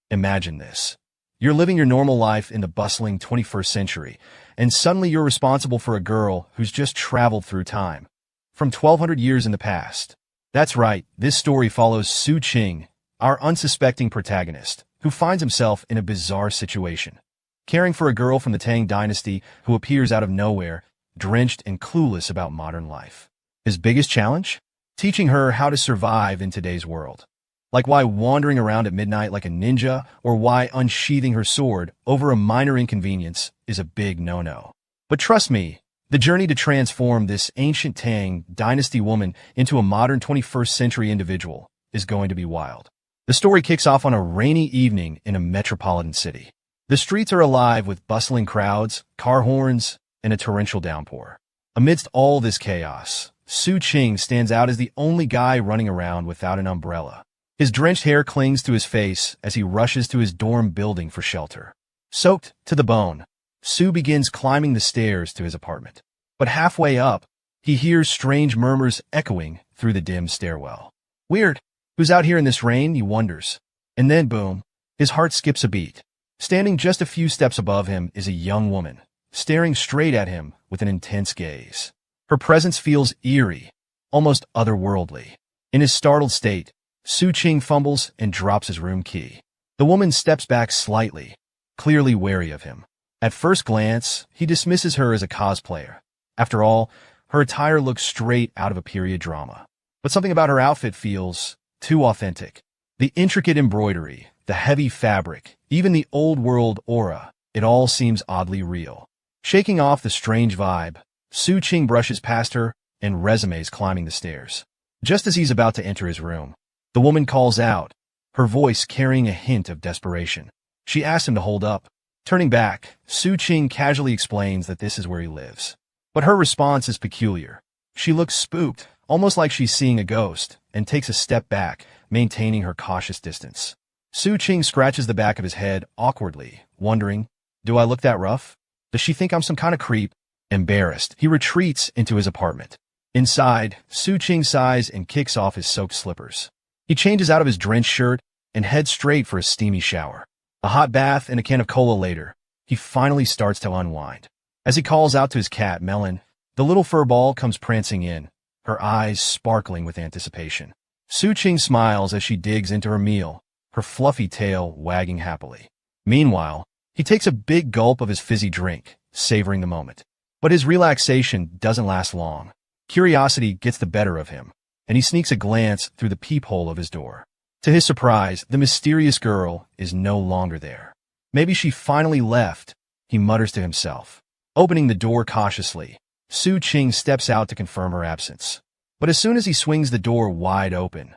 Imagine this. You're living your normal life in the bustling 21st century, and suddenly you're responsible for a girl who's just traveled through time. From 1200 years in the past. That's right, this story follows Su Qing, our unsuspecting protagonist, who finds himself in a bizarre situation. Caring for a girl from the Tang dynasty who appears out of nowhere, drenched and clueless about modern life. His biggest challenge? Teaching her how to survive in today's world. Like why wandering around at midnight like a ninja, or why unsheathing her sword over a minor inconvenience is a big no-no. But trust me, the journey to transform this ancient Tang dynasty woman into a modern 21st century individual is going to be wild. The story kicks off on a rainy evening in a metropolitan city. The streets are alive with bustling crowds, car horns, and a torrential downpour. Amidst all this chaos, Su Qing stands out as the only guy running around without an umbrella. His drenched hair clings to his face as he rushes to his dorm building for shelter. Soaked to the bone, Su begins climbing the stairs to his apartment. But halfway up, he hears strange murmurs echoing through the dim stairwell. Weird. Who's out here in this rain, he wonders. And then, boom, his heart skips a beat. Standing just a few steps above him is a young woman, staring straight at him with an intense gaze. Her presence feels eerie, almost otherworldly. In his startled state, Su Qing fumbles and drops his room key. The woman steps back slightly, clearly wary of him. At first glance, he dismisses her as a cosplayer. After all, her attire looks straight out of a period drama. But something about her outfit feels too authentic. The intricate embroidery, the heavy fabric, even the old-world aura, it all seems oddly real. Shaking off the strange vibe, Su Qing brushes past her and resumes climbing the stairs. Just as he's about to enter his room, the woman calls out, her voice carrying a hint of desperation. She asks him to hold up. Turning back, Su Qing casually explains that this is where he lives. But her response is peculiar. She looks spooked, almost like she's seeing a ghost, and takes a step back, maintaining her cautious distance. Su Qing scratches the back of his head awkwardly, wondering, do I look that rough? Does she think I'm some kind of creep? Embarrassed, he retreats into his apartment. Inside, Su Qing sighs and kicks off his soaked slippers. He changes out of his drenched shirt and heads straight for a steamy shower. A hot bath and a can of cola later, he finally starts to unwind. As he calls out to his cat, Melon, the little fur ball comes prancing in, her eyes sparkling with anticipation. Su Qing smiles as she digs into her meal, her fluffy tail wagging happily. Meanwhile, he takes a big gulp of his fizzy drink, savoring the moment. But his relaxation doesn't last long. Curiosity gets the better of him, and he sneaks a glance through the peephole of his door. To his surprise, the mysterious girl is no longer there. Maybe she finally left, he mutters to himself. Opening the door cautiously, Su Qing steps out to confirm her absence. But as soon as he swings the door wide open,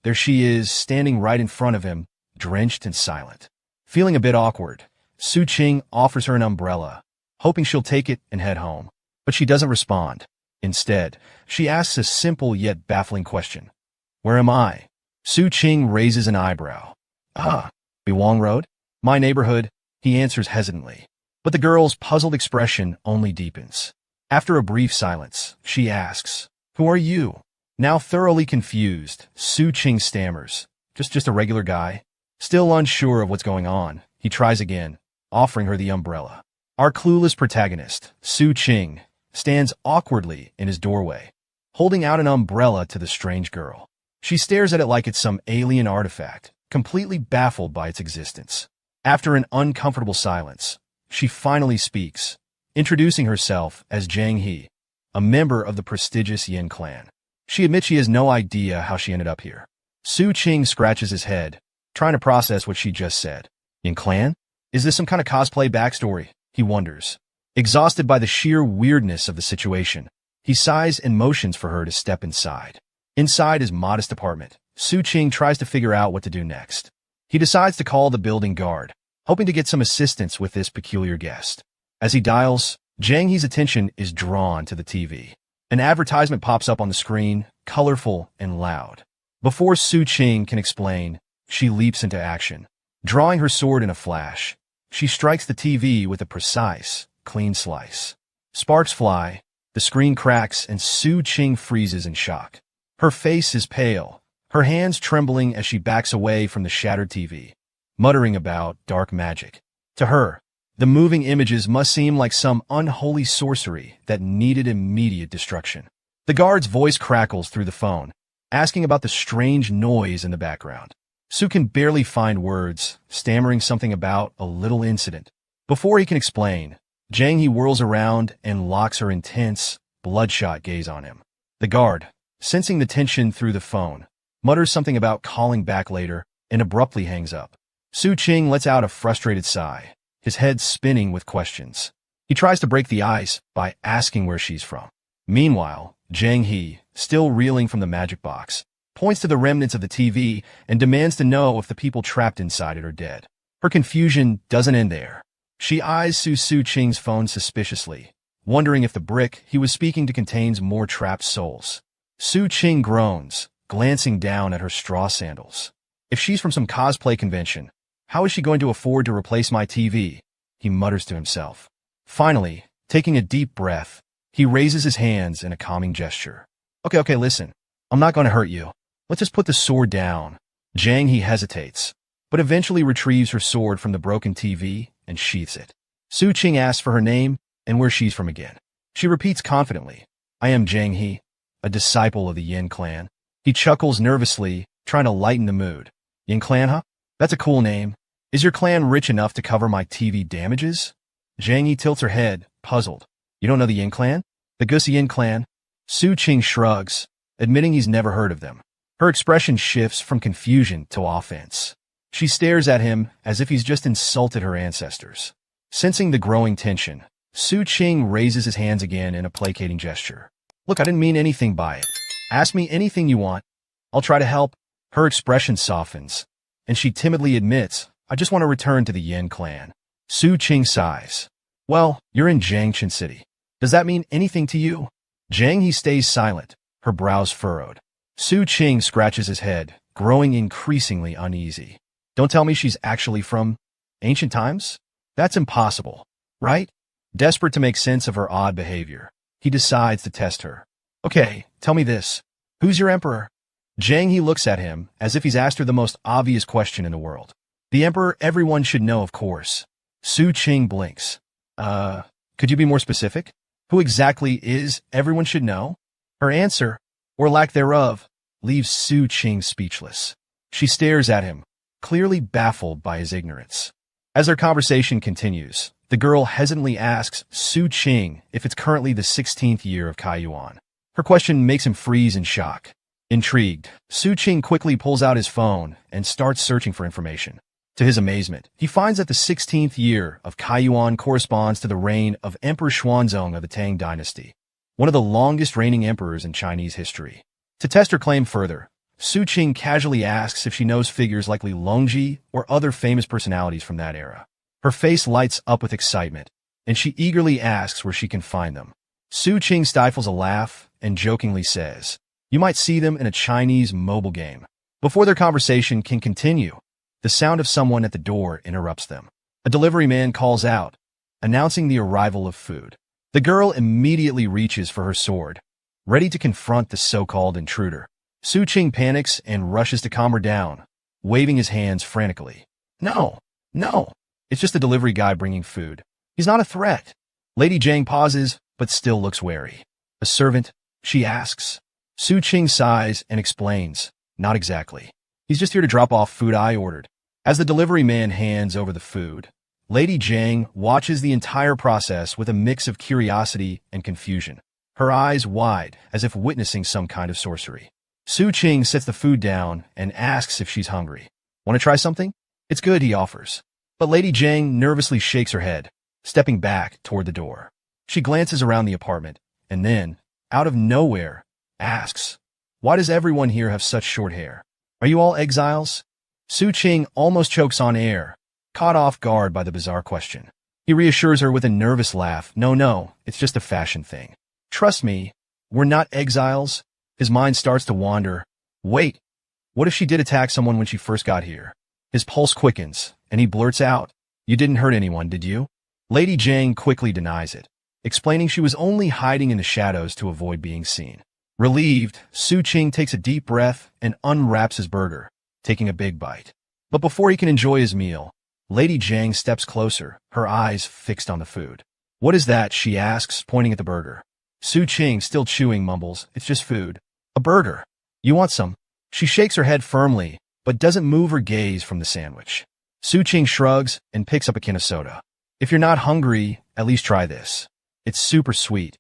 there she is, standing right in front of him, drenched and silent. Feeling a bit awkward, Su Qing offers her an umbrella, hoping she'll take it and head home. But she doesn't respond. Instead, she asks a simple yet baffling question. Where am I? Su Qing raises an eyebrow. Biwang Road? My neighborhood, he answers hesitantly. But the girl's puzzled expression only deepens. After a brief silence, she asks, who are you? Now thoroughly confused, Su Qing stammers. Just a regular guy. Still unsure of what's going on, he tries again, offering her the umbrella. Our clueless protagonist, Su Qing, stands awkwardly in his doorway, holding out an umbrella to the strange girl. She stares at it like it's some alien artifact, completely baffled by its existence. After an uncomfortable silence, she finally speaks, introducing herself as Zhang He, a member of the prestigious Yin clan. She admits she has no idea how she ended up here. Su Qing scratches his head, trying to process what she just said. Yin clan? Is this some kind of cosplay backstory? He wonders. Exhausted by the sheer weirdness of the situation, he sighs and motions for her to step inside. Inside his modest apartment, Su Qing tries to figure out what to do next. He decides to call the building guard, hoping to get some assistance with this peculiar guest. As he dials, Zhang He's attention is drawn to the TV. An advertisement pops up on the screen, colorful and loud. Before Su Qing can explain, she leaps into action. Drawing her sword in a flash, she strikes the TV with a precise, clean slice. Sparks fly, the screen cracks, and Su Qing freezes in shock. Her face is pale, her hands trembling as she backs away from the shattered TV. muttering about dark magic. To her, the moving images must seem like some unholy sorcery that needed immediate destruction. The guard's voice crackles through the phone, asking about the strange noise in the background. Sue can barely find words, stammering something about a little incident. Before he can explain, Jang Hee whirls around and locks her intense, bloodshot gaze on him. The guard, sensing the tension through the phone, mutters something about calling back later and abruptly hangs up. Su Ching lets out a frustrated sigh, his head spinning with questions. He tries to break the ice by asking where she's from. Meanwhile, Jang Hee, still reeling from the magic box, points to the remnants of the TV and demands to know if the people trapped inside it are dead. Her confusion doesn't end there. She eyes Su Ching's phone suspiciously, wondering if the brick he was speaking to contains more trapped souls. Su Ching groans, glancing down at her straw sandals. If she's from some cosplay convention, how is she going to afford to replace my TV? He mutters to himself. Finally, taking a deep breath, he raises his hands in a calming gesture. Okay, listen. I'm not going to hurt you. Let's just put the sword down. Jang Hee hesitates, but eventually retrieves her sword from the broken TV and sheaths it. Su Ching asks for her name and where she's from again. She repeats confidently, I am Jang Hee, a disciple of the Yin clan. He chuckles nervously, trying to lighten the mood. Yin clan, huh? That's a cool name. Is your clan rich enough to cover my TV damages? Jang Hee tilts her head, puzzled. You don't know the Yin clan? The Gusi Yin clan? Su Ching shrugs, admitting he's never heard of them. Her expression shifts from confusion to offense. She stares at him as if he's just insulted her ancestors. Sensing the growing tension, Su Ching raises his hands again in a placating gesture. Look, I didn't mean anything by it. Ask me anything you want. I'll try to help. Her expression softens, and she timidly admits, I just want to return to the Yin clan. Su Ching sighs. Well, you're in Jiangchen City. Does that mean anything to you? Jang Hee stays silent, her brows furrowed. Su Ching scratches his head, growing increasingly uneasy. Don't tell me she's actually from ancient times? That's impossible, right? Desperate to make sense of her odd behavior, he decides to test her. Okay, tell me this. Who's your emperor? Jang Hee looks at him as if he's asked her the most obvious question in the world. The emperor everyone should know, of course. Su Ching blinks. Could you be more specific? Who exactly is everyone should know? Her answer, or lack thereof, leaves Su Ching speechless. She stares at him, clearly baffled by his ignorance. As their conversation continues, the girl hesitantly asks Su Ching if it's currently the 16th year of Kaiyuan. Her question makes him freeze in shock. Intrigued, Su Ching quickly pulls out his phone and starts searching for information. To his amazement, he finds that the 16th year of Kaiyuan corresponds to the reign of Emperor Xuanzong of the Tang dynasty, one of the longest reigning emperors in Chinese history. To test her claim further, Su Ching casually asks if she knows figures like Li Longji or other famous personalities from that era. Her face lights up with excitement, and she eagerly asks where she can find them. Su Ching stifles a laugh and jokingly says, You might see them in a Chinese mobile game. Before their conversation can continue, the sound of someone at the door interrupts them. A delivery man calls out, announcing the arrival of food. The girl immediately reaches for her sword, ready to confront the so-called intruder. Su Ching panics and rushes to calm her down, waving his hands frantically. No, it's just a delivery guy bringing food. He's not a threat. Lady Jang pauses, but still looks wary. A servant? She asks. Su Ching sighs and explains, Not exactly. He's just here to drop off food I ordered. As the delivery man hands over the food, Lady Jang watches the entire process with a mix of curiosity and confusion, her eyes wide as if witnessing some kind of sorcery. Su Ching sets the food down and asks if she's hungry. Want to try something? It's good, he offers. But Lady Jang nervously shakes her head, stepping back toward the door. She glances around the apartment, and then, out of nowhere, asks, Why does everyone here have such short hair? Are you all exiles? Su Ching almost chokes on air, caught off guard by the bizarre question. He reassures her with a nervous laugh. No, it's just a fashion thing. Trust me, we're not exiles. His mind starts to wander. Wait, what if she did attack someone when she first got here? His pulse quickens, and he blurts out, You didn't hurt anyone, did you? Lady Jang quickly denies it, explaining she was only hiding in the shadows to avoid being seen. Relieved, Su Ching takes a deep breath and unwraps his burger, taking a big bite. But before he can enjoy his meal, Lady Jang steps closer, her eyes fixed on the food. "What is that?" she asks, pointing at the burger. Su Qing, still chewing, mumbles, "It's just food." "A burger. You want some?" She shakes her head firmly, but doesn't move her gaze from the sandwich. Su Qing shrugs and picks up a can of soda. "If you're not hungry, at least try this. It's super sweet.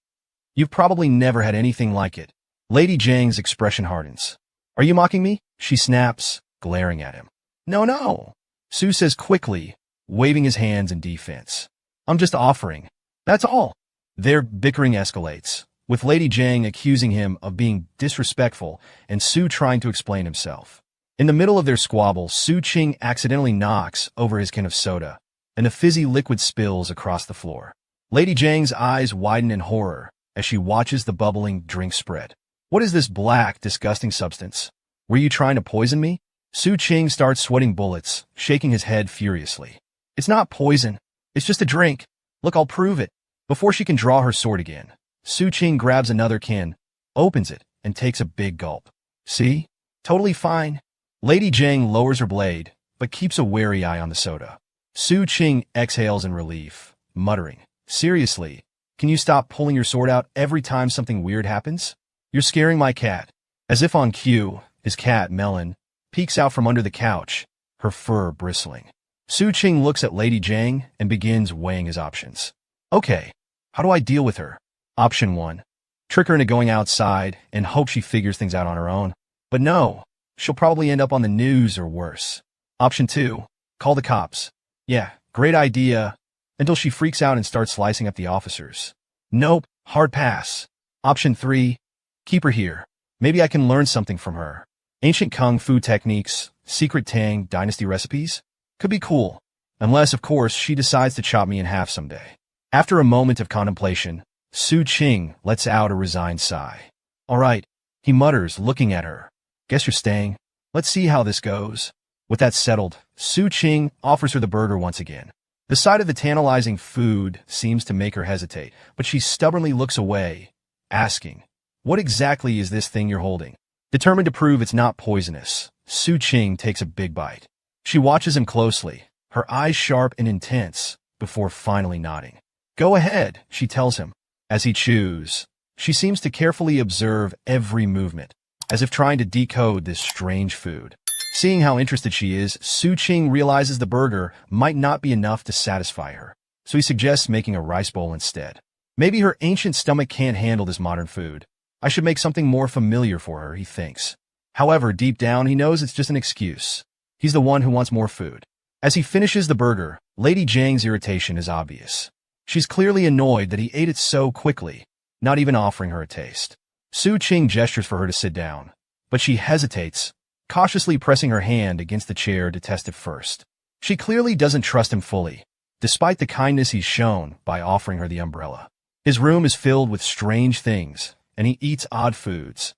You've probably never had anything like it." Lady Jang's expression hardens. "Are you mocking me?" she snaps, glaring at him. "No, no," Su says quickly, waving his hands in defense. "I'm just offering. That's all." Their bickering escalates, with Lady Jang accusing him of being disrespectful and Su trying to explain himself. In the middle of their squabble, Su Qing accidentally knocks over his can of soda, and the fizzy liquid spills across the floor. Lady Jang's eyes widen in horror as she watches the bubbling drink spread. "What is this black, disgusting substance? Were you trying to poison me?" Su Qing starts sweating bullets, shaking his head furiously. "It's not poison. It's just a drink. Look, I'll prove it." Before she can draw her sword again, Su Qing grabs another can, opens it, and takes a big gulp. "See? Totally fine." Lady Jang lowers her blade, but keeps a wary eye on the soda. Su Qing exhales in relief, muttering, "Seriously, can you stop pulling your sword out every time something weird happens? You're scaring my cat." As if on cue, his cat, Melon, peeks out from under the couch, her fur bristling. Su Qing looks at Lady Jang and begins weighing his options. "Okay, how do I deal with her?" Option 1. Trick her into going outside and hope she figures things out on her own. But no, she'll probably end up on the news or worse. Option 2. Call the cops. Yeah, great idea, until she freaks out and starts slicing up the officers. Nope, hard pass. Option 3. Keep her here. Maybe I can learn something from her. Ancient kung fu techniques, secret Tang dynasty recipes? Could be cool. Unless, of course, she decides to chop me in half someday. After a moment of contemplation, Su Qing lets out a resigned sigh. "All right," he mutters, looking at her. "Guess you're staying. Let's see how this goes." With that settled, Su Qing offers her the burger once again. The sight of the tantalizing food seems to make her hesitate, but she stubbornly looks away, asking, "What exactly is this thing you're holding?" Determined to prove it's not poisonous, Su Qing takes a big bite. She watches him closely, her eyes sharp and intense, before finally nodding. "Go ahead," she tells him. As he chews, she seems to carefully observe every movement, as if trying to decode this strange food. Seeing how interested she is, Su Qing realizes the burger might not be enough to satisfy her, so he suggests making a rice bowl instead. Maybe her ancient stomach can't handle this modern food. I should make something more familiar for her, he thinks. However, deep down, he knows it's just an excuse. He's the one who wants more food. As he finishes the burger, Lady Jang's irritation is obvious. She's clearly annoyed that he ate it so quickly, not even offering her a taste. Su Qing gestures for her to sit down, but she hesitates, cautiously pressing her hand against the chair to test it first. She clearly doesn't trust him fully, despite the kindness he's shown by offering her the umbrella. His room is filled with strange things, and he eats odd foods.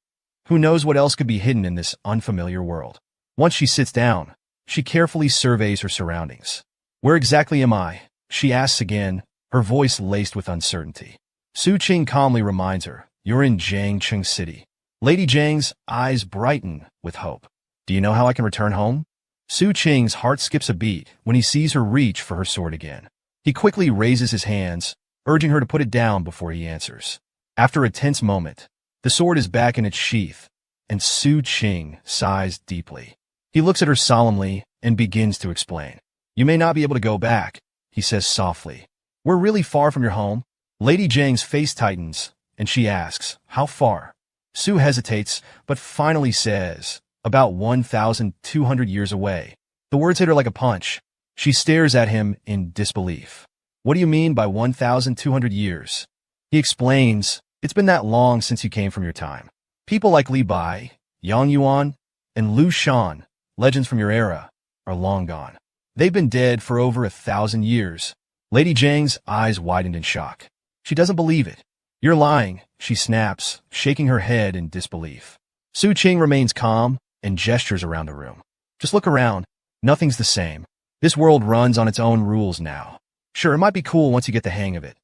Who knows what else could be hidden in this unfamiliar world? Once she sits down, she carefully surveys her surroundings. "Where exactly am I?" she asks again, her voice laced with uncertainty. Su Qing calmly reminds her, "You're in Jiangcheng City." Lady Jang's eyes brighten with hope. "Do you know how I can return home?" Su Qing's heart skips a beat when he sees her reach for her sword again. He quickly raises his hands, urging her to put it down before he answers. After a tense moment, the sword is back in its sheath, and Su Qing sighs deeply. He looks at her solemnly and begins to explain. "You may not be able to go back," he says softly. "We're really far from your home." Lady Jang's face tightens, and she asks, "How far?" Su hesitates, but finally says, "About 1,200 years away." The words hit her like a punch. She stares at him in disbelief. "What do you mean by 1,200 years?" He explains, "It's been that long since you came from your time. People like Li Bai, Yang Yuan, and Lu Shan, legends from your era, are long gone. They've been dead for over 1,000 years. Lady Jang's eyes widened in shock. She doesn't believe it. "You're lying," she snaps, shaking her head in disbelief. Su Qing remains calm and gestures around the room. "Just look around. Nothing's the same. This world runs on its own rules now. Sure, it might be cool once you get the hang of it,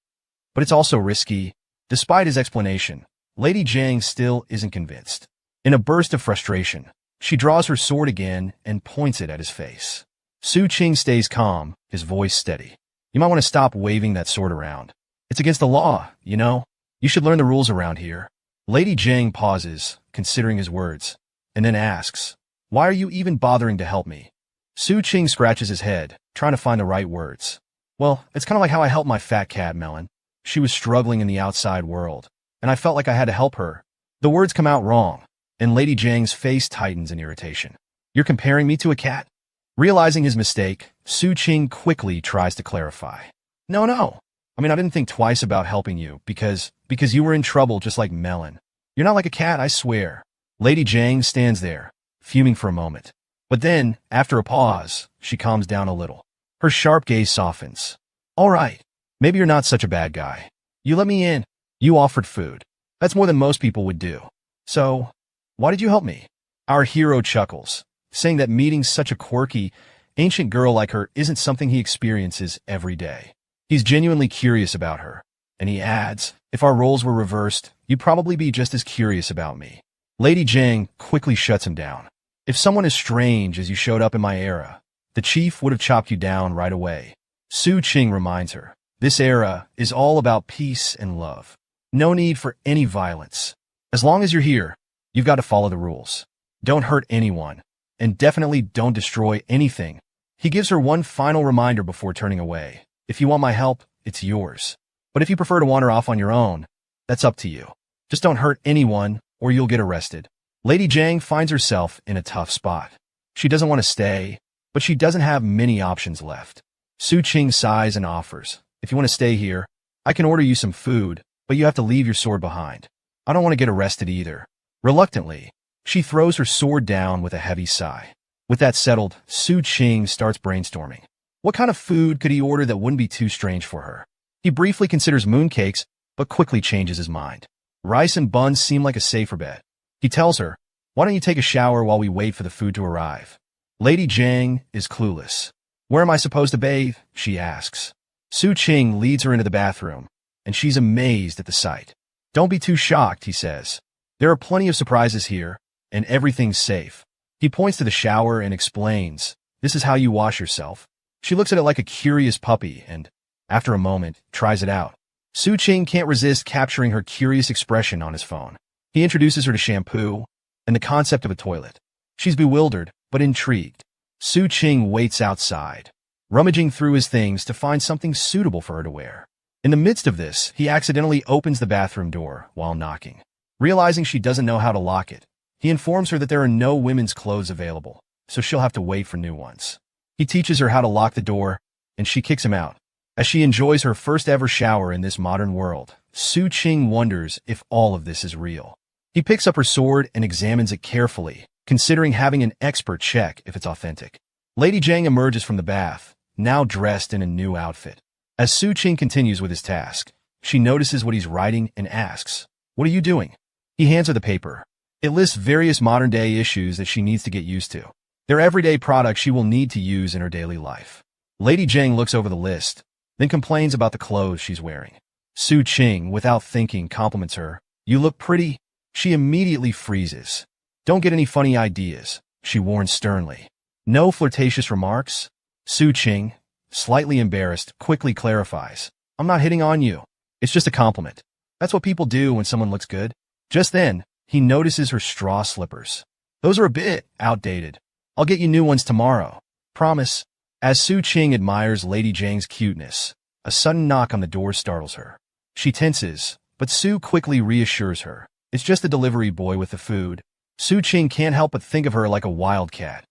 but it's also risky." Despite his explanation, Lady Jang still isn't convinced. In a burst of frustration, She draws her sword again and points it at his face. Su Qing stays calm, his voice steady. You might want to stop waving that sword around. It's against the law, you know? You should learn the rules around here. Lady Jiang pauses, considering his words, and then asks, why are you even bothering to help me? Su Qing scratches his head, trying to find the right words. Well, it's kind of like how I helped my fat cat, Melon. She was struggling in the outside world, and I felt like I had to help her. The words come out wrong, and Lady Jiang's face tightens in irritation. You're comparing me to a cat? Realizing his mistake, Su Qing quickly tries to clarify. No. I didn't think twice about helping you because you were in trouble just like Melon. You're not like a cat, I swear. Lady Jiang stands there, fuming for a moment. But then, after a pause, she calms down a little. Her sharp gaze softens. All right, maybe you're not such a bad guy. You let me in. You offered food. That's more than most people would do. So, why did you help me? Our hero chuckles, saying that meeting such a quirky, ancient girl like her isn't something he experiences every day. He's genuinely curious about her, and he adds, if our roles were reversed, you'd probably be just as curious about me. Lady Jiang quickly shuts him down. If someone as strange as you showed up in my era, the chief would have chopped you down right away. Su Qing reminds her, this era is all about peace and love. No need for any violence. As long as you're here, you've got to follow the rules. Don't hurt anyone, and definitely don't destroy anything. He gives her one final reminder before turning away. If you want my help, it's yours. But if you prefer to wander off on your own, that's up to you. Just don't hurt anyone, or you'll get arrested. Lady Jiang finds herself in a tough spot. She doesn't want to stay, but she doesn't have many options left. Su Qing sighs and offers, if you want to stay here, I can order you some food, but you have to leave your sword behind. I don't want to get arrested either. Reluctantly, she throws her sword down with a heavy sigh. With that settled, Su Qing starts brainstorming. What kind of food could he order that wouldn't be too strange for her? He briefly considers mooncakes, but quickly changes his mind. Rice and buns seem like a safer bet. He tells her, why don't you take a shower while we wait for the food to arrive? Lady Jiang is clueless. Where am I supposed to bathe? She asks. Su Qing leads her into the bathroom, and she's amazed at the sight. Don't be too shocked, he says. There are plenty of surprises here, and everything's safe. He points to the shower and explains, this is how you wash yourself. She looks at it like a curious puppy and, after a moment, tries it out. Su Qing can't resist capturing her curious expression on his phone. He introduces her to shampoo and the concept of a toilet. She's bewildered, but intrigued. Su Qing waits outside, rummaging through his things to find something suitable for her to wear. In the midst of this, he accidentally opens the bathroom door while knocking. Realizing she doesn't know how to lock it, he informs her that there are no women's clothes available, so she'll have to wait for new ones. He teaches her how to lock the door, and she kicks him out. As she enjoys her first ever shower in this modern world, Su Qing wonders if all of this is real. He picks up her sword and examines it carefully, considering having an expert check if it's authentic. Lady Jiang emerges from the bath, now dressed in a new outfit. As Su Qing continues with his task, she notices what he's writing and asks, what are you doing? He hands her the paper. It lists various modern-day issues that she needs to get used to. They're everyday products she will need to use in her daily life. Lady Jiang looks over the list, then complains about the clothes she's wearing. Su Qing, without thinking, compliments her. You look pretty. She immediately freezes. Don't get any funny ideas, she warns sternly. No flirtatious remarks? Su Qing, slightly embarrassed, quickly clarifies. I'm not hitting on you. It's just a compliment. That's what people do when someone looks good. Just then, he notices her straw slippers. Those are a bit outdated. I'll get you new ones tomorrow. Promise. As Su Qing admires Lady Jiang's cuteness, a sudden knock on the door startles her. She tenses, but Su quickly reassures her. It's just the delivery boy with the food. Su Qing can't help but think of her like a wildcat,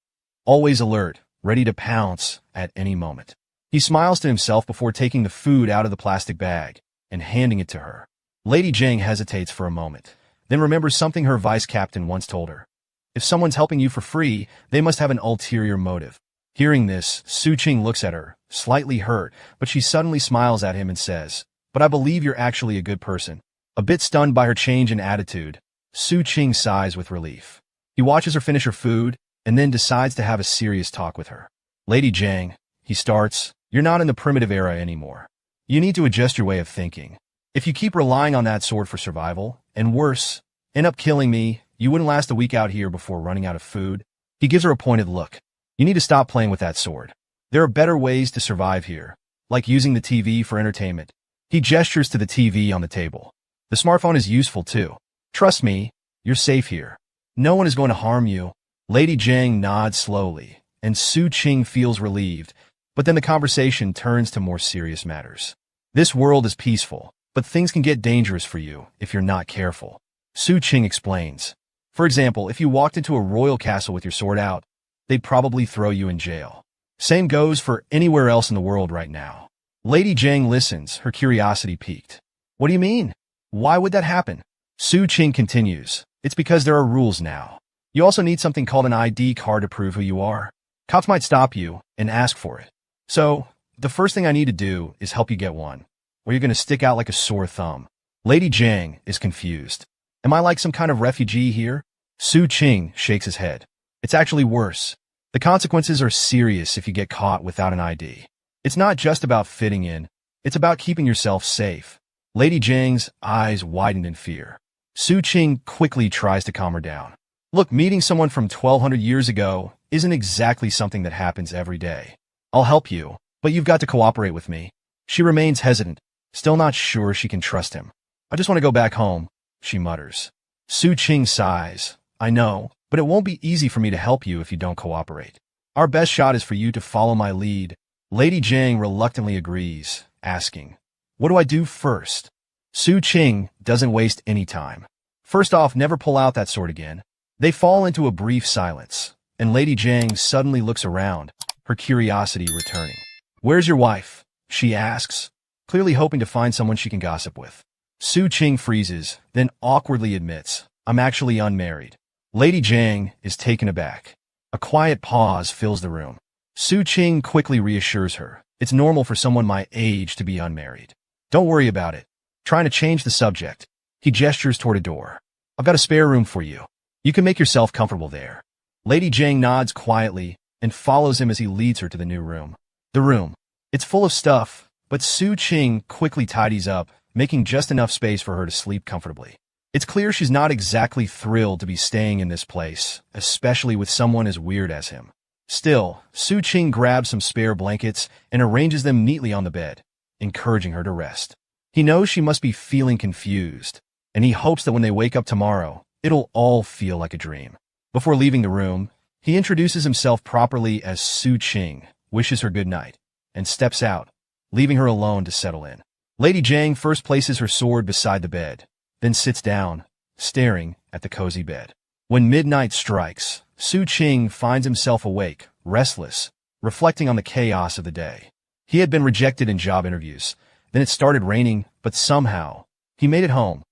always alert, ready to pounce at any moment. He smiles to himself before taking the food out of the plastic bag and handing it to her. Lady Jiang hesitates for a moment, then remembers something her vice captain once told her. If someone's helping you for free, they must have an ulterior motive. Hearing this, Su Qing looks at her, slightly hurt, but she suddenly smiles at him and says, but I believe you're actually a good person. A bit stunned by her change in attitude, Su Qing sighs with relief. He watches her finish her food, and then decides to have a serious talk with her. Lady Jiang, he starts, you're not in the primitive era anymore. You need to adjust your way of thinking. If you keep relying on that sword for survival, and worse, end up killing me, You wouldn't last a week out here before running out of food. He gives her a pointed look. You need to stop playing with that sword. There are better ways to survive here, like using the TV for entertainment. He gestures to the TV on the table. The smartphone is useful too. Trust me, you're safe here. No one is going to harm you. Lady Jiang nods slowly, and Su Qing feels relieved, but then the conversation turns to more serious matters. This world is peaceful, but things can get dangerous for you if you're not careful. Su Qing explains. For example, if you walked into a royal castle with your sword out, they'd probably throw you in jail. Same goes for anywhere else in the world right now. Lady Jiang listens, her curiosity piqued. What do you mean? Why would that happen? Su Qing continues. It's because there are rules now. You also need something called an ID card to prove who you are. Cops might stop you and ask for it. So, the first thing I need to do is help you get one, or you're going to stick out like a sore thumb. Lady Jiang is confused. Am I like some kind of refugee here? Su Qing shakes his head. It's actually worse. The consequences are serious if you get caught without an ID. It's not just about fitting in, it's about keeping yourself safe. Lady Jiang's eyes widened in fear. Su Qing quickly tries to calm her down. Look, meeting someone from 1200 years ago isn't exactly something that happens every day. I'll help you, but you've got to cooperate with me. She remains hesitant, still not sure she can trust him. I just want to go back home, she mutters. Su Qing sighs. I know, but it won't be easy for me to help you if you don't cooperate. Our best shot is for you to follow my lead. Lady Jiang reluctantly agrees, asking, what do I do first? Su Qing doesn't waste any time. First off, never pull out that sword again. They fall into a brief silence, and Lady Jiang suddenly looks around, her curiosity returning. Where's your wife? She asks, clearly hoping to find someone she can gossip with. Su Qing freezes, then awkwardly admits, I'm actually unmarried. Lady Jiang is taken aback. A quiet pause fills the room. Su Qing quickly reassures her. It's normal for someone my age to be unmarried. Don't worry about it. Trying to change the subject, he gestures toward a door. I've got a spare room for you. You can make yourself comfortable there. Lady Jiang nods quietly and follows him as he leads her to the new room. The room. It's full of stuff, but Su Qing quickly tidies up, making just enough space for her to sleep comfortably. It's clear she's not exactly thrilled to be staying in this place, especially with someone as weird as him. Still, Su Qing grabs some spare blankets and arranges them neatly on the bed, encouraging her to rest. He knows she must be feeling confused, and he hopes that when they wake up tomorrow, it'll all feel like a dream. Before leaving the room, he introduces himself properly as Su Qing, wishes her good night, and steps out, leaving her alone to settle in. Lady Jiang first places her sword beside the bed, then sits down, staring at the cozy bed. When midnight strikes, Su Qing finds himself awake, restless, reflecting on the chaos of the day. He had been rejected in job interviews. Then it started raining, but somehow, he made it home,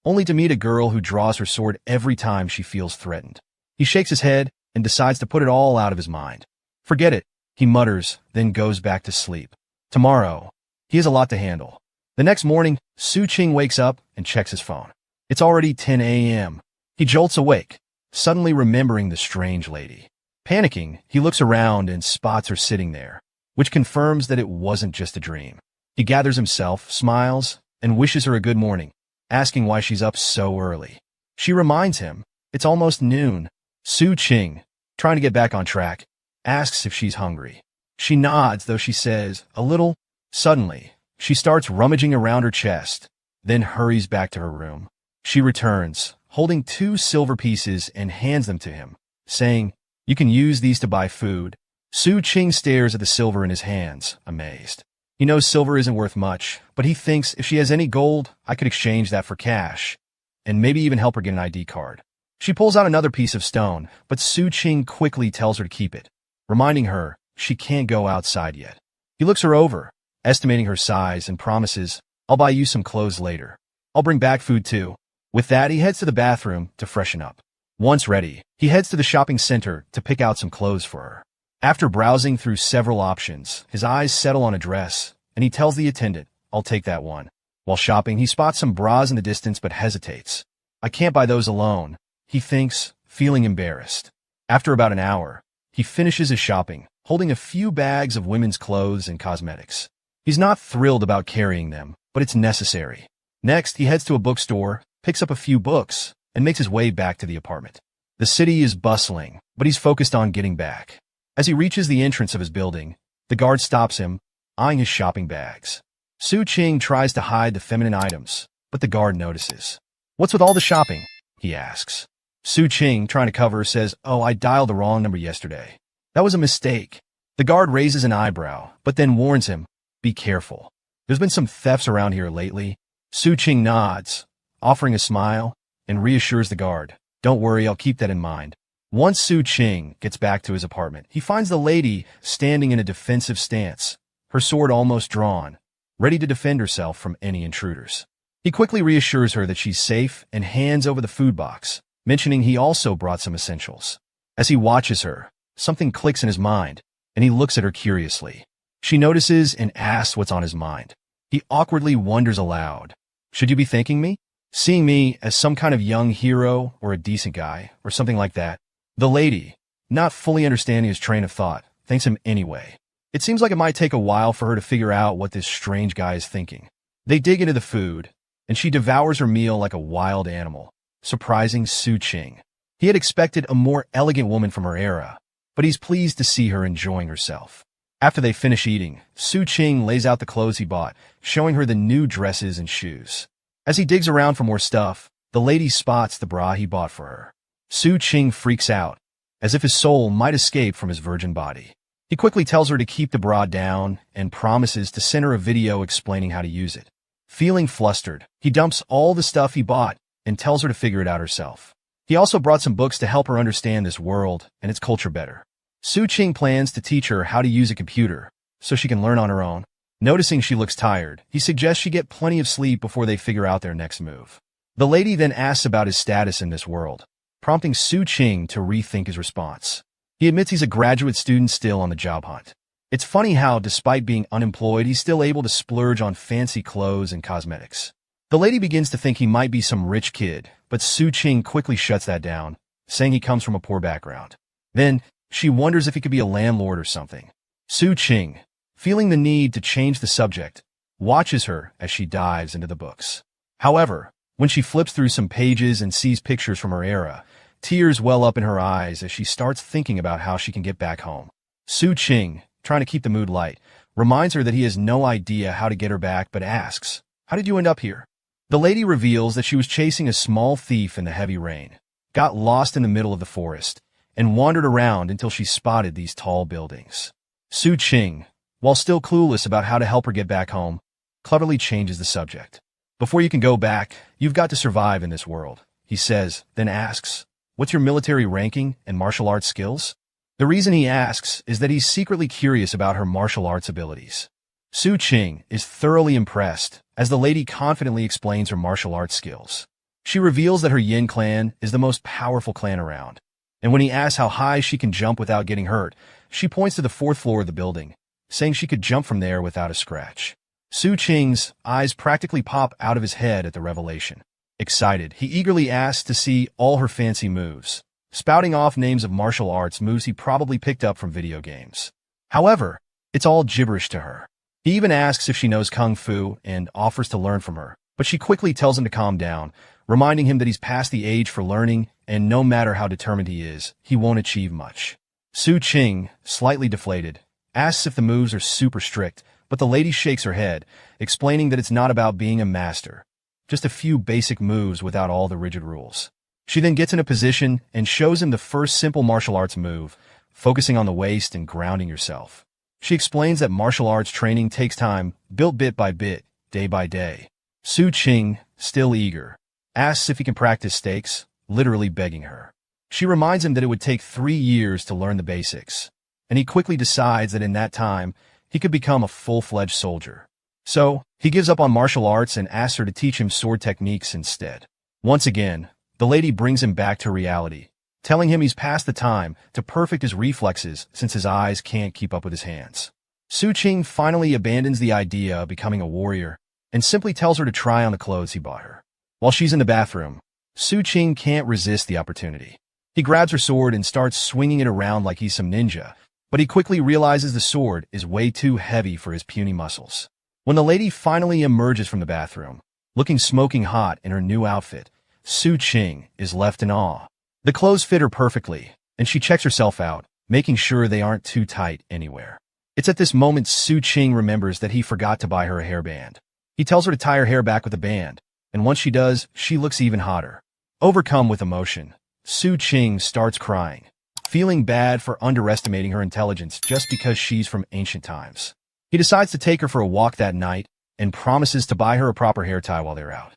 only to meet a girl who draws her sword every time she feels threatened. He shakes his head and decides to put it all out of his mind. Forget it, he mutters, then goes back to sleep. Tomorrow, he has a lot to handle. The next morning, Su Qing wakes up and checks his phone. It's already 10 a.m. He jolts awake, suddenly remembering the strange lady. Panicking, he looks around and spots her sitting there, which confirms that it wasn't just a dream. He gathers himself, smiles, and wishes her a good morning, asking why she's up so early. She reminds him, it's almost noon. Su Qing, trying to get back on track, asks if she's hungry. She nods, though she says, a little. Suddenly, she starts rummaging around her chest, then hurries back to her room. She returns, holding 2 silver pieces and hands them to him, saying, you can use these to buy food. Su Qing stares at the silver in his hands, amazed. He knows silver isn't worth much, but he thinks if she has any gold, I could exchange that for cash, and maybe even help her get an ID card. She pulls out another piece of stone, but Su Qing quickly tells her to keep it, reminding her she can't go outside yet. He looks her over, estimating her size, and promises, I'll buy you some clothes later. I'll bring back food too. With that, he heads to the bathroom to freshen up. Once ready, he heads to the shopping center to pick out some clothes for her. After browsing through several options, his eyes settle on a dress, and he tells the attendant, I'll take that one. While shopping, he spots some bras in the distance but hesitates. I can't buy those alone, he thinks, feeling embarrassed. After about an hour, he finishes his shopping, holding a few bags of women's clothes and cosmetics. He's not thrilled about carrying them, but it's necessary. Next, he heads to a bookstore, picks up a few books, and makes his way back to the apartment. The city is bustling, but he's focused on getting back. As he reaches the entrance of his building, the guard stops him, eyeing his shopping bags. Su Qing tries to hide the feminine items, but the guard notices. "What's with all the shopping?" he asks. Su Qing, trying to cover, says, "Oh, I dialed the wrong number yesterday. That was a mistake." The guard raises an eyebrow, but then warns him, "Be careful. There's been some thefts around here lately." Su Qing nods, offering a smile, and reassures the guard, "Don't worry, I'll keep that in mind." Once Su Qing gets back to his apartment, he finds the lady standing in a defensive stance, her sword almost drawn, ready to defend herself from any intruders. He quickly reassures her that she's safe and hands over the food box, mentioning he also brought some essentials. As he watches her, something clicks in his mind, and he looks at her curiously. She notices and asks what's on his mind. He awkwardly wonders aloud, "Should you be thanking me? Seeing me as some kind of young hero or a decent guy, or something like that?" The lady, not fully understanding his train of thought, thanks him anyway. It seems like it might take a while for her to figure out what this strange guy is thinking. They dig into the food, and she devours her meal like a wild animal, surprising Su Qing. He had expected a more elegant woman from her era, but he's pleased to see her enjoying herself. After they finish eating, Su Qing lays out the clothes he bought, showing her the new dresses and shoes. As he digs around for more stuff, the lady spots the bra he bought for her. Su Qing freaks out, as if his soul might escape from his virgin body. He quickly tells her to keep the bra down and promises to send her a video explaining how to use it. Feeling flustered, he dumps all the stuff he bought and tells her to figure it out herself. He also brought some books to help her understand this world and its culture better. Su Qing plans to teach her how to use a computer so she can learn on her own. Noticing she looks tired, he suggests she get plenty of sleep before they figure out their next move. The lady then asks about his status in this world, prompting Su Qing to rethink his response. He admits he's a graduate student still on the job hunt. It's funny how, despite being unemployed, he's still able to splurge on fancy clothes and cosmetics. The lady begins to think he might be some rich kid, but Su Qing quickly shuts that down, saying he comes from a poor background. Then, she wonders if he could be a landlord or something. Su Qing, feeling the need to change the subject, watches her as she dives into the books. However, when she flips through some pages and sees pictures from her era, tears well up in her eyes as she starts thinking about how she can get back home. Su Qing, trying to keep the mood light, reminds her that he has no idea how to get her back but asks, "How did you end up here?" The lady reveals that she was chasing a small thief in the heavy rain, got lost in the middle of the forest, and wandered around until she spotted these tall buildings. Su Qing, while still clueless about how to help her get back home, cleverly changes the subject. "Before you can go back, you've got to survive in this world," he says, then asks, "What's your military ranking and martial arts skills?" The reason he asks is that he's secretly curious about her martial arts abilities. Su Qing is thoroughly impressed as the lady confidently explains her martial arts skills. She reveals that her Yin clan is the most powerful clan around, and when he asks how high she can jump without getting hurt, she points to the 4th floor of the building, saying she could jump from there without a scratch. Su Qing's eyes practically pop out of his head at the revelation. Excited, he eagerly asks to see all her fancy moves, spouting off names of martial arts moves he probably picked up from video games. However, it's all gibberish to her. He even asks if she knows Kung Fu and offers to learn from her, but she quickly tells him to calm down, reminding him that he's past the age for learning, and no matter how determined he is, he won't achieve much. Su Qing, slightly deflated, asks if the moves are super strict, but the lady shakes her head, explaining that it's not about being a master, just a few basic moves without all the rigid rules. She then gets in a position and shows him the first simple martial arts move, focusing on the waist and grounding yourself. She explains that martial arts training takes time, built bit by bit, day by day. Su Qing, still eager, asks if he can practice stakes, literally begging her. She reminds him that it would take 3 years to learn the basics, and he quickly decides that in that time, he could become a full-fledged soldier. So, he gives up on martial arts and asks her to teach him sword techniques instead. Once again, the lady brings him back to reality, telling him he's past the time to perfect his reflexes since his eyes can't keep up with his hands. Su Qing finally abandons the idea of becoming a warrior and simply tells her to try on the clothes he bought her. While she's in the bathroom, Su Qing can't resist the opportunity. He grabs her sword and starts swinging it around like he's some ninja, but he quickly realizes the sword is way too heavy for his puny muscles. When the lady finally emerges from the bathroom, looking smoking hot in her new outfit, Su Qing is left in awe. The clothes fit her perfectly, and she checks herself out, making sure they aren't too tight anywhere. It's at this moment Su Qing remembers that he forgot to buy her a hairband. He tells her to tie her hair back with a band, and once she does, she looks even hotter. Overcome with emotion, Su Qing starts crying, feeling bad for underestimating her intelligence just because she's from ancient times. He decides to take her for a walk that night and promises to buy her a proper hair tie while they're out.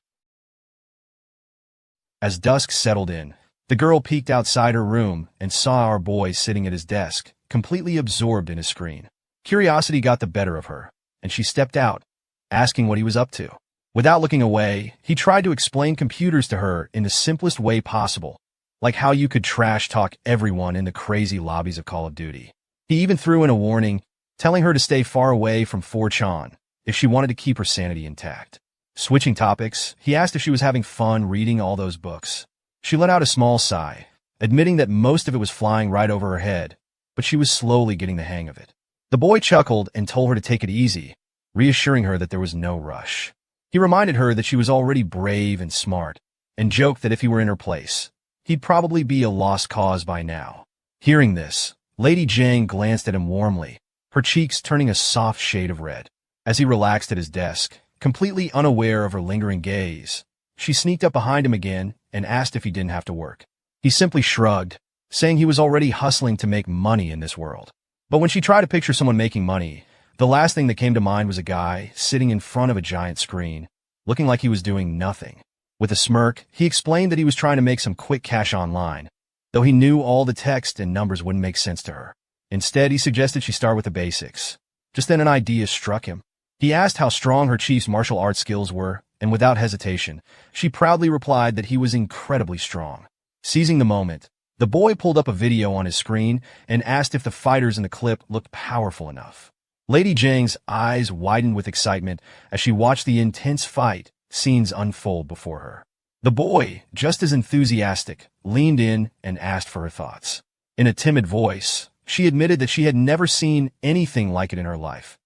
As dusk settled in, the girl peeked outside her room and saw our boy sitting at his desk, completely absorbed in his screen. Curiosity got the better of her, and she stepped out, asking what he was up to. Without looking away, he tried to explain computers to her in the simplest way possible, like how you could trash talk everyone in the crazy lobbies of Call of Duty. He even threw in a warning, telling her to stay far away from 4chan if she wanted to keep her sanity intact. Switching topics, he asked if she was having fun reading all those books. She let out a small sigh, admitting that most of it was flying right over her head, but she was slowly getting the hang of it. The boy chuckled and told her to take it easy, reassuring her that there was no rush. He reminded her that she was already brave and smart, and joked that if he were in her place, he'd probably be a lost cause by now. Hearing this, Lady Jane glanced at him warmly, her cheeks turning a soft shade of red. As he relaxed at his desk, completely unaware of her lingering gaze, she sneaked up behind him again and asked if he didn't have to work. He simply shrugged, saying he was already hustling to make money in this world. But when she tried to picture someone making money, the last thing that came to mind was a guy sitting in front of a giant screen, looking like he was doing nothing. With a smirk, he explained that he was trying to make some quick cash online, though he knew all the text and numbers wouldn't make sense to her. Instead, he suggested she start with the basics. Just then an idea struck him. He asked how strong her chief's martial arts skills were, and without hesitation, she proudly replied that he was incredibly strong. Seizing the moment, the boy pulled up a video on his screen and asked if the fighters in the clip looked powerful enough. Lady Jang's eyes widened with excitement as she watched the intense fight scenes unfold before her. The boy, just as enthusiastic, leaned in and asked for her thoughts. In a timid voice, she admitted that she had never seen anything like it in her life.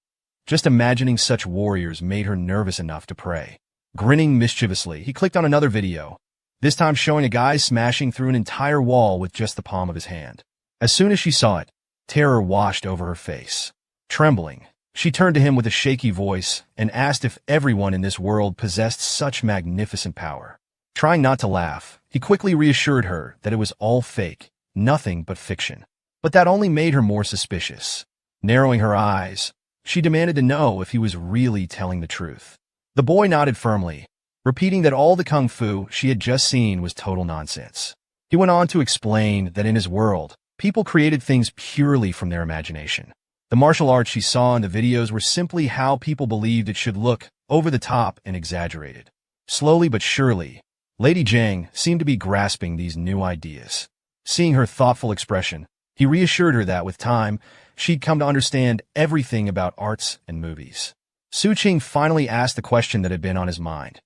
Just imagining such warriors made her nervous enough to pray. Grinning mischievously, he clicked on another video, this time showing a guy smashing through an entire wall with just the palm of his hand. As soon as she saw it, terror washed over her face. Trembling, she turned to him with a shaky voice and asked if everyone in this world possessed such magnificent power. Trying not to laugh, he quickly reassured her that it was all fake, nothing but fiction. But that only made her more suspicious. Narrowing her eyes, she demanded to know if he was really telling the truth. The boy nodded firmly, repeating that all the kung fu she had just seen was total nonsense. He went on to explain that in his world, people created things purely from their imagination. The martial arts she saw in the videos were simply how people believed it should look, over the top and exaggerated. Slowly but surely, Lady Jang seemed to be grasping these new ideas. Seeing her thoughtful expression, he reassured her that with time, she'd come to understand everything about arts and movies. Su Qing finally asked the question that had been on his mind.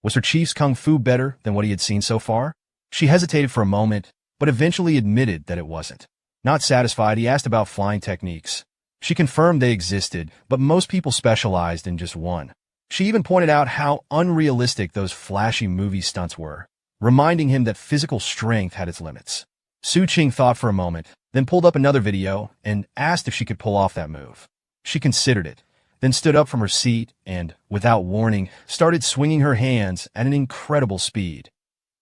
Was her chief's kung fu better than what he had seen so far? She hesitated for a moment, but eventually admitted that it wasn't. Not satisfied, he asked about flying techniques. She confirmed they existed, but most people specialized in just one. She even pointed out how unrealistic those flashy movie stunts were, reminding him that physical strength had its limits. Su Qing thought for a moment, then pulled up another video and asked if she could pull off that move. She considered it, then stood up from her seat and, without warning, started swinging her hands at an incredible speed,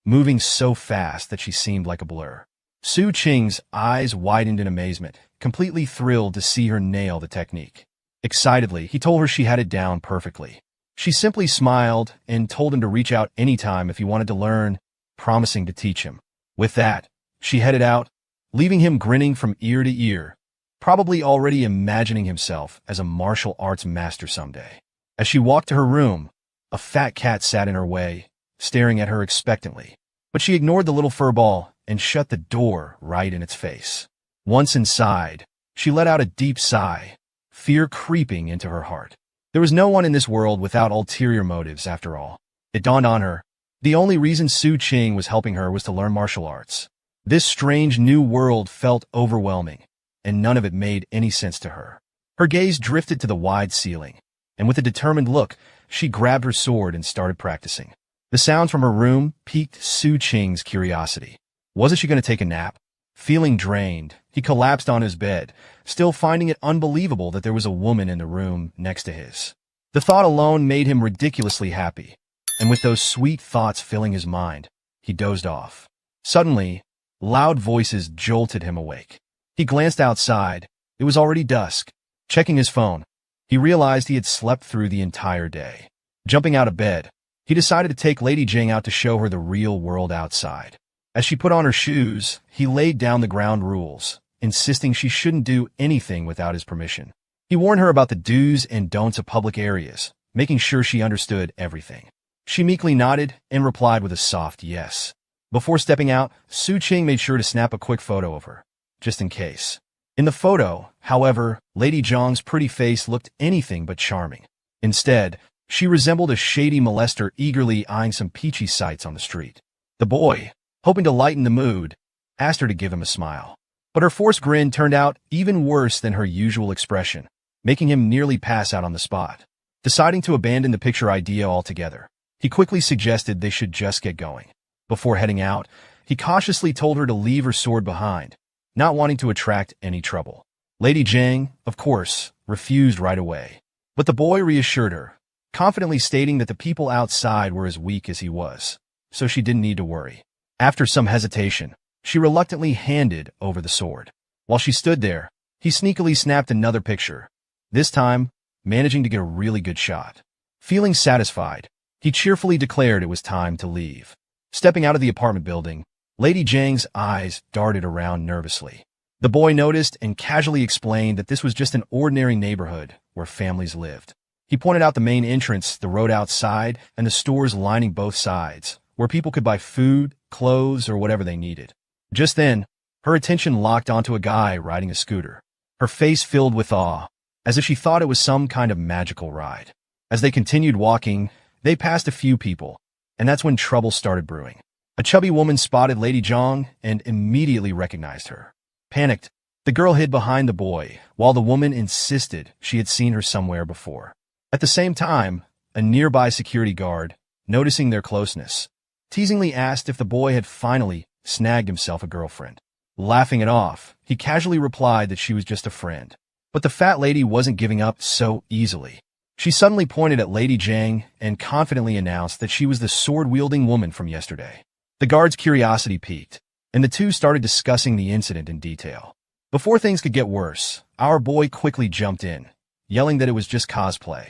moving so fast that she seemed like a blur. Su Qing's eyes widened in amazement, completely thrilled to see her nail the technique. Excitedly, he told her she had it down perfectly. She simply smiled and told him to reach out anytime if he wanted to learn, promising to teach him. With that, she headed out, leaving him grinning from ear to ear, probably already imagining himself as a martial arts master someday. As she walked to her room, a fat cat sat in her way, staring at her expectantly. But she ignored the little fur ball and shut the door right in its face. Once inside, she let out a deep sigh, fear creeping into her heart. There was no one in this world without ulterior motives, after all. It dawned on her, the only reason Su Qing was helping her was to learn martial arts. This strange new world felt overwhelming, and none of it made any sense to her. Her gaze drifted to the wide ceiling, and with a determined look, she grabbed her sword and started practicing. The sounds from her room piqued Su Qing's curiosity. Wasn't she going to take a nap? Feeling drained, he collapsed on his bed, still finding it unbelievable that there was a woman in the room next to his. The thought alone made him ridiculously happy, and with those sweet thoughts filling his mind, he dozed off. Suddenly, loud voices jolted him awake. He glanced outside. It was already dusk. Checking his phone, he realized he had slept through the entire day. Jumping out of bed, he decided to take Lady Jing out to show her the real world outside. As she put on her shoes, he laid down the ground rules, insisting she shouldn't do anything without his permission. He warned her about the do's and don'ts of public areas, making sure she understood everything. She meekly nodded and replied with a soft yes. Before stepping out, Su Qing made sure to snap a quick photo of her, just in case. In the photo, however, Lady Zhang's pretty face looked anything but charming. Instead, she resembled a shady molester eagerly eyeing some peachy sights on the street. The boy, hoping to lighten the mood, asked her to give him a smile. But her forced grin turned out even worse than her usual expression, making him nearly pass out on the spot. Deciding to abandon the picture idea altogether, he quickly suggested they should just get going. Before heading out, he cautiously told her to leave her sword behind, not wanting to attract any trouble. Lady Jing, of course, refused right away. But the boy reassured her, confidently stating that the people outside were as weak as he was, so she didn't need to worry. After some hesitation, she reluctantly handed over the sword. While she stood there, he sneakily snapped another picture, this time managing to get a really good shot. Feeling satisfied, he cheerfully declared it was time to leave. Stepping out of the apartment building, Lady Jang's eyes darted around nervously. The boy noticed and casually explained that this was just an ordinary neighborhood where families lived. He pointed out the main entrance, the road outside, and the stores lining both sides, where people could buy food, clothes, or whatever they needed. Just then, her attention locked onto a guy riding a scooter. Her face filled with awe, as if she thought it was some kind of magical ride. As they continued walking, they passed a few people, and that's when trouble started brewing. A chubby woman spotted Lady Zhang and immediately recognized her. Panicked, the girl hid behind the boy, while the woman insisted she had seen her somewhere before. At the same time, a nearby security guard, noticing their closeness, teasingly asked if the boy had finally snagged himself a girlfriend. Laughing it off, he casually replied that she was just a friend. But the fat lady wasn't giving up so easily. She suddenly pointed at Lady Jang and confidently announced that she was the sword-wielding woman from yesterday. The guard's curiosity piqued, and the two started discussing the incident in detail. Before things could get worse, our boy quickly jumped in, yelling that it was just cosplay,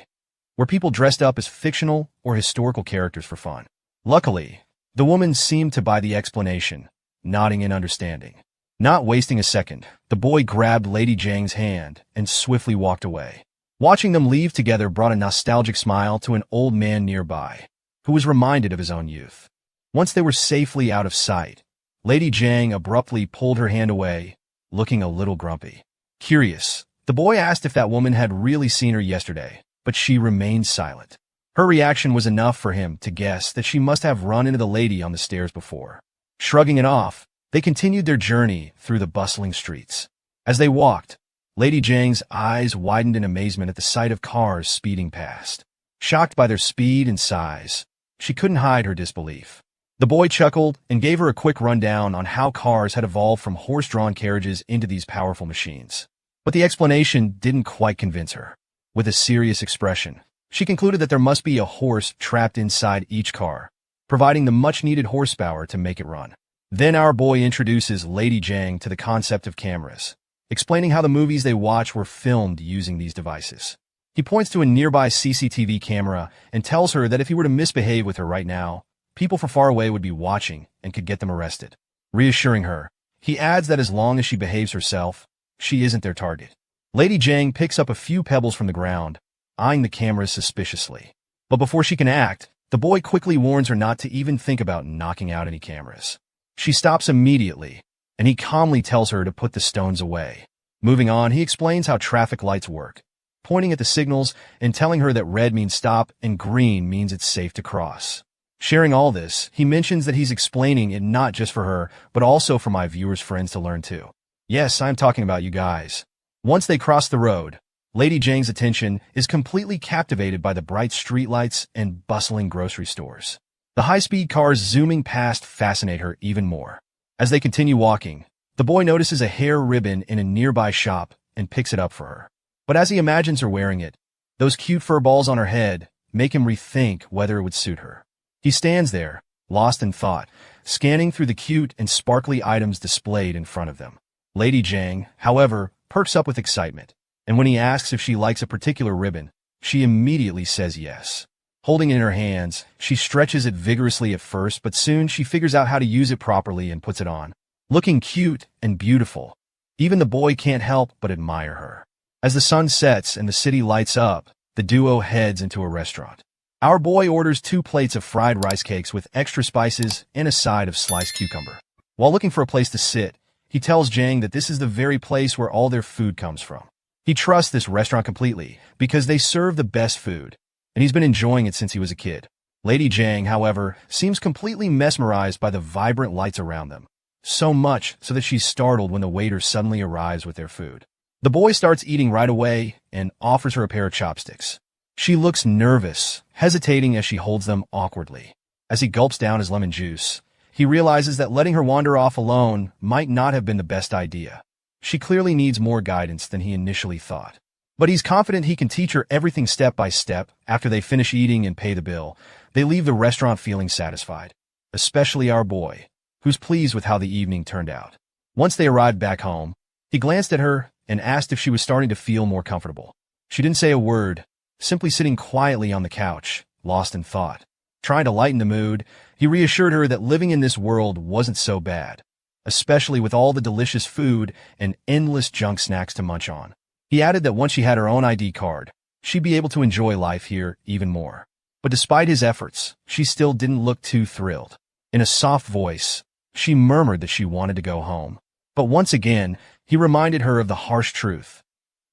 where people dressed up as fictional or historical characters for fun. Luckily, the woman seemed to buy the explanation, nodding in understanding. Not wasting a second, the boy grabbed Lady Jang's hand and swiftly walked away. Watching them leave together brought a nostalgic smile to an old man nearby, who was reminded of his own youth. Once they were safely out of sight, Lady Jang abruptly pulled her hand away, looking a little grumpy. Curious, the boy asked if that woman had really seen her yesterday, but she remained silent. Her reaction was enough for him to guess that she must have run into the lady on the stairs before. Shrugging it off, they continued their journey through the bustling streets. As they walked, Lady Jang's eyes widened in amazement at the sight of cars speeding past. Shocked by their speed and size, she couldn't hide her disbelief. The boy chuckled and gave her a quick rundown on how cars had evolved from horse-drawn carriages into these powerful machines. But the explanation didn't quite convince her. With a serious expression, she concluded that there must be a horse trapped inside each car, providing the much-needed horsepower to make it run. Then our boy introduces Lady Jang to the concept of cameras, explaining how the movies they watch were filmed using these devices. He points to a nearby CCTV camera and tells her that if he were to misbehave with her right now, people from far away would be watching and could get them arrested. Reassuring her, he adds that as long as she behaves herself, she isn't their target. Lady Jang picks up a few pebbles from the ground, eyeing the cameras suspiciously. But before she can act, the boy quickly warns her not to even think about knocking out any cameras. She stops immediately, and he calmly tells her to put the stones away. Moving on, he explains how traffic lights work, pointing at the signals and telling her that red means stop and green means it's safe to cross. Sharing all this, he mentions that he's explaining it not just for her, but also for my viewers' friends to learn too. Yes, I'm talking about you guys. Once they cross the road, Lady Jang's attention is completely captivated by the bright streetlights and bustling grocery stores. The high-speed cars zooming past fascinate her even more. As they continue walking, the boy notices a hair ribbon in a nearby shop and picks it up for her. But as he imagines her wearing it, those cute fur balls on her head make him rethink whether it would suit her. He stands there, lost in thought, scanning through the cute and sparkly items displayed in front of them. Lady Zhang, however, perks up with excitement, and when he asks if she likes a particular ribbon, she immediately says yes. Holding it in her hands, she stretches it vigorously at first, but soon she figures out how to use it properly and puts it on. Looking cute and beautiful, even the boy can't help but admire her. As the sun sets and the city lights up, the duo heads into a restaurant. Our boy orders 2 plates of fried rice cakes with extra spices and a side of sliced cucumber. While looking for a place to sit, he tells Zhang that this is the very place where all their food comes from. He trusts this restaurant completely because they serve the best food, and he's been enjoying it since he was a kid. Lady Zhang, however, seems completely mesmerized by the vibrant lights around them. So much so that she's startled when the waiter suddenly arrives with their food. The boy starts eating right away and offers her a pair of chopsticks. She looks nervous, hesitating as she holds them awkwardly. As he gulps down his lemon juice, he realizes that letting her wander off alone might not have been the best idea. She clearly needs more guidance than he initially thought. But he's confident he can teach her everything step by step. After they finish eating and pay the bill, they leave the restaurant feeling satisfied. Especially our boy, who's pleased with how the evening turned out. Once they arrived back home, he glanced at her and asked if she was starting to feel more comfortable. She didn't say a word, simply sitting quietly on the couch, lost in thought. Trying to lighten the mood, he reassured her that living in this world wasn't so bad, especially with all the delicious food and endless junk snacks to munch on. He added that once she had her own ID card, she'd be able to enjoy life here even more. But despite his efforts, she still didn't look too thrilled. In a soft voice, she murmured that she wanted to go home. But once again, he reminded her of the harsh truth.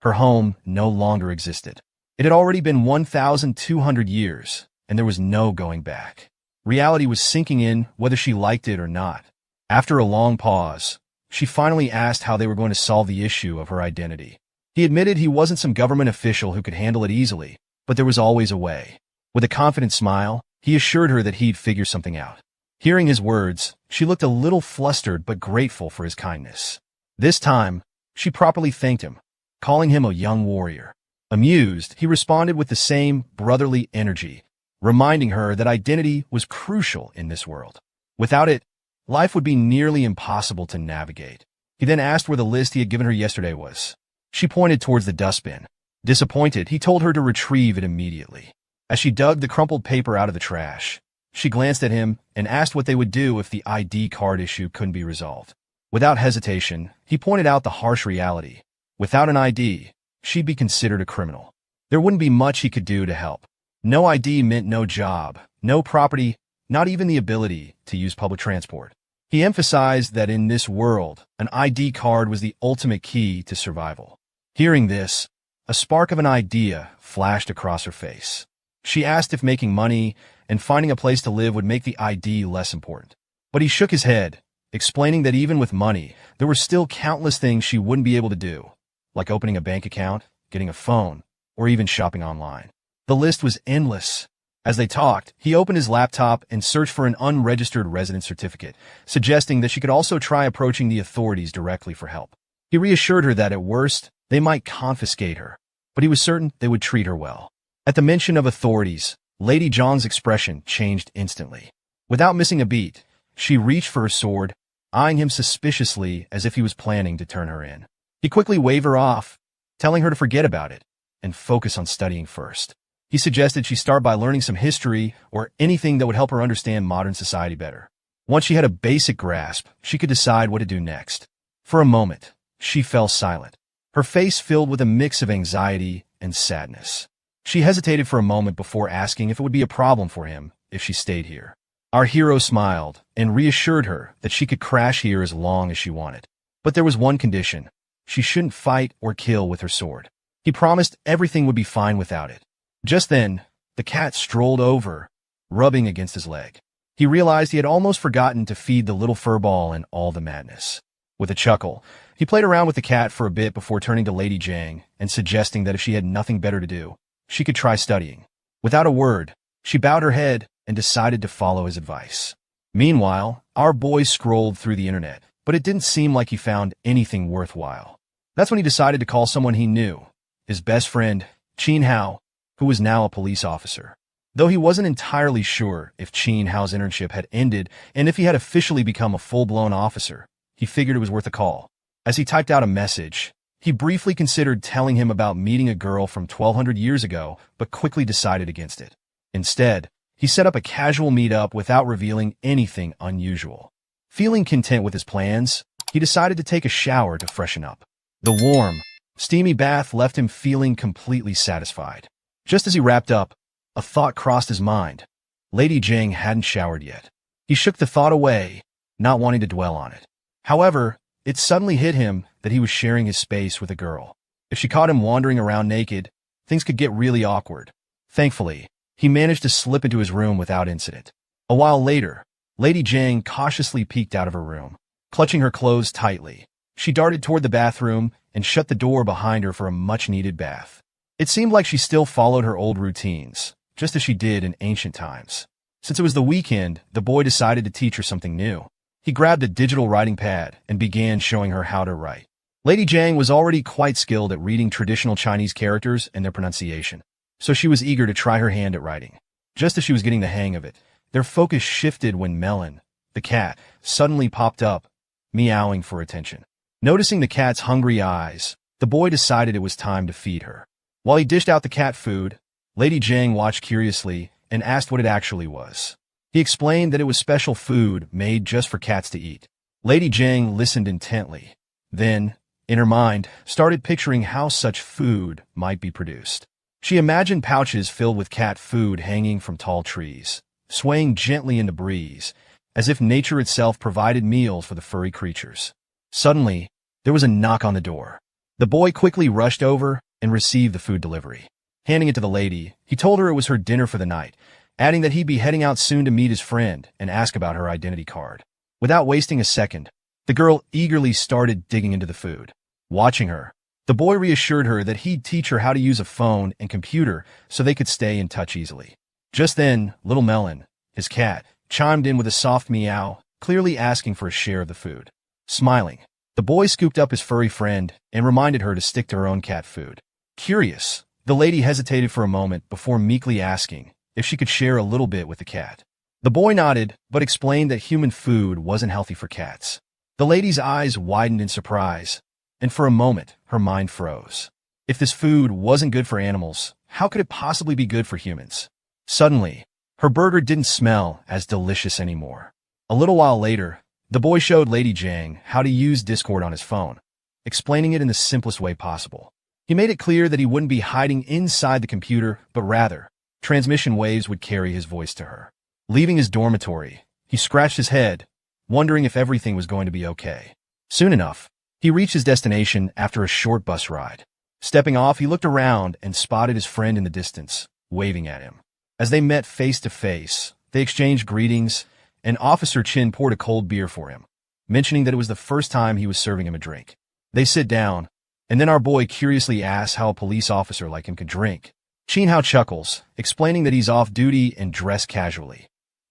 Her home no longer existed. It had already been 1,200 years, and there was no going back. Reality was sinking in whether she liked it or not. After a long pause, she finally asked how they were going to solve the issue of her identity. He admitted he wasn't some government official who could handle it easily, but there was always a way. With a confident smile, he assured her that he'd figure something out. Hearing his words, she looked a little flustered but grateful for his kindness. This time, she properly thanked him, calling him a young warrior. Amused, he responded with the same brotherly energy, reminding her that identity was crucial in this world. Without it, life would be nearly impossible to navigate. He then asked where the list he had given her yesterday was. She pointed towards the dustbin. Disappointed, he told her to retrieve it immediately. As she dug the crumpled paper out of the trash, she glanced at him and asked what they would do if the ID card issue couldn't be resolved. Without hesitation, he pointed out the harsh reality. Without an ID, she'd be considered a criminal. There wouldn't be much he could do to help. No ID meant no job, no property, not even the ability to use public transport. He emphasized that in this world, an ID card was the ultimate key to survival. Hearing this, a spark of an idea flashed across her face. She asked if making money and finding a place to live would make the ID less important. But he shook his head, explaining that even with money, there were still countless things she wouldn't be able to do, like opening a bank account, getting a phone, or even shopping online. The list was endless. As they talked, he opened his laptop and searched for an unregistered resident certificate, suggesting that she could also try approaching the authorities directly for help. He reassured her that at worst, they might confiscate her, but he was certain they would treat her well. At the mention of authorities, Lady Zhang's expression changed instantly. Without missing a beat, she reached for her sword, eyeing him suspiciously as if he was planning to turn her in. He quickly waved her off, telling her to forget about it and focus on studying first. He suggested she start by learning some history or anything that would help her understand modern society better. Once she had a basic grasp, she could decide what to do next. For a moment, she fell silent, her face filled with a mix of anxiety and sadness. She hesitated for a moment before asking if it would be a problem for him if she stayed here. Our hero smiled and reassured her that she could crash here as long as she wanted. But there was one condition. She shouldn't fight or kill with her sword. He promised everything would be fine without it. Just then, the cat strolled over, rubbing against his leg. He realized he had almost forgotten to feed the little furball in all the madness. With a chuckle, he played around with the cat for a bit before turning to Lady Zhang and suggesting that if she had nothing better to do, she could try studying. Without a word, she bowed her head, and decided to follow his advice. Meanwhile, our boy scrolled through the internet, but it didn't seem like he found anything worthwhile. That's when he decided to call someone he knew, his best friend, Chin Hao, who was now a police officer. Though he wasn't entirely sure if Chin Hao's internship had ended and if he had officially become a full-blown officer, he figured it was worth a call. As he typed out a message, he briefly considered telling him about meeting a girl from 1200 years ago, but quickly decided against it. Instead, he set up a casual meetup without revealing anything unusual. Feeling content with his plans, he decided to take a shower to freshen up. The warm, steamy bath left him feeling completely satisfied. Just as he wrapped up, a thought crossed his mind. Lady Jing hadn't showered yet. He shook the thought away, not wanting to dwell on it. However, it suddenly hit him that he was sharing his space with a girl. If she caught him wandering around naked, things could get really awkward. Thankfully, he managed to slip into his room without incident. A while later, Lady Jing cautiously peeked out of her room. Clutching her clothes tightly, she darted toward the bathroom and shut the door behind her for a much-needed bath. It seemed like she still followed her old routines, just as she did in ancient times. Since it was the weekend, the boy decided to teach her something new. He grabbed a digital writing pad and began showing her how to write. Lady Jing was already quite skilled at reading traditional Chinese characters and their pronunciation, so she was eager to try her hand at writing. Just as she was getting the hang of it, their focus shifted when Melon, the cat, suddenly popped up, meowing for attention. Noticing the cat's hungry eyes, the boy decided it was time to feed her. While he dished out the cat food, Lady Jing watched curiously and asked what it actually was. He explained that it was special food made just for cats to eat. Lady Jing listened intently, then, in her mind, started picturing how such food might be produced. She imagined pouches filled with cat food hanging from tall trees, swaying gently in the breeze, as if nature itself provided meals for the furry creatures. Suddenly, there was a knock on the door. The boy quickly rushed over and received the food delivery. Handing it to the lady, he told her it was her dinner for the night, adding that he'd be heading out soon to meet his friend and ask about her identity card. Without wasting a second, the girl eagerly started digging into the food. Watching her, the boy reassured her that he'd teach her how to use a phone and computer so they could stay in touch easily. Just then, little Melon, his cat, chimed in with a soft meow, clearly asking for a share of the food. Smiling, the boy scooped up his furry friend and reminded her to stick to her own cat food. Curious, the lady hesitated for a moment before meekly asking if she could share a little bit with the cat. The boy nodded, but explained that human food wasn't healthy for cats. The lady's eyes widened in surprise, and for a moment, her mind froze. If this food wasn't good for animals, how could it possibly be good for humans? Suddenly, her burger didn't smell as delicious anymore. A little while later, the boy showed Lady Jing how to use Discord on his phone, explaining it in the simplest way possible. He made it clear that he wouldn't be hiding inside the computer, but rather, transmission waves would carry his voice to her. Leaving his dormitory, he scratched his head, wondering if everything was going to be okay. Soon enough, he reached his destination after a short bus ride. Stepping off, he looked around and spotted his friend in the distance, waving at him. As they met face to face, they exchanged greetings, and Officer Chin poured a cold beer for him, mentioning that it was the first time he was serving him a drink. They sit down, and then our boy curiously asks how a police officer like him could drink. Chin Hao chuckles, explaining that he's off duty and dressed casually,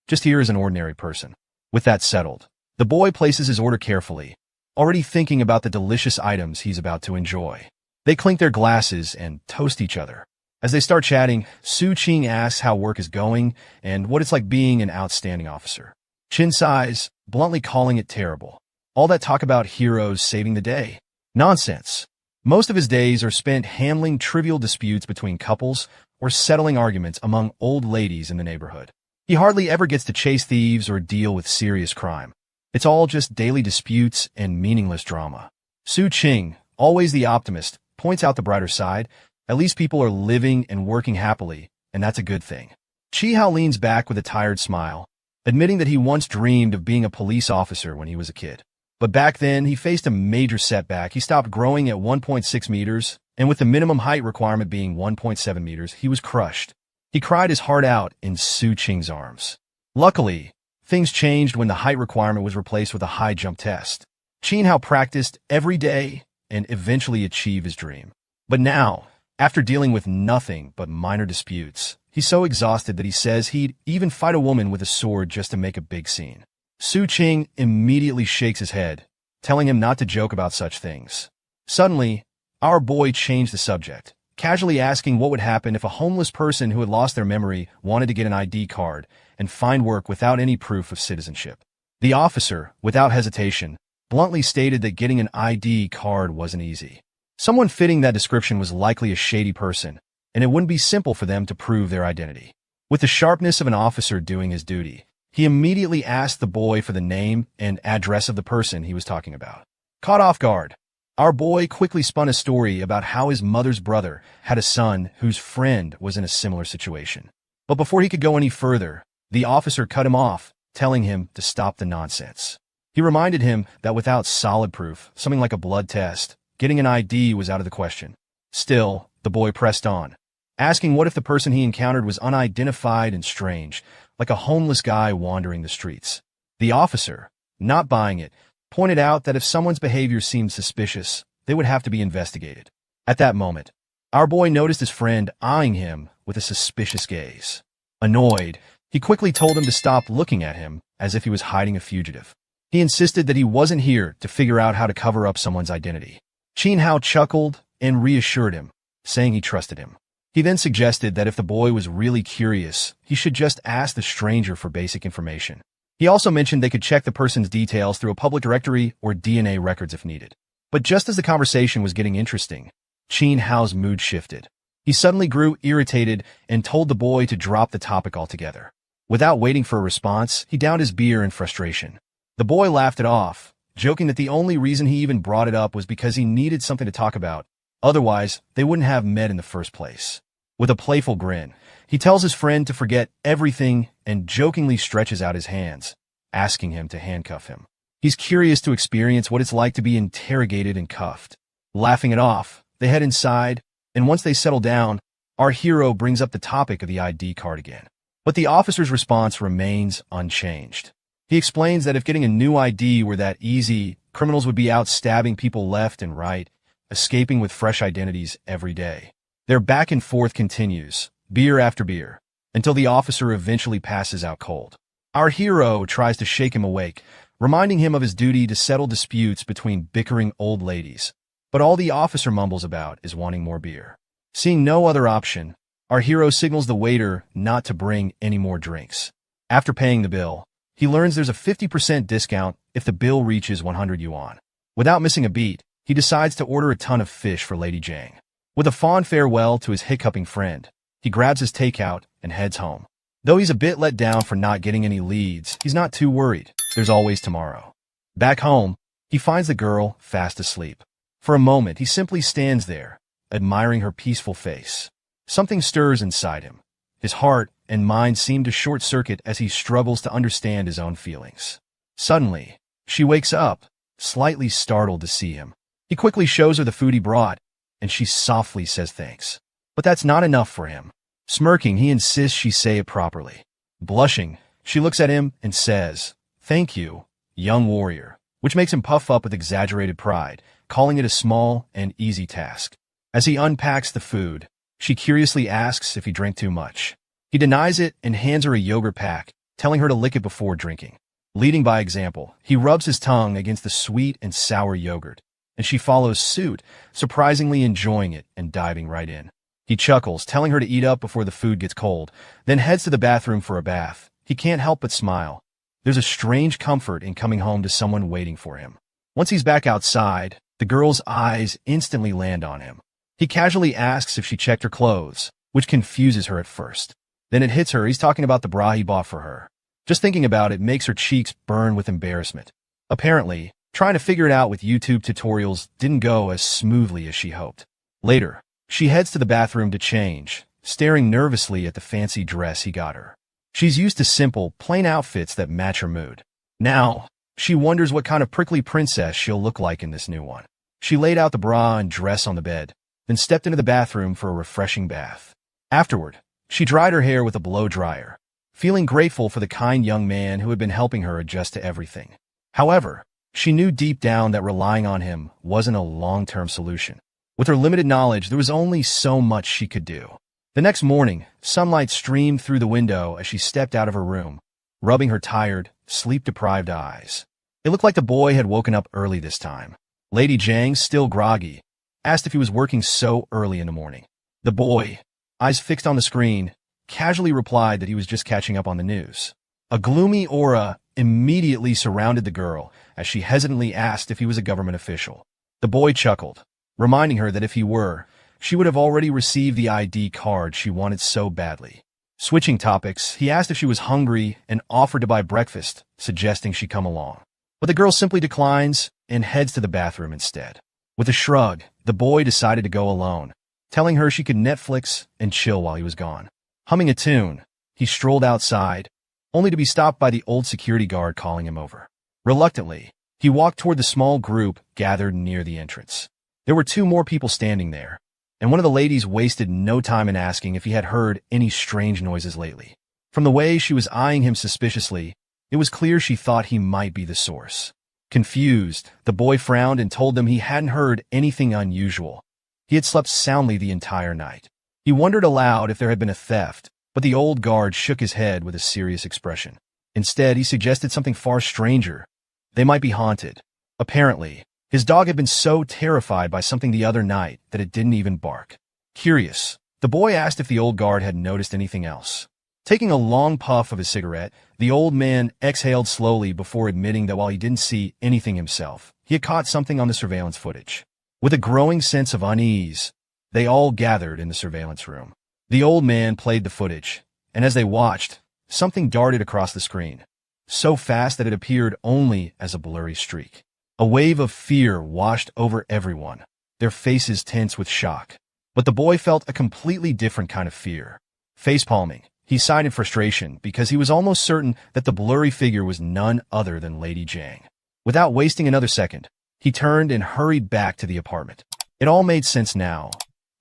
just here as an ordinary person. With that settled, the boy places his order carefully, already thinking about the delicious items he's about to enjoy. They clink their glasses and toast each other. As they start chatting, Su Qing asks how work is going and what it's like being an outstanding officer. Chin sighs, bluntly calling it terrible. All that talk about heroes saving the day. Nonsense. Most of his days are spent handling trivial disputes between couples or settling arguments among old ladies in the neighborhood. He hardly ever gets to chase thieves or deal with serious crime. It's all just daily disputes and meaningless drama. Su Qing, always the optimist, points out the brighter side. At least people are living and working happily, and that's a good thing. Chi Hao leans back with a tired smile, admitting that he once dreamed of being a police officer when he was a kid. But back then, he faced a major setback. He stopped growing at 1.6 meters, and with the minimum height requirement being 1.7 meters, he was crushed. He cried his heart out in Su Qing's arms. Luckily, things changed when the height requirement was replaced with a high jump test. Chin Hao practiced every day and eventually achieved his dream. But now, after dealing with nothing but minor disputes, He's so exhausted that he says he'd even fight a woman with a sword just to make a big scene. Su Ching immediately shakes his head, telling him not to joke about such things. Suddenly, our boy changed the subject, casually asking what would happen if a homeless person who had lost their memory wanted to get an ID card and find work without any proof of citizenship. The officer, without hesitation, bluntly stated that getting an ID card wasn't easy. Someone fitting that description was likely a shady person, and it wouldn't be simple for them to prove their identity. With the sharpness of an officer doing his duty, he immediately asked the boy for the name and address of the person he was talking about. Caught off guard, our boy quickly spun a story about how his mother's brother had a son whose friend was in a similar situation. But before he could go any further, the officer cut him off, telling him to stop the nonsense. He reminded him that without solid proof, something like a blood test, getting an ID was out of the question. Still, the boy pressed on, asking what if the person he encountered was unidentified and strange, like a homeless guy wandering the streets. The officer, not buying it, pointed out that if someone's behavior seemed suspicious, they would have to be investigated. At that moment, our boy noticed his friend eyeing him with a suspicious gaze. Annoyed, he quickly told him to stop looking at him as if he was hiding a fugitive. He insisted that he wasn't here to figure out how to cover up someone's identity. Chin Hao chuckled and reassured him, saying he trusted him. He then suggested that if the boy was really curious, he should just ask the stranger for basic information. He also mentioned they could check the person's details through a public directory or DNA records if needed. But just as the conversation was getting interesting, Chin Hao's mood shifted. He suddenly grew irritated and told the boy to drop the topic altogether. Without waiting for a response, he downed his beer in frustration. The boy laughed it off, joking that the only reason he even brought it up was because he needed something to talk about. Otherwise, they wouldn't have met in the first place. With a playful grin, he tells his friend to forget everything and jokingly stretches out his hands, asking him to handcuff him. He's curious to experience what it's like to be interrogated and cuffed. Laughing it off, they head inside, and once they settle down, our hero brings up the topic of the ID card again. But the officer's response remains unchanged. He explains that if getting a new ID were that easy, criminals would be out stabbing people left and right, escaping with fresh identities every day. Their back and forth continues, beer after beer, until the officer eventually passes out cold. Our hero tries to shake him awake, reminding him of his duty to settle disputes between bickering old ladies. But all the officer mumbles about is wanting more beer. Seeing no other option, our hero signals the waiter not to bring any more drinks. After paying the bill, he learns there's a 50% discount if the bill reaches 100 yuan. Without missing a beat, he decides to order a ton of fish for Lady Jiang. With a fond farewell to his hiccuping friend, he grabs his takeout and heads home. Though he's a bit let down for not getting any leads, he's not too worried. There's always tomorrow. Back home, he finds the girl fast asleep. For a moment, he simply stands there, admiring her peaceful face. Something stirs inside him. His heart and mind seem to short-circuit as he struggles to understand his own feelings. Suddenly, she wakes up, slightly startled to see him. He quickly shows her the food he brought, and she softly says thanks. But that's not enough for him. Smirking, he insists she say it properly. Blushing, she looks at him and says, "Thank you, young warrior," which makes him puff up with exaggerated pride, calling it a small and easy task. As he unpacks the food, she curiously asks if he drank too much. He denies it and hands her a yogurt pack, telling her to lick it before drinking. Leading by example, he rubs his tongue against the sweet and sour yogurt, and she follows suit, surprisingly enjoying it and diving right in. He chuckles, telling her to eat up before the food gets cold, then heads to the bathroom for a bath. He can't help but smile. There's a strange comfort in coming home to someone waiting for him. Once he's back outside, the girl's eyes instantly land on him. He casually asks if she checked her clothes, which confuses her at first. Then it hits her he's talking about the bra he bought for her. Just thinking about it makes her cheeks burn with embarrassment. Apparently, trying to figure it out with YouTube tutorials didn't go as smoothly as she hoped. Later, she heads to the bathroom to change, staring nervously at the fancy dress he got her. She's used to simple, plain outfits that match her mood. Now, she wonders what kind of prickly princess she'll look like in this new one. She laid out the bra and dress on the bed, then stepped into the bathroom for a refreshing bath. Afterward, she dried her hair with a blow dryer, feeling grateful for the kind young man who had been helping her adjust to everything. However, she knew deep down that relying on him wasn't a long-term solution. With her limited knowledge, there was only so much she could do. The next morning, sunlight streamed through the window as she stepped out of her room, rubbing her tired, sleep-deprived eyes. It looked like the boy had woken up early this time. Lady Jiang, still groggy, asked if he was working so early in the morning. The boy, eyes fixed on the screen, casually replied that he was just catching up on the news. A gloomy aura immediately surrounded the girl as she hesitantly asked if he was a government official. The boy chuckled, reminding her that if he were, she would have already received the ID card she wanted so badly. Switching topics, he asked if she was hungry and offered to buy breakfast, suggesting she come along. But the girl simply declines and heads to the bathroom instead. With a shrug, the boy decided to go alone, telling her she could Netflix and chill while he was gone. Humming a tune, he strolled outside, only to be stopped by the old security guard calling him over. Reluctantly, he walked toward the small group gathered near the entrance. There were 2 more people standing there, and one of the ladies wasted no time in asking if he had heard any strange noises lately. From the way she was eyeing him suspiciously, it was clear she thought he might be the source. Confused, the boy frowned and told them he hadn't heard anything unusual. He had slept soundly the entire night. He wondered aloud if there had been a theft, but the old guard shook his head with a serious expression. Instead, he suggested something far stranger. They might be haunted. Apparently, his dog had been so terrified by something the other night that it didn't even bark. Curious, the boy asked if the old guard had noticed anything else. Taking a long puff of his cigarette, the old man exhaled slowly before admitting that while he didn't see anything himself, he had caught something on the surveillance footage. With a growing sense of unease, they all gathered in the surveillance room. The old man played the footage, and as they watched, something darted across the screen, so fast that it appeared only as a blurry streak. A wave of fear washed over everyone, their faces tense with shock. But the boy felt a completely different kind of fear. Facepalming, he sighed in frustration because he was almost certain that the blurry figure was none other than Lady Jiang. Without wasting another second, he turned and hurried back to the apartment. It all made sense now.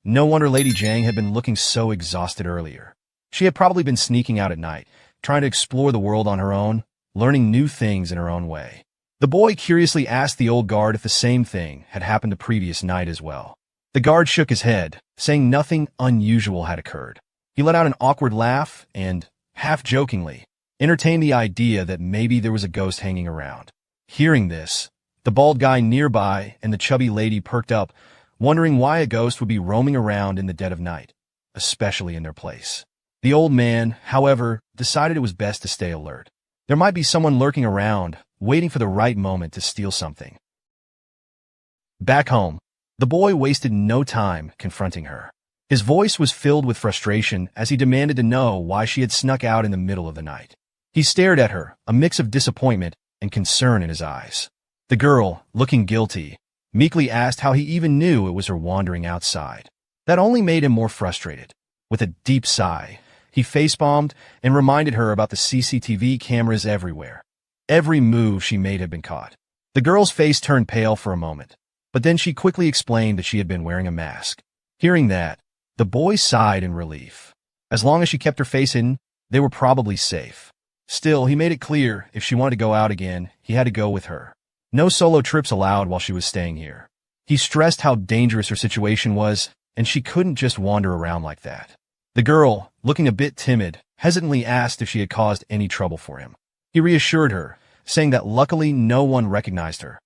No wonder Lady Jiang had been looking so exhausted earlier. She had probably been sneaking out at night, trying to explore the world on her own, learning new things in her own way. The boy curiously asked the old guard if the same thing had happened the previous night as well. The guard shook his head, saying nothing unusual had occurred. He let out an awkward laugh and, half-jokingly, entertained the idea that maybe there was a ghost hanging around. Hearing this, the bald guy nearby and the chubby lady perked up, wondering why a ghost would be roaming around in the dead of night, especially in their place. The old man, however, decided it was best to stay alert. There might be someone lurking around, waiting for the right moment to steal something. Back home, the boy wasted no time confronting her. His voice was filled with frustration as he demanded to know why she had snuck out in the middle of the night. He stared at her, a mix of disappointment and concern in his eyes. The girl, looking guilty, meekly asked how he even knew it was her wandering outside. That only made him more frustrated. With a deep sigh, he facepalmed and reminded her about the CCTV cameras everywhere. Every move she made had been caught. The girl's face turned pale for a moment, but then she quickly explained that she had been wearing a mask. Hearing that, the boy sighed in relief. As long as she kept her face hidden, they were probably safe. Still, he made it clear if she wanted to go out again, he had to go with her. No solo trips allowed while she was staying here. He stressed how dangerous her situation was, and she couldn't just wander around like that. The girl, looking a bit timid, hesitantly asked if she had caused any trouble for him. He reassured her, saying that luckily no one recognized her.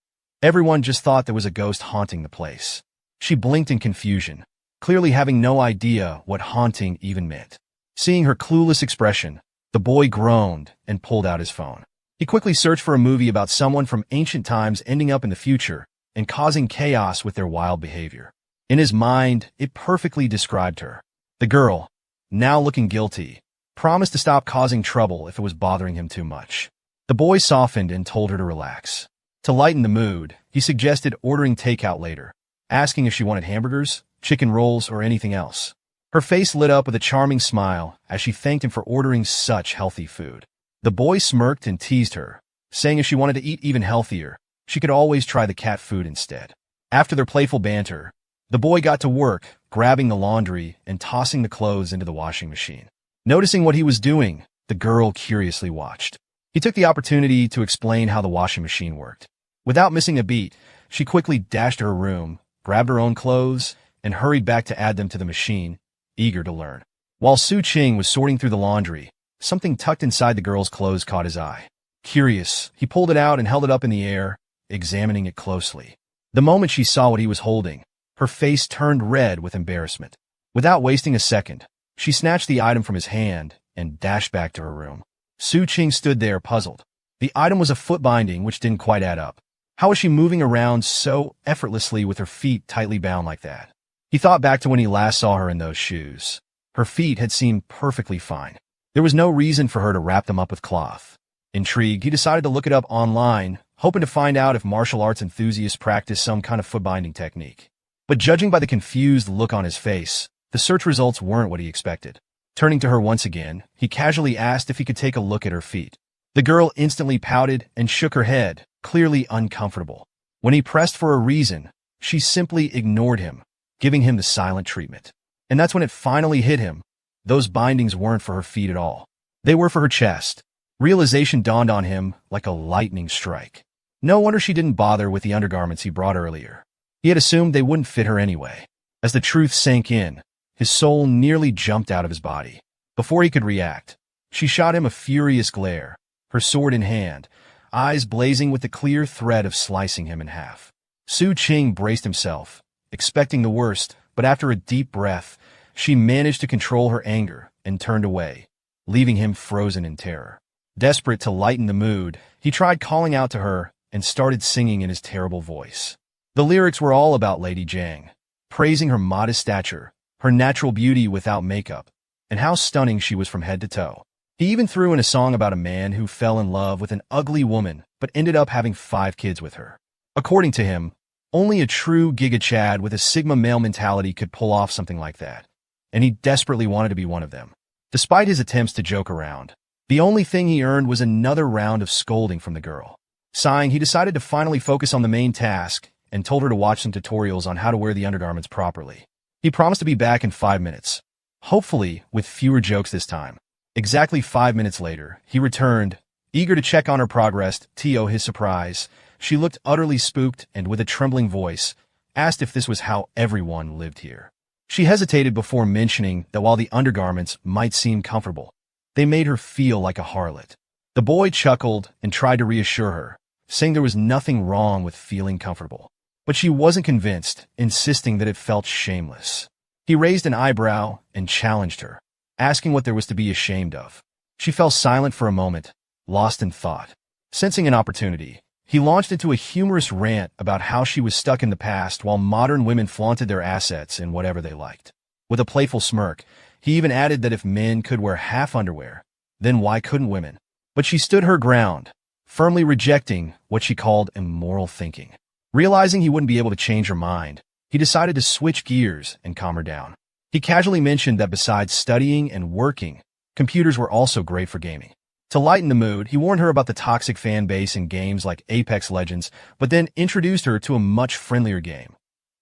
Everyone just thought there was a ghost haunting the place. She blinked in confusion, clearly having no idea what haunting even meant. Seeing her clueless expression, the boy groaned and pulled out his phone. He quickly searched for a movie about someone from ancient times ending up in the future and causing chaos with their wild behavior. In his mind, it perfectly described her. The girl, now looking guilty, promised to stop causing trouble if it was bothering him too much. The boy softened and told her to relax. To lighten the mood, he suggested ordering takeout later, asking if she wanted hamburgers, chicken rolls, or anything else. Her face lit up with a charming smile as she thanked him for ordering such healthy food. The boy smirked and teased her, saying if she wanted to eat even healthier, she could always try the cat food instead. After their playful banter, the boy got to work, grabbing the laundry and tossing the clothes into the washing machine. Noticing what he was doing, the girl curiously watched. He took the opportunity to explain how the washing machine worked. Without missing a beat, she quickly dashed to her room, grabbed her own clothes, and hurried back to add them to the machine, eager to learn. While Su Qing was sorting through the laundry, something tucked inside the girl's clothes caught his eye. Curious, he pulled it out and held it up in the air, examining it closely. The moment she saw what he was holding, her face turned red with embarrassment. Without wasting a second, she snatched the item from his hand and dashed back to her room. Su Qing stood there, puzzled. The item was a foot binding, which didn't quite add up. How was she moving around so effortlessly with her feet tightly bound like that? He thought back to when he last saw her in those shoes. Her feet had seemed perfectly fine. There was no reason for her to wrap them up with cloth. Intrigued, he decided to look it up online, hoping to find out if martial arts enthusiasts practice some kind of foot-binding technique. But judging by the confused look on his face, the search results weren't what he expected. Turning to her once again, he casually asked if he could take a look at her feet. The girl instantly pouted and shook her head, clearly uncomfortable. When he pressed for a reason, she simply ignored him, giving him the silent treatment. And that's when it finally hit him. Those bindings weren't for her feet at all. They were for her chest. Realization dawned on him like a lightning strike. No wonder she didn't bother with the undergarments he brought earlier. He had assumed they wouldn't fit her anyway. As the truth sank in, his soul nearly jumped out of his body. Before he could react, she shot him a furious glare, her sword in hand, eyes blazing with the clear threat of slicing him in half. Su Qing braced himself, expecting the worst, but after a deep breath, she managed to control her anger and turned away, leaving him frozen in terror. Desperate to lighten the mood, he tried calling out to her and started singing in his terrible voice. The lyrics were all about Lady Jiang, praising her modest stature, her natural beauty without makeup, and how stunning she was from head to toe. He even threw in a song about a man who fell in love with an ugly woman but ended up having 5 kids with her. According to him, only a true Giga Chad with a Sigma male mentality could pull off something like that, and he desperately wanted to be one of them. Despite his attempts to joke around, the only thing he earned was another round of scolding from the girl. Sighing, he decided to finally focus on the main task and told her to watch some tutorials on how to wear the undergarments properly. He promised to be back in 5 minutes, hopefully with fewer jokes this time. Exactly 5 minutes later, he returned, eager to check on her progress. To his surprise, she looked utterly spooked and with a trembling voice, asked if this was how everyone lived here. She hesitated before mentioning that while the undergarments might seem comfortable, they made her feel like a harlot. The boy chuckled and tried to reassure her, saying there was nothing wrong with feeling comfortable. But she wasn't convinced, insisting that it felt shameless. He raised an eyebrow and challenged her, asking what there was to be ashamed of. She fell silent for a moment, lost in thought. Sensing an opportunity, he launched into a humorous rant about how she was stuck in the past while modern women flaunted their assets in whatever they liked. With a playful smirk, he even added that if men could wear half underwear, then why couldn't women? But she stood her ground, firmly rejecting what she called immoral thinking. Realizing he wouldn't be able to change her mind, he decided to switch gears and calm her down. He casually mentioned that besides studying and working, computers were also great for gaming. To lighten the mood, he warned her about the toxic fan base in games like Apex Legends, but then introduced her to a much friendlier game,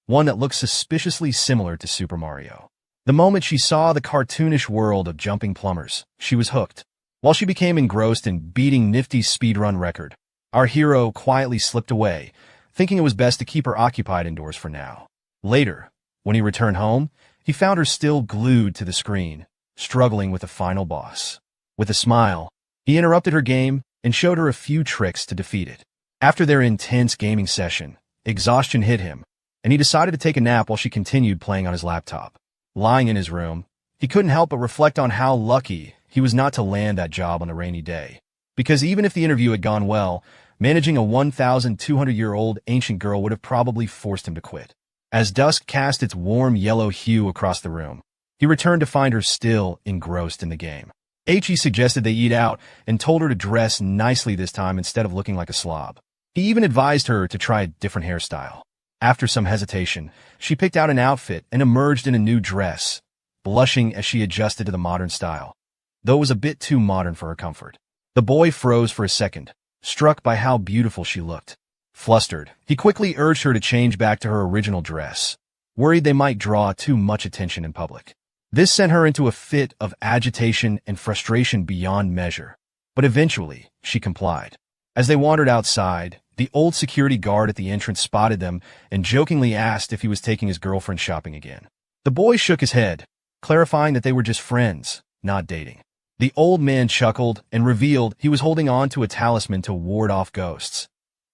one that looked suspiciously similar to Super Mario. The moment she saw the cartoonish world of jumping plumbers, she was hooked. While she became engrossed in beating Nifty's speedrun record, our hero quietly slipped away, thinking it was best to keep her occupied indoors for now. Later, when he returned home, he found her still glued to the screen, struggling with the final boss. With a smile, he interrupted her game and showed her a few tricks to defeat it. After their intense gaming session, exhaustion hit him, and he decided to take a nap while she continued playing on his laptop. Lying in his room, he couldn't help but reflect on how lucky he was not to land that job on a rainy day. Because even if the interview had gone well, managing a 1,200-year-old ancient girl would have probably forced him to quit. As dusk cast its warm yellow hue across the room, he returned to find her still engrossed in the game. He suggested they eat out and told her to dress nicely this time instead of looking like a slob. He even advised her to try a different hairstyle. After some hesitation, she picked out an outfit and emerged in a new dress, blushing as she adjusted to the modern style, though it was a bit too modern for her comfort. The boy froze for a second, struck by how beautiful she looked. Flustered, he quickly urged her to change back to her original dress, worried they might draw too much attention in public. This sent her into a fit of agitation and frustration beyond measure, but eventually she complied. As they wandered outside, the old security guard at the entrance spotted them and jokingly asked if he was taking his girlfriend shopping again. The boy shook his head, clarifying that they were just friends, not dating. The old man chuckled and revealed he was holding on to a talisman to ward off ghosts,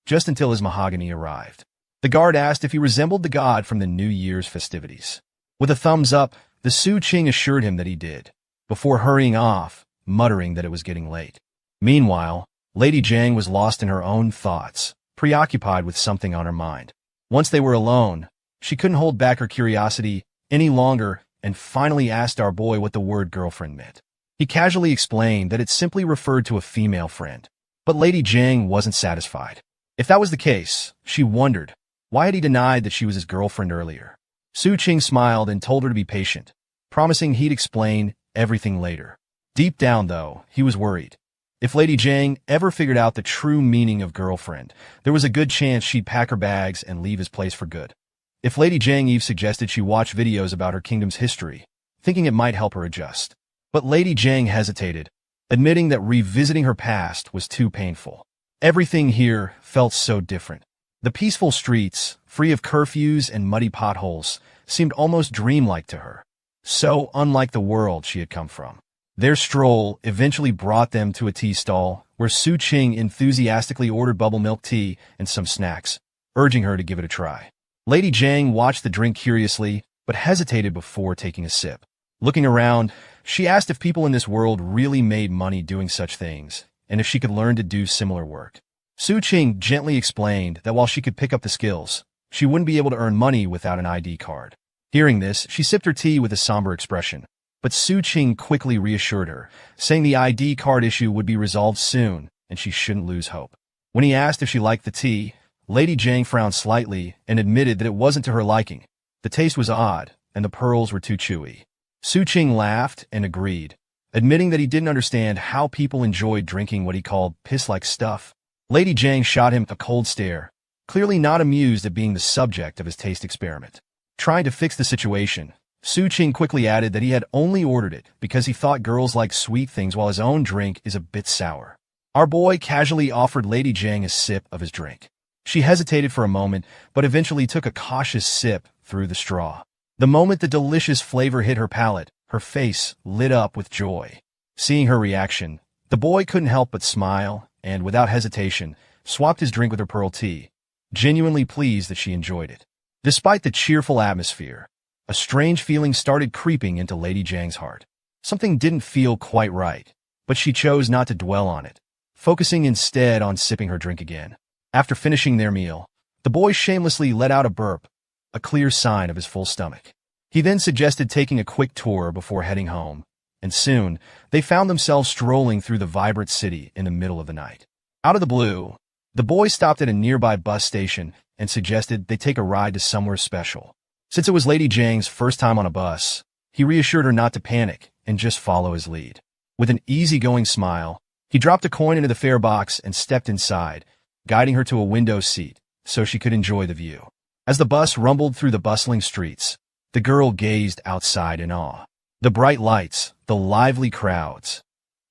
just until his mahogany arrived. The guard asked if he resembled the god from the New Year's festivities. With a thumbs up, the Su Ching assured him that he did, before hurrying off, muttering that it was getting late. Meanwhile, Lady Jiang was lost in her own thoughts, preoccupied with something on her mind. Once they were alone, she couldn't hold back her curiosity any longer and finally asked our boy what the word girlfriend meant. He casually explained that it simply referred to a female friend. But Lady Jiang wasn't satisfied. If that was the case, she wondered, why had he denied that she was his girlfriend earlier? Su Ching smiled and told her to be patient, promising he'd explain everything later. Deep down, though, he was worried. If Lady Jiang ever figured out the true meaning of girlfriend, there was a good chance she'd pack her bags and leave his place for good. If Lady Jiang Eve suggested she watch videos about her kingdom's history, thinking it might help her adjust. But Lady Jiang hesitated, admitting that revisiting her past was too painful. Everything here felt so different. The peaceful streets, free of curfews and muddy potholes, seemed almost dreamlike to her. So unlike the world she had come from. Their stroll eventually brought them to a tea stall, where Su Ching enthusiastically ordered bubble milk tea and some snacks, urging her to give it a try. Lady Jiang watched the drink curiously, but hesitated before taking a sip. Looking around, she asked if people in this world really made money doing such things, and if she could learn to do similar work. Su Ching gently explained that while she could pick up the skills, she wouldn't be able to earn money without an ID card. Hearing this, she sipped her tea with a somber expression, but Su Ching quickly reassured her, saying the ID card issue would be resolved soon, and she shouldn't lose hope. When he asked if she liked the tea, Lady Jiang frowned slightly and admitted that it wasn't to her liking. The taste was odd, and the pearls were too chewy. Su Ching laughed and agreed, admitting that he didn't understand how people enjoyed drinking what he called piss-like stuff. Lady Jiang shot him a cold stare, clearly not amused at being the subject of his taste experiment. Trying to fix the situation, Su Ching quickly added that he had only ordered it because he thought girls like sweet things while his own drink is a bit sour. Our boy casually offered Lady Jiang a sip of his drink. She hesitated for a moment, but eventually took a cautious sip through the straw. The moment the delicious flavor hit her palate, her face lit up with joy. Seeing her reaction, the boy couldn't help but smile and, without hesitation, swapped his drink with her pearl tea, genuinely pleased that she enjoyed it. Despite the cheerful atmosphere, a strange feeling started creeping into Lady Jiang's heart. Something didn't feel quite right, but she chose not to dwell on it, focusing instead on sipping her drink again. After finishing their meal, the boy shamelessly let out a burp, a clear sign of his full stomach. He then suggested taking a quick tour before heading home, and soon they found themselves strolling through the vibrant city in the middle of the night. Out of the blue, the boy stopped at a nearby bus station and suggested they take a ride to somewhere special. Since it was Lady Jiang's first time on a bus, he reassured her not to panic and just follow his lead. With an easygoing smile, he dropped a coin into the fare box and stepped inside, guiding her to a window seat so she could enjoy the view. As the bus rumbled through the bustling streets, the girl gazed outside in awe. The bright lights, the lively crowds,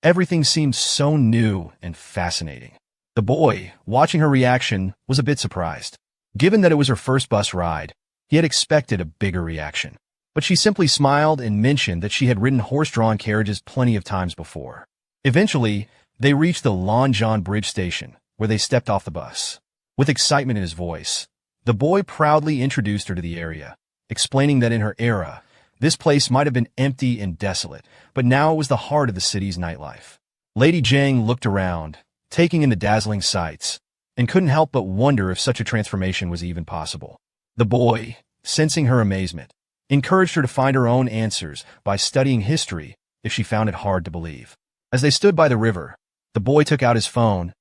everything seemed so new and fascinating. The boy, watching her reaction, was a bit surprised. Given that it was her first bus ride, he had expected a bigger reaction. But she simply smiled and mentioned that she had ridden horse-drawn carriages plenty of times before. Eventually, they reached the Lanjian Bridge station, where they stepped off the bus. With excitement in his voice, the boy proudly introduced her to the area, explaining that in her era, this place might have been empty and desolate, but now it was the heart of the city's nightlife. Lady Jiang looked around, taking in the dazzling sights, and couldn't help but wonder if such a transformation was even possible. The boy, sensing her amazement, encouraged her to find her own answers by studying history if she found it hard to believe. As they stood by the river, the boy took out his phone,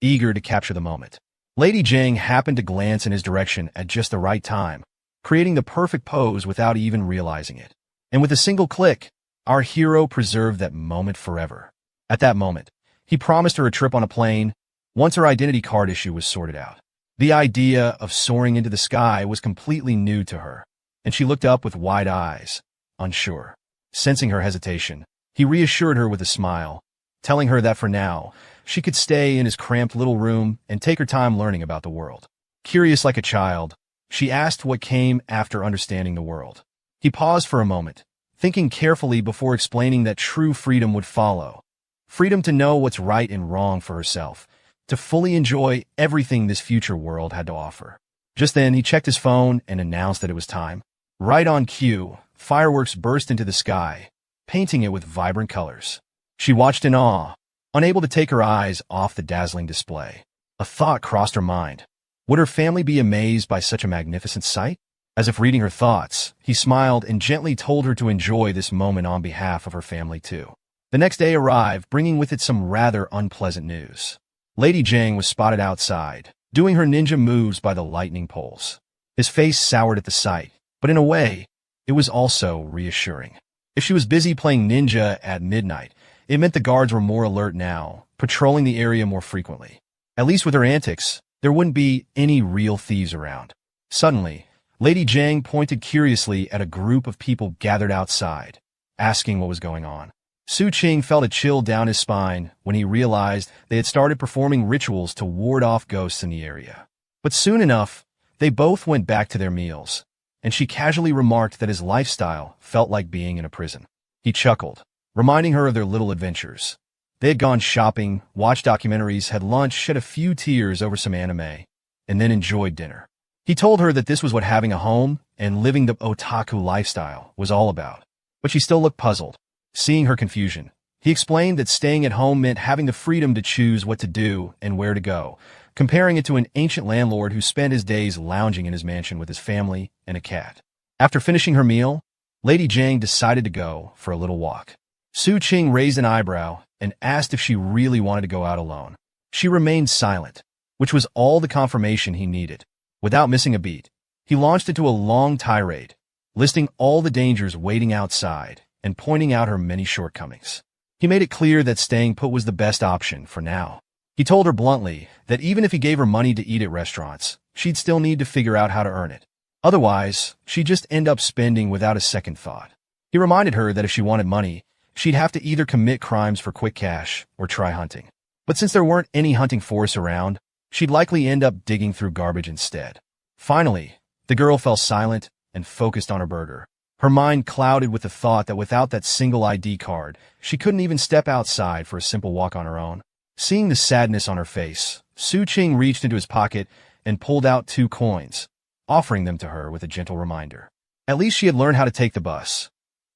eager to capture the moment. Lady Jiang happened to glance in his direction at just the right time, creating the perfect pose without even realizing it. And with a single click, our hero preserved that moment forever. At that moment, he promised her a trip on a plane once her identity card issue was sorted out. The idea of soaring into the sky was completely new to her, and she looked up with wide eyes, unsure. Sensing her hesitation, he reassured her with a smile, telling her that for now, she could stay in his cramped little room and take her time learning about the world. Curious like a child, she asked what came after understanding the world. He paused for a moment, thinking carefully before explaining that true freedom would follow. Freedom to know what's right and wrong for herself, to fully enjoy everything this future world had to offer. Just then, he checked his phone and announced that it was time. Right on cue, fireworks burst into the sky, painting it with vibrant colors. She watched in awe, unable to take her eyes off the dazzling display. A thought crossed her mind. Would her family be amazed by such a magnificent sight? As if reading her thoughts, he smiled and gently told her to enjoy this moment on behalf of her family too. The next day arrived, bringing with it some rather unpleasant news. Lady Jang was spotted outside, doing her ninja moves by the lightning poles. His face soured at the sight, but in a way, it was also reassuring. If she was busy playing ninja at midnight, it meant the guards were more alert now, patrolling the area more frequently. At least with her antics, there wouldn't be any real thieves around. Suddenly, Lady Jang pointed curiously at a group of people gathered outside, asking what was going on. Su Qing felt a chill down his spine when he realized they had started performing rituals to ward off ghosts in the area. But soon enough, they both went back to their meals, and she casually remarked that his lifestyle felt like being in a prison. He chuckled, reminding her of their little adventures. They had gone shopping, watched documentaries, had lunch, shed a few tears over some anime, and then enjoyed dinner. He told her that this was what having a home and living the otaku lifestyle was all about, but she still looked puzzled. Seeing her confusion, he explained that staying at home meant having the freedom to choose what to do and where to go, comparing it to an ancient landlord who spent his days lounging in his mansion with his family and a cat. After finishing her meal, Lady Jang decided to go for a little walk. Su Qing raised an eyebrow and asked if she really wanted to go out alone. She remained silent, which was all the confirmation he needed. Without missing a beat, he launched into a long tirade, listing all the dangers waiting outside and pointing out her many shortcomings. He made it clear that staying put was the best option for now. He told her bluntly that even if he gave her money to eat at restaurants, she'd still need to figure out how to earn it. Otherwise, she'd just end up spending without a second thought. He reminded her that if she wanted money, she'd have to either commit crimes for quick cash or try hunting. But since there weren't any hunting force around, she'd likely end up digging through garbage instead. Finally, the girl fell silent and focused on her burger. Her mind clouded with the thought that without that single ID card, she couldn't even step outside for a simple walk on her own. Seeing the sadness on her face, Su Qing reached into his pocket and pulled out 2 coins, offering them to her with a gentle reminder. At least she had learned how to take the bus.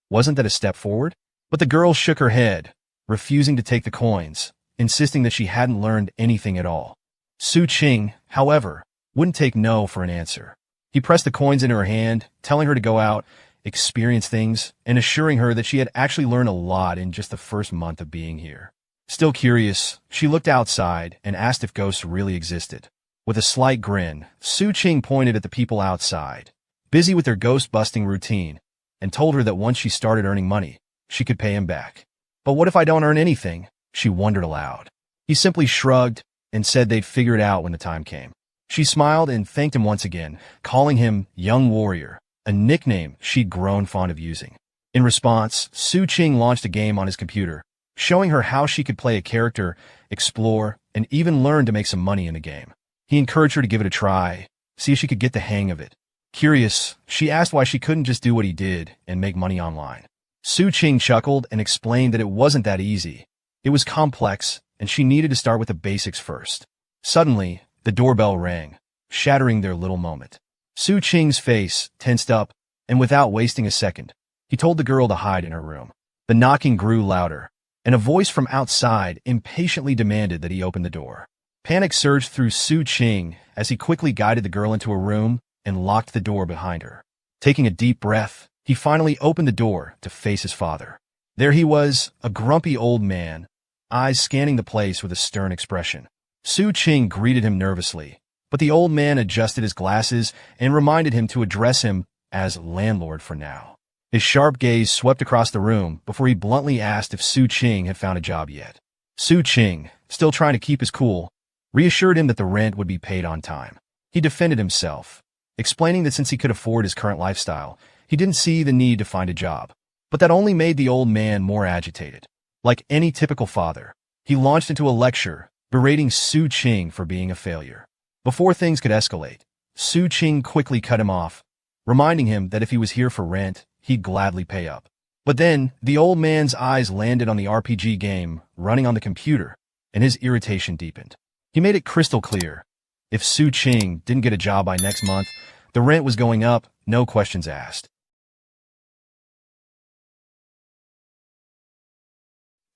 Wasn't that a step forward? But the girl shook her head, refusing to take the coins, insisting that she hadn't learned anything at all. Su Qing, however, wouldn't take no for an answer. He pressed the coins into her hand, telling her to go out, experience things, and assuring her that she had actually learned a lot in just the first month of being here. Still curious, she looked outside and asked if ghosts really existed. With a slight grin, Su Qing pointed at the people outside, busy with their ghost-busting routine, and told her that once she started earning money, she could pay him back. But what if I don't earn anything? She wondered aloud. He simply shrugged and said they'd figure it out when the time came. She smiled and thanked him once again, calling him Young Warrior, a nickname she'd grown fond of using. In response, Su Qing launched a game on his computer, showing her how she could play a character, explore, and even learn to make some money in the game. He encouraged her to give it a try, see if she could get the hang of it. Curious, she asked why she couldn't just do what he did and make money online. Su Qing chuckled and explained that it wasn't that easy. It was complex, and she needed to start with the basics first. Suddenly, the doorbell rang, shattering their little moment. Su Qing's face tensed up, and without wasting a second, he told the girl to hide in her room. The knocking grew louder, and a voice from outside impatiently demanded that he open the door. Panic surged through Su Qing as he quickly guided the girl into a room and locked the door behind her. Taking a deep breath, he finally opened the door to face his father. There he was, a grumpy old man, eyes scanning the place with a stern expression. Su Qing greeted him nervously, but the old man adjusted his glasses and reminded him to address him as landlord for now. His sharp gaze swept across the room before he bluntly asked if Su Qing had found a job yet. Su Qing, still trying to keep his cool, reassured him that the rent would be paid on time. He defended himself, explaining that since he could afford his current lifestyle, he didn't see the need to find a job. But that only made the old man more agitated. Like any typical father, he launched into a lecture, berating Su Qing for being a failure. Before things could escalate, Su Qing quickly cut him off, reminding him that if he was here for rent, he'd gladly pay up. But then, the old man's eyes landed on the RPG game running on the computer, and his irritation deepened. He made it crystal clear. If Su Qing didn't get a job by next month, the rent was going up, no questions asked.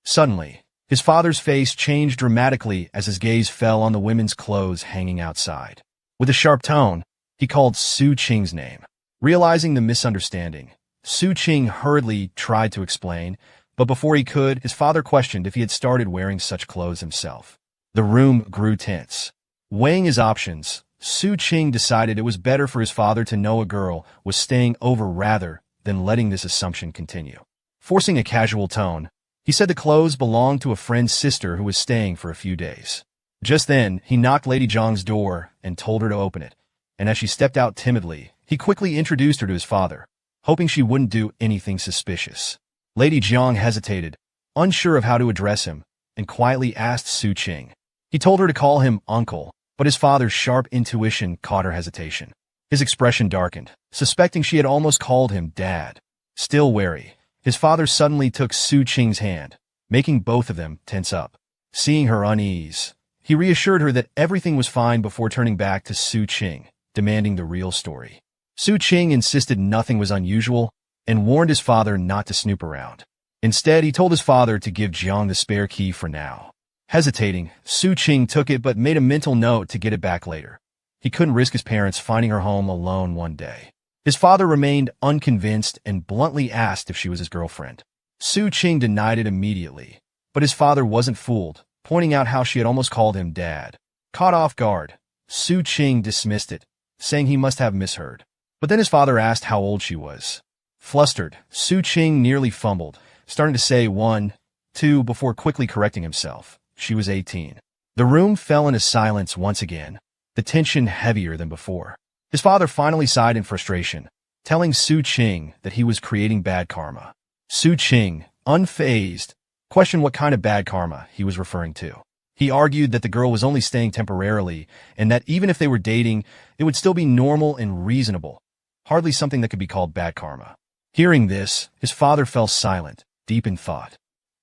Suddenly, his father's face changed dramatically as his gaze fell on the women's clothes hanging outside. With a sharp tone, he called Su Qing's name. Realizing the misunderstanding, Su Qing hurriedly tried to explain, but before he could, his father questioned if he had started wearing such clothes himself. The room grew tense. Weighing his options, Su Qing decided it was better for his father to know a girl was staying over rather than letting this assumption continue. Forcing a casual tone, he said the clothes belonged to a friend's sister who was staying for a few days. Just then, he knocked Lady Zhang's door and told her to open it, and as she stepped out timidly, he quickly introduced her to his father, hoping she wouldn't do anything suspicious. Lady Zhang hesitated, unsure of how to address him, and quietly asked Su Qing. He told her to call him uncle, but his father's sharp intuition caught her hesitation. His expression darkened, suspecting she had almost called him dad. Still wary, his father suddenly took Su Qing's hand, making both of them tense up. Seeing her unease, he reassured her that everything was fine before turning back to Su Qing, demanding the real story. Su Qing insisted nothing was unusual and warned his father not to snoop around. Instead, he told his father to give Jiang the spare key for now. Hesitating, Su Qing took it but made a mental note to get it back later. He couldn't risk his parents finding her home alone one day. His father remained unconvinced and bluntly asked if she was his girlfriend. Su Qing denied it immediately, but his father wasn't fooled, pointing out how she had almost called him dad. Caught off guard, Su Qing dismissed it, saying he must have misheard. But then his father asked how old she was. Flustered, Su Qing nearly fumbled, starting to say 1, 2 before quickly correcting himself. She was 18. The room fell into silence once again, the tension heavier than before. His father finally sighed in frustration, telling Su Qing that he was creating bad karma. Su Qing, unfazed, questioned what kind of bad karma he was referring to. He argued that the girl was only staying temporarily, and that even if they were dating, it would still be normal and reasonable, hardly something that could be called bad karma. Hearing this, his father fell silent, deep in thought.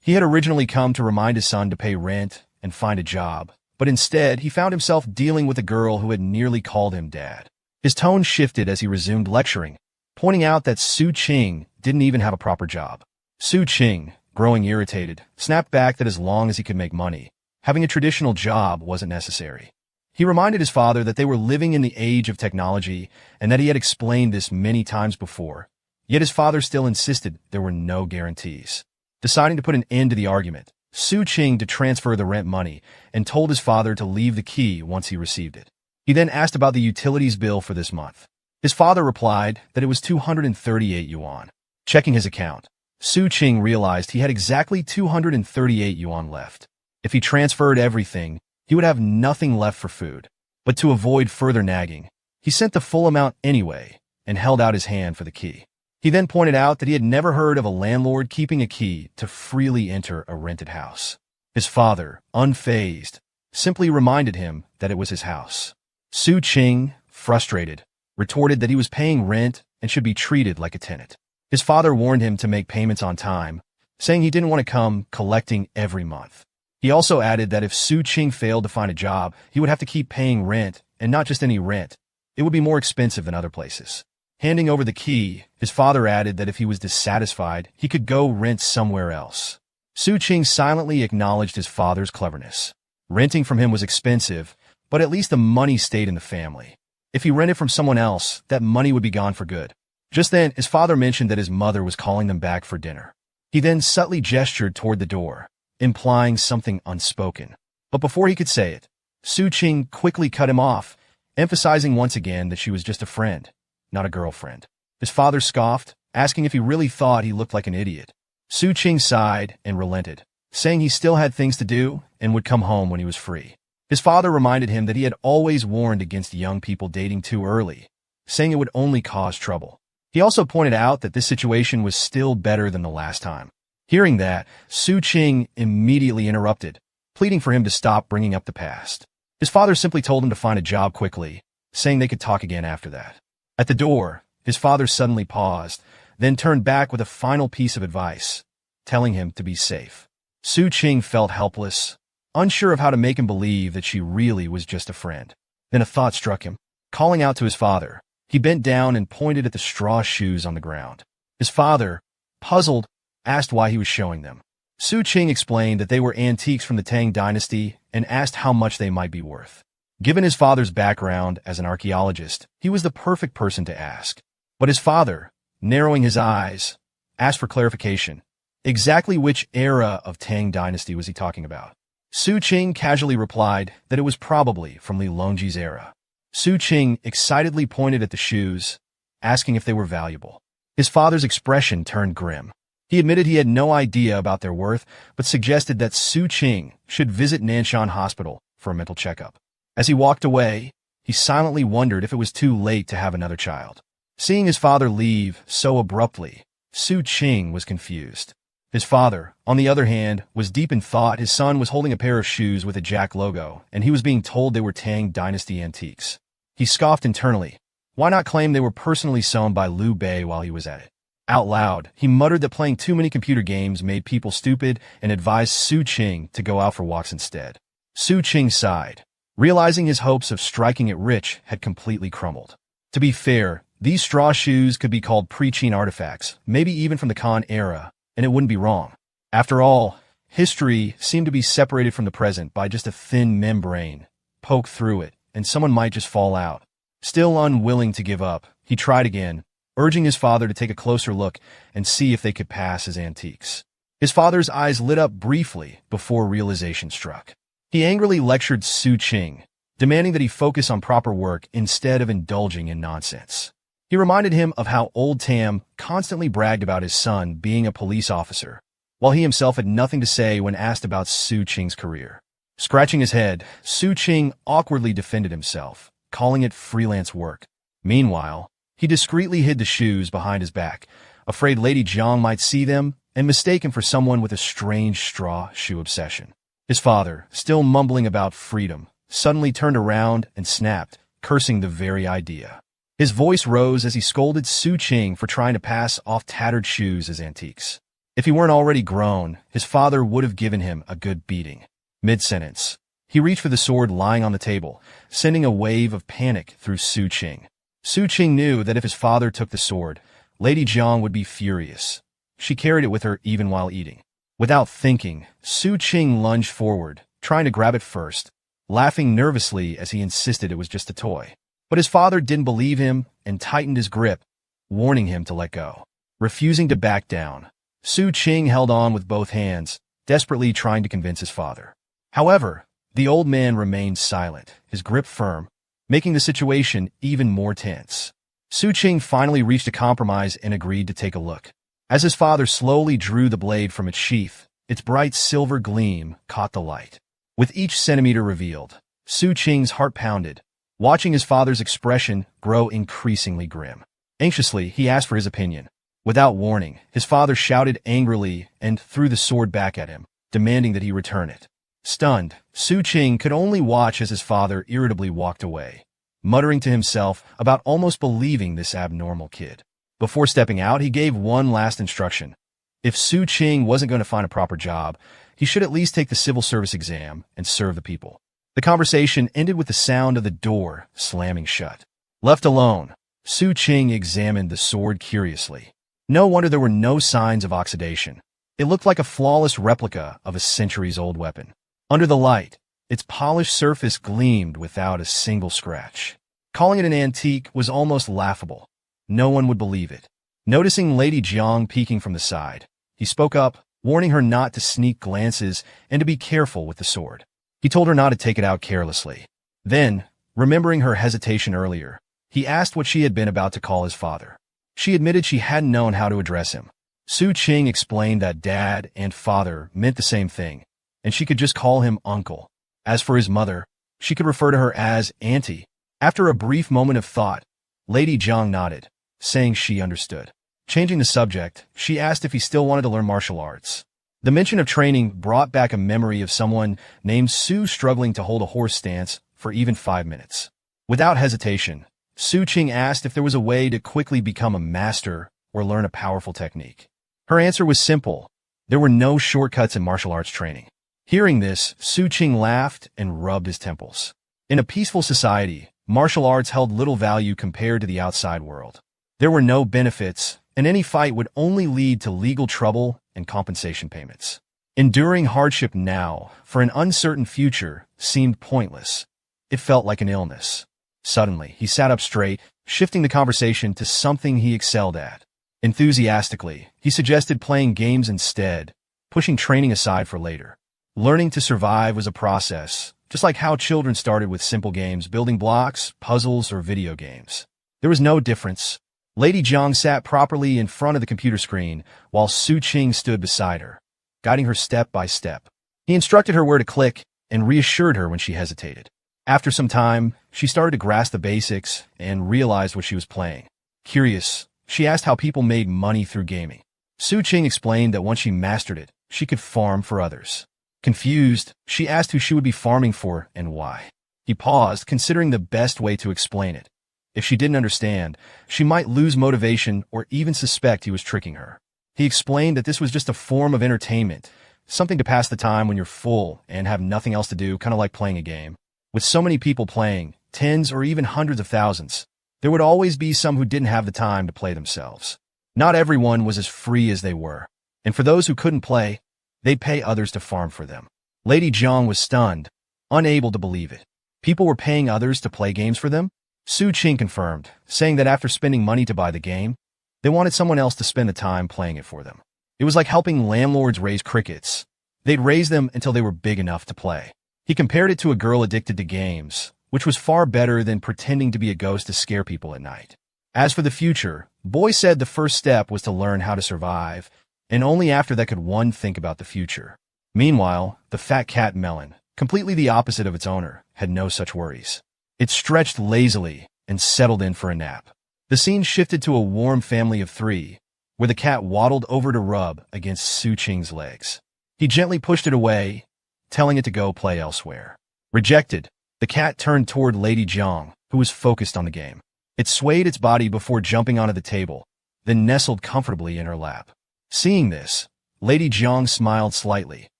He had originally come to remind his son to pay rent and find a job, but instead he found himself dealing with a girl who had nearly called him dad. His tone shifted as he resumed lecturing, pointing out that Su Qing didn't even have a proper job. Su Qing, growing irritated, snapped back that as long as he could make money, having a traditional job wasn't necessary. He reminded his father that they were living in the age of technology and that he had explained this many times before, yet his father still insisted there were no guarantees. Deciding to put an end to the argument, Su Qing to transfer the rent money and told his father to leave the key once he received it. He then asked about the utilities bill for this month. His father replied that it was 238 yuan. Checking his account, Su Qing realized he had exactly 238 yuan left. If he transferred everything, he would have nothing left for food. But to avoid further nagging, he sent the full amount anyway and held out his hand for the key. He then pointed out that he had never heard of a landlord keeping a key to freely enter a rented house. His father, unfazed, simply reminded him that it was his house. Su Qing, frustrated, retorted that he was paying rent and should be treated like a tenant. His father warned him to make payments on time, saying he didn't want to come collecting every month. He also added that if Su Qing failed to find a job, he would have to keep paying rent, and not just any rent. It would be more expensive than other places. Handing over the key, his father added that if he was dissatisfied, he could go rent somewhere else. Su Qing silently acknowledged his father's cleverness. Renting from him was expensive, but at least the money stayed in the family. If he rented from someone else, that money would be gone for good. Just then, his father mentioned that his mother was calling them back for dinner. He then subtly gestured toward the door, implying something unspoken. But before he could say it, Su Qing quickly cut him off, emphasizing once again that she was just a friend, not a girlfriend. His father scoffed, asking if he really thought he looked like an idiot. Su Qing sighed and relented, saying he still had things to do and would come home when he was free. His father reminded him that he had always warned against young people dating too early, saying it would only cause trouble. He also pointed out that this situation was still better than the last time. Hearing that, Su Qing immediately interrupted, pleading for him to stop bringing up the past. His father simply told him to find a job quickly, saying they could talk again after that. At the door, his father suddenly paused, then turned back with a final piece of advice, telling him to be safe. Su Qing felt helpless, unsure of how to make him believe that she really was just a friend. Then a thought struck him. Calling out to his father, he bent down and pointed at the straw shoes on the ground. His father, puzzled, asked why he was showing them. Su Qing explained that they were antiques from the Tang dynasty and asked how much they might be worth. Given his father's background as an archaeologist, he was the perfect person to ask. But his father, narrowing his eyes, asked for clarification. Exactly which era of Tang dynasty was he talking about? Su Qing casually replied that it was probably from Li Longji's era. Su Qing excitedly pointed at the shoes, asking if they were valuable. His father's expression turned grim. He admitted he had no idea about their worth, but suggested that Su Qing should visit Nanshan Hospital for a mental checkup. As he walked away, he silently wondered if it was too late to have another child. Seeing his father leave so abruptly, Su Qing was confused. His father, on the other hand, was deep in thought. His son was holding a pair of shoes with a Jack logo, and he was being told they were Tang Dynasty antiques. He scoffed internally. Why not claim they were personally sewn by Liu Bei while he was at it? Out loud, he muttered that playing too many computer games made people stupid and advised Su Qing to go out for walks instead. Su Qing sighed, realizing his hopes of striking it rich had completely crumbled. To be fair, these straw shoes could be called pre-Qing artifacts, maybe even from the Khan era, and it wouldn't be wrong. After all, history seemed to be separated from the present by just a thin membrane. Poke through it, and someone might just fall out. Still unwilling to give up, he tried again, urging his father to take a closer look and see if they could pass as antiques. His father's eyes lit up briefly before realization struck. He angrily lectured Su Qing, demanding that he focus on proper work instead of indulging in nonsense. He reminded him of how old Tam constantly bragged about his son being a police officer, while he himself had nothing to say when asked about Su Qing's career. Scratching his head, Su Qing awkwardly defended himself, calling it freelance work. Meanwhile, he discreetly hid the shoes behind his back, afraid Lady Jiang might see them and mistake him for someone with a strange straw shoe obsession. His father, still mumbling about freedom, suddenly turned around and snapped, cursing the very idea. His voice rose as he scolded Su Qing for trying to pass off tattered shoes as antiques. If he weren't already grown, his father would have given him a good beating. Mid-sentence, he reached for the sword lying on the table, sending a wave of panic through Su Qing. Su Qing knew that if his father took the sword, Lady Jiang would be furious. She carried it with her even while eating. Without thinking, Su Qing lunged forward, trying to grab it first, laughing nervously as he insisted it was just a toy. But his father didn't believe him and tightened his grip, warning him to let go. Refusing to back down, Su Qing held on with both hands, desperately trying to convince his father. However, the old man remained silent, his grip firm, making the situation even more tense. Su Qing finally reached a compromise and agreed to take a look. As his father slowly drew the blade from its sheath, its bright silver gleam caught the light. With each centimeter revealed, Su Qing's heart pounded, watching his father's expression grow increasingly grim. Anxiously, he asked for his opinion. Without warning, his father shouted angrily and threw the sword back at him, demanding that he return it. Stunned, Su Qing could only watch as his father irritably walked away, muttering to himself about almost believing this abnormal kid. Before stepping out, he gave one last instruction. If Su Qing wasn't going to find a proper job, he should at least take the civil service exam and serve the people. The conversation ended with the sound of the door slamming shut. Left alone, Su Qing examined the sword curiously. No wonder there were no signs of oxidation. It looked like a flawless replica of a centuries-old weapon. Under the light, its polished surface gleamed without a single scratch. Calling it an antique was almost laughable. No one would believe it. Noticing Lady Jiang peeking from the side, he spoke up, warning her not to sneak glances and to be careful with the sword. He told her not to take it out carelessly. Then, remembering her hesitation earlier, he asked what she had been about to call his father. She admitted she hadn't known how to address him. Su Qing explained that dad and father meant the same thing, and she could just call him uncle. As for his mother, she could refer to her as auntie. After a brief moment of thought, Lady Jiang nodded, saying she understood. Changing the subject, she asked if he still wanted to learn martial arts. The mention of training brought back a memory of someone named Su struggling to hold a horse stance for even 5 minutes. Without hesitation, Su Qing asked if there was a way to quickly become a master or learn a powerful technique? Her answer was simple. There were no shortcuts in martial arts training. Hearing this, Su Qing laughed and rubbed his temples. In a peaceful society, martial arts held little value compared to the outside world. There were no benefits, and any fight would only lead to legal trouble and compensation payments. Enduring hardship now, for an uncertain future, seemed pointless. It felt like an illness. Suddenly, he sat up straight, shifting the conversation to something he excelled at. Enthusiastically, he suggested playing games instead, pushing training aside for later. Learning to survive was a process, just like how children started with simple games, building blocks, puzzles, or video games. There was no difference. Lady Jiang sat properly in front of the computer screen, while Su Qing stood beside her, guiding her step by step. He instructed her where to click and reassured her when she hesitated. After some time, she started to grasp the basics and realized what she was playing. Curious, she asked how people made money through gaming. Su Qing explained that once she mastered it, she could farm for others. Confused, she asked who she would be farming for and why. He paused, considering the best way to explain it. If she didn't understand, she might lose motivation or even suspect he was tricking her. He explained that this was just a form of entertainment, something to pass the time when you're full and have nothing else to do, kind of like playing a game. With so many people playing, tens or even hundreds of thousands, there would always be some who didn't have the time to play themselves. Not everyone was as free as they were, and for those who couldn't play, they'd pay others to farm for them. Lady Jiang was stunned, unable to believe it. People were paying others to play games for them? Su Qing confirmed, saying that after spending money to buy the game, they wanted someone else to spend the time playing it for them. It was like helping landlords raise crickets. They'd raise them until they were big enough to play. He compared it to a girl addicted to games, which was far better than pretending to be a ghost to scare people at night. As for the future, Boy said the first step was to learn how to survive, and only after that could one think about the future. Meanwhile, the fat cat Melon, completely the opposite of its owner, had no such worries. It stretched lazily and settled in for a nap. The scene shifted to a warm family of three, where the cat waddled over to rub against Su Qing's legs. He gently pushed it away, telling it to go play elsewhere. Rejected, the cat turned toward Lady Jiang, who was focused on the game. It swayed its body before jumping onto the table, then nestled comfortably in her lap. Seeing this, Lady Jiang smiled slightly,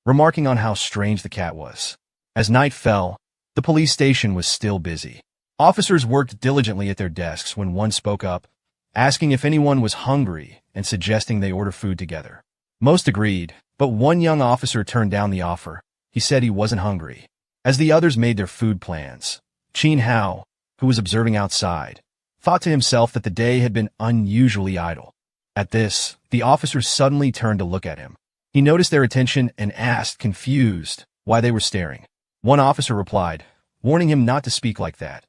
remarking on how strange the cat was. As night fell, the police station was still busy. Officers worked diligently at their desks when one spoke up, asking if anyone was hungry and suggesting they order food together. Most agreed, but one young officer turned down the offer. He said he wasn't hungry. As the others made their food plans, Qin Hao, who was observing outside, thought to himself that the day had been unusually idle. At this, the officers suddenly turned to look at him. He noticed their attention and asked, confused, why they were staring. One officer replied, warning him not to speak like that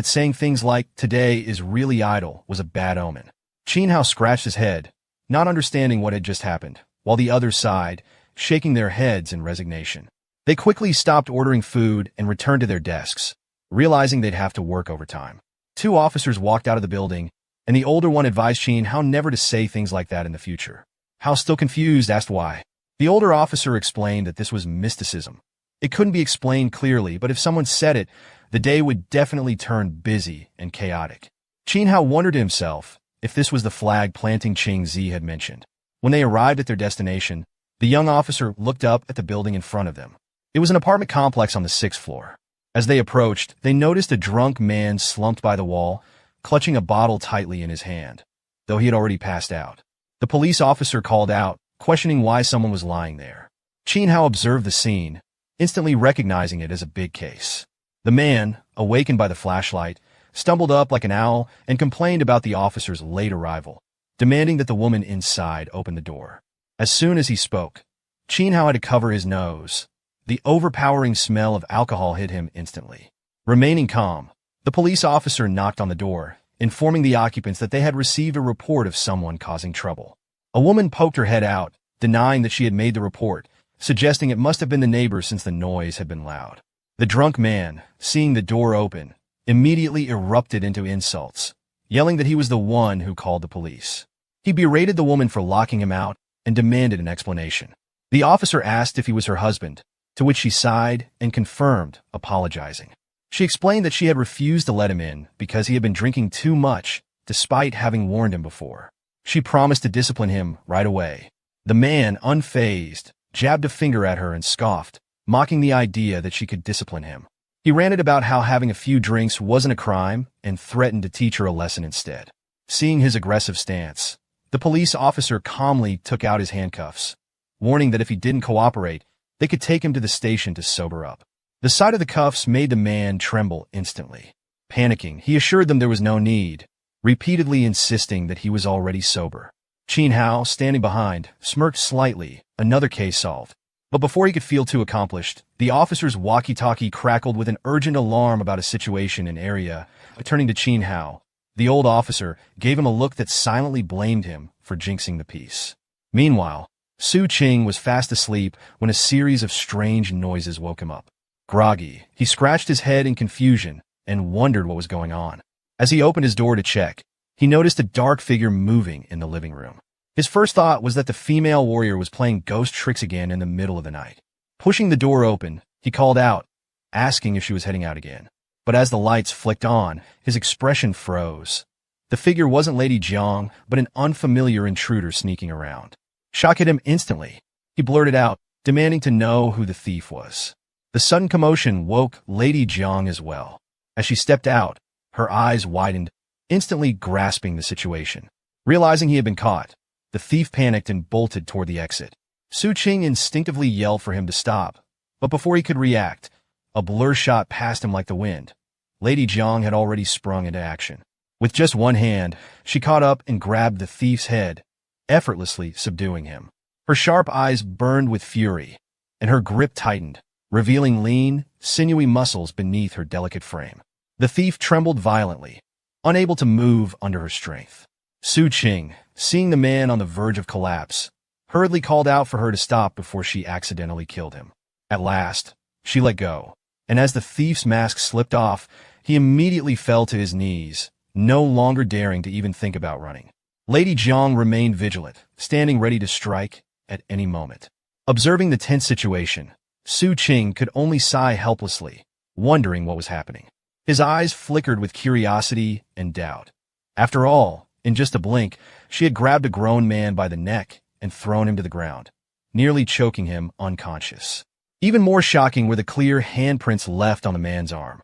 saying things like, today is really idle, was a bad omen. Qin Hao scratched his head, not understanding what had just happened, while the others sighed, shaking their heads in resignation. They quickly stopped ordering food and returned to their desks, realizing they'd have to work overtime. Two officers walked out of the building, and the older one advised Qin Hao never to say things like that in the future. Hao, still confused, asked why. The older officer explained that this was mysticism. It couldn't be explained clearly, but if someone said it, the day would definitely turn busy and chaotic. Qin Hao wondered to himself if this was the flag planting Qing Zi had mentioned. When they arrived at their destination, the young officer looked up at the building in front of them. It was an apartment complex on the 6th floor. As they approached, they noticed a drunk man slumped by the wall, clutching a bottle tightly in his hand, though he had already passed out. The police officer called out, questioning why someone was lying there. Qin Hao observed the scene, instantly recognizing it as a big case. The man, awakened by the flashlight, stumbled up like an owl and complained about the officer's late arrival, demanding that the woman inside open the door. As soon as he spoke, Qin Hao had to cover his nose. The overpowering smell of alcohol hit him instantly. Remaining calm, the police officer knocked on the door, informing the occupants that they had received a report of someone causing trouble. A woman poked her head out, denying that she had made the report, suggesting it must have been the neighbor since the noise had been loud. The drunk man, seeing the door open, immediately erupted into insults, yelling that he was the one who called the police. He berated the woman for locking him out and demanded an explanation. The officer asked if he was her husband, to which she sighed and confirmed, apologizing. She explained that she had refused to let him in because he had been drinking too much, despite having warned him before. She promised to discipline him right away. The man, unfazed, jabbed a finger at her and scoffed, mocking the idea that she could discipline him. He ranted about how having a few drinks wasn't a crime and threatened to teach her a lesson instead. Seeing his aggressive stance, the police officer calmly took out his handcuffs, warning that if he didn't cooperate, they could take him to the station to sober up. The sight of the cuffs made the man tremble instantly. Panicking, he assured them there was no need, repeatedly insisting that he was already sober. Chin Hao, standing behind, smirked slightly, another case solved. But before he could feel too accomplished, the officer's walkie-talkie crackled with an urgent alarm about a situation in area. Turning to Chin Hao, the old officer gave him a look that silently blamed him for jinxing the peace. Meanwhile, Su Qing was fast asleep when a series of strange noises woke him up. Groggy, he scratched his head in confusion and wondered what was going on. As he opened his door to check, he noticed a dark figure moving in the living room. His first thought was that the female warrior was playing ghost tricks again in the middle of the night. Pushing the door open, he called out, asking if she was heading out again. But as the lights flicked on, his expression froze. The figure wasn't Lady Jiang, but an unfamiliar intruder sneaking around. Shock hit him instantly. He blurted out, demanding to know who the thief was. The sudden commotion woke Lady Jiang as well. As she stepped out, her eyes widened, instantly grasping the situation. Realizing he had been caught, the thief panicked and bolted toward the exit. Su Qing instinctively yelled for him to stop, but before he could react, a blur shot past him like the wind. Lady Jiang had already sprung into action. With just one hand, she caught up and grabbed the thief's head, effortlessly subduing him. Her sharp eyes burned with fury, and her grip tightened, revealing lean, sinewy muscles beneath her delicate frame. The thief trembled violently, unable to move under her strength. Su Qing, seeing the man on the verge of collapse, hurriedly called out for her to stop before she accidentally killed him. At last, she let go, and as the thief's mask slipped off, he immediately fell to his knees, no longer daring to even think about running. Lady Jiang remained vigilant, standing ready to strike at any moment. Observing the tense situation, Su Qing could only sigh helplessly, wondering what was happening. His eyes flickered with curiosity and doubt. After all, in just a blink, she had grabbed a grown man by the neck and thrown him to the ground, nearly choking him unconscious. Even more shocking were the clear handprints left on the man's arm.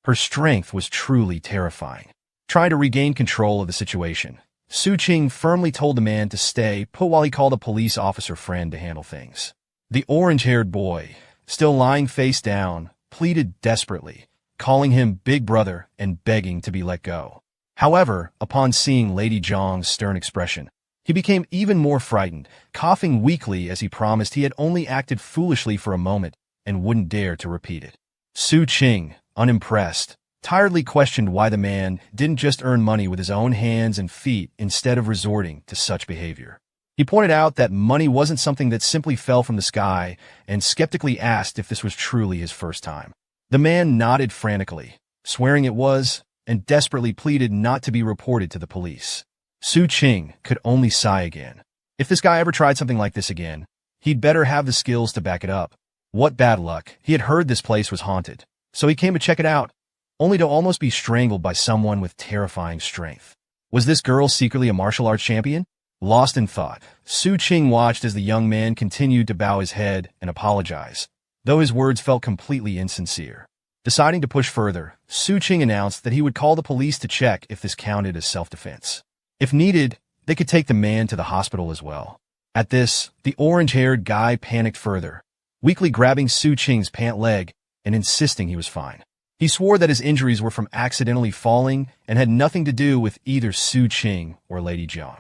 Her strength was truly terrifying. Trying to regain control of the situation, Su Qing firmly told the man to stay put while he called a police officer friend to handle things. The orange-haired boy, still lying face down, pleaded desperately, calling him Big Brother and begging to be let go. However, upon seeing Lady Jiang's stern expression, he became even more frightened, coughing weakly as he promised he had only acted foolishly for a moment and wouldn't dare to repeat it. Su Qing, unimpressed, tiredly questioned why the man didn't just earn money with his own hands and feet instead of resorting to such behavior. He pointed out that money wasn't something that simply fell from the sky and skeptically asked if this was truly his first time. The man nodded frantically, swearing it was, and desperately pleaded not to be reported to the police. Su Qing could only sigh again. If this guy ever tried something like this again, he'd better have the skills to back it up. What bad luck. He had heard this place was haunted, so he came to check it out, only to almost be strangled by someone with terrifying strength. Was this girl secretly a martial arts champion? Lost in thought, Su Qing watched as the young man continued to bow his head and apologize, though his words felt completely insincere. Deciding to push further, Su Qing announced that he would call the police to check if this counted as self-defense. If needed, they could take the man to the hospital as well. At this, the orange-haired guy panicked further, weakly grabbing Su Qing's pant leg and insisting he was fine. He swore that his injuries were from accidentally falling and had nothing to do with either Su Qing or Lady Jiang.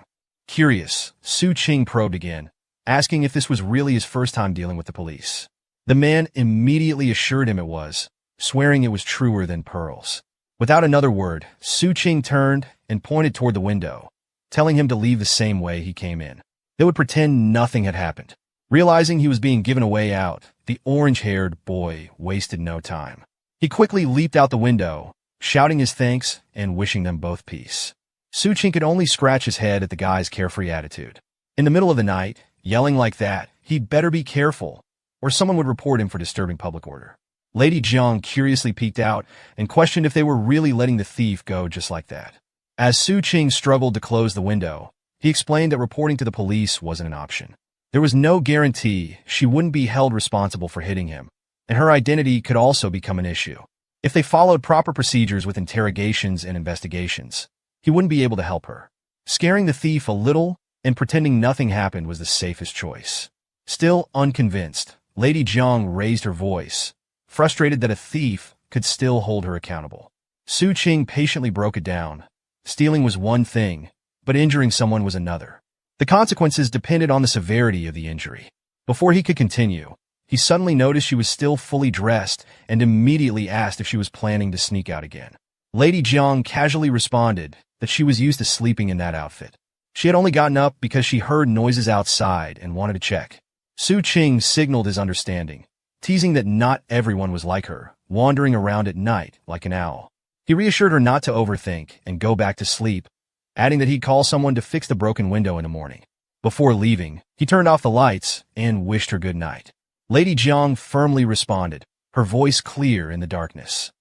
Curious, Su Qing probed again, asking if this was really his first time dealing with the police. The man immediately assured him it was, swearing it was truer than pearls. Without another word, Su Qing turned and pointed toward the window, telling him to leave the same way he came in. They would pretend nothing had happened. Realizing he was being given a way out, the orange-haired boy wasted no time. He quickly leaped out the window, shouting his thanks and wishing them both peace. Su Qing could only scratch his head at the guy's carefree attitude. In the middle of the night, yelling like that, he'd better be careful, or someone would report him for disturbing public order. Lady Jiang curiously peeked out and questioned if they were really letting the thief go just like that. As Su Qing struggled to close the window, He explained that reporting to the police wasn't an option. There was no guarantee she wouldn't be held responsible for hitting him, and her identity could also become an issue. If they followed proper procedures with interrogations and investigations, he wouldn't be able to help her. Scaring the thief a little and pretending nothing happened was the safest choice. Still unconvinced, Lady Jiang raised her voice, frustrated that a thief could still hold her accountable. Su Qing patiently broke it down. Stealing was one thing, but injuring someone was another. The consequences depended on the severity of the injury. Before he could continue, he suddenly noticed she was still fully dressed and immediately asked if she was planning to sneak out again. Lady Jiang casually responded that she was used to sleeping in that outfit. She had only gotten up because she heard noises outside and wanted to check. Su Qing signaled his understanding, teasing that not everyone was like her, wandering around at night like an owl. He reassured her not to overthink and go back to sleep, adding that he'd call someone to fix the broken window in the morning. Before leaving, he turned off the lights and wished her good night. Lady Jiang firmly responded, her voice clear in the darkness.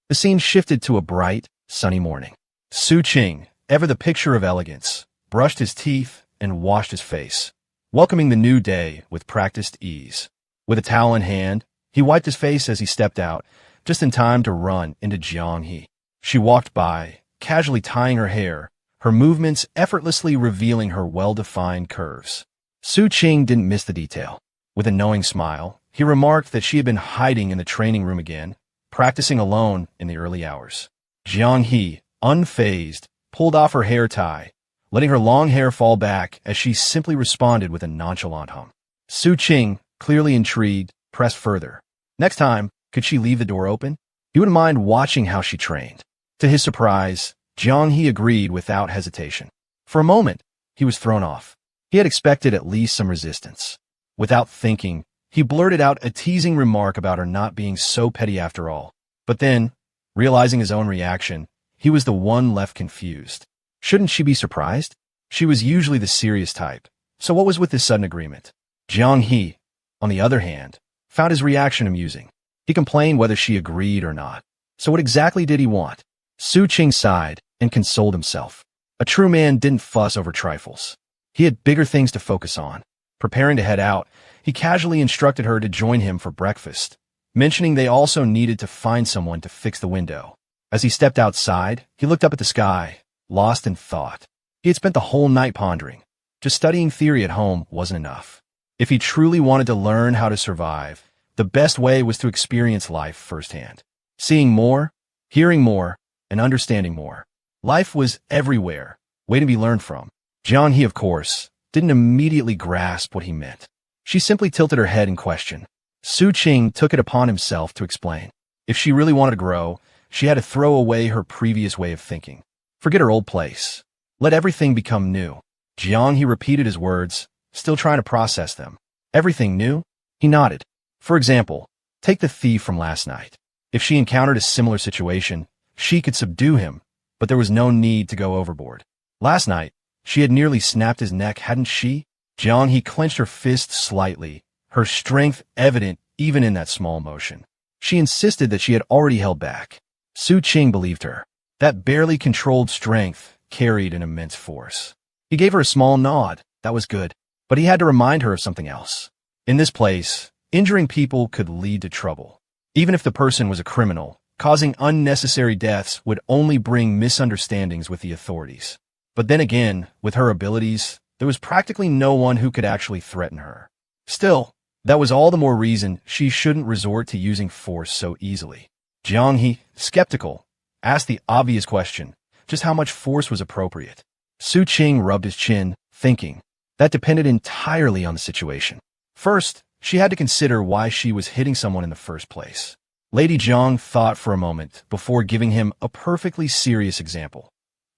The scene shifted to a bright, sunny morning. Su Qing, ever the picture of elegance, brushed his teeth and washed his face, welcoming the new day with practiced ease. With a towel in hand, he wiped his face as he stepped out, just in time to run into Jiang He. She walked by, casually tying her hair, her movements effortlessly revealing her well-defined curves. Su Qing didn't miss the detail. With a knowing smile, he remarked that she had been hiding in the training room again, practicing alone in the early hours. Jiang He, unfazed, pulled off her hair tie, letting her long hair fall back as she simply responded with a nonchalant hum. Su Qing, clearly intrigued, pressed further. Next time, could she leave the door open? He wouldn't mind watching how she trained. To his surprise, Jiang He agreed without hesitation. For a moment, he was thrown off. He had expected at least some resistance. Without thinking, he blurted out a teasing remark about her not being so petty after all. But then, realizing his own reaction, he was the one left confused. Shouldn't she be surprised? She was usually the serious type. So what was with this sudden agreement? Jiang He, on the other hand, found his reaction amusing. He complained whether she agreed or not. So what exactly did he want? Su Qing sighed and consoled himself. A true man didn't fuss over trifles. He had bigger things to focus on. Preparing to head out, he casually instructed her to join him for breakfast, mentioning they also needed to find someone to fix the window. As he stepped outside, he looked up at the sky, lost in thought. He had spent the whole night pondering. Just studying theory at home wasn't enough. If he truly wanted to learn how to survive, the best way was to experience life firsthand. Seeing more, hearing more, and understanding more. Life was everywhere, waiting to be learned from. Jiang He, of course, didn't immediately grasp what he meant. She simply tilted her head in question. Su Qing took it upon himself to explain. If she really wanted to grow, she had to throw away her previous way of thinking. Forget her old place. Let everything become new. Jiang He repeated his words, still trying to process them. Everything new? He nodded. For example, take the thief from last night. If she encountered a similar situation, she could subdue him, but there was no need to go overboard. Last night, she had nearly snapped his neck, hadn't she? Jiang He clenched her fist slightly, her strength evident even in that small motion. She insisted that she had already held back. Su Qing believed her. That barely controlled strength carried an immense force. He gave her a small nod. That was good. But he had to remind her of something else. In this place, injuring people could lead to trouble. Even if the person was a criminal, causing unnecessary deaths would only bring misunderstandings with the authorities. But then again, with her abilities, there was practically no one who could actually threaten her. Still, that was all the more reason she shouldn't resort to using force so easily. Jiang He, skeptical, asked the obvious question, just how much force was appropriate. Su Qing rubbed his chin, thinking. That depended entirely on the situation. First, she had to consider why she was hitting someone in the first place. Lady Jiang thought for a moment before giving him a perfectly serious example.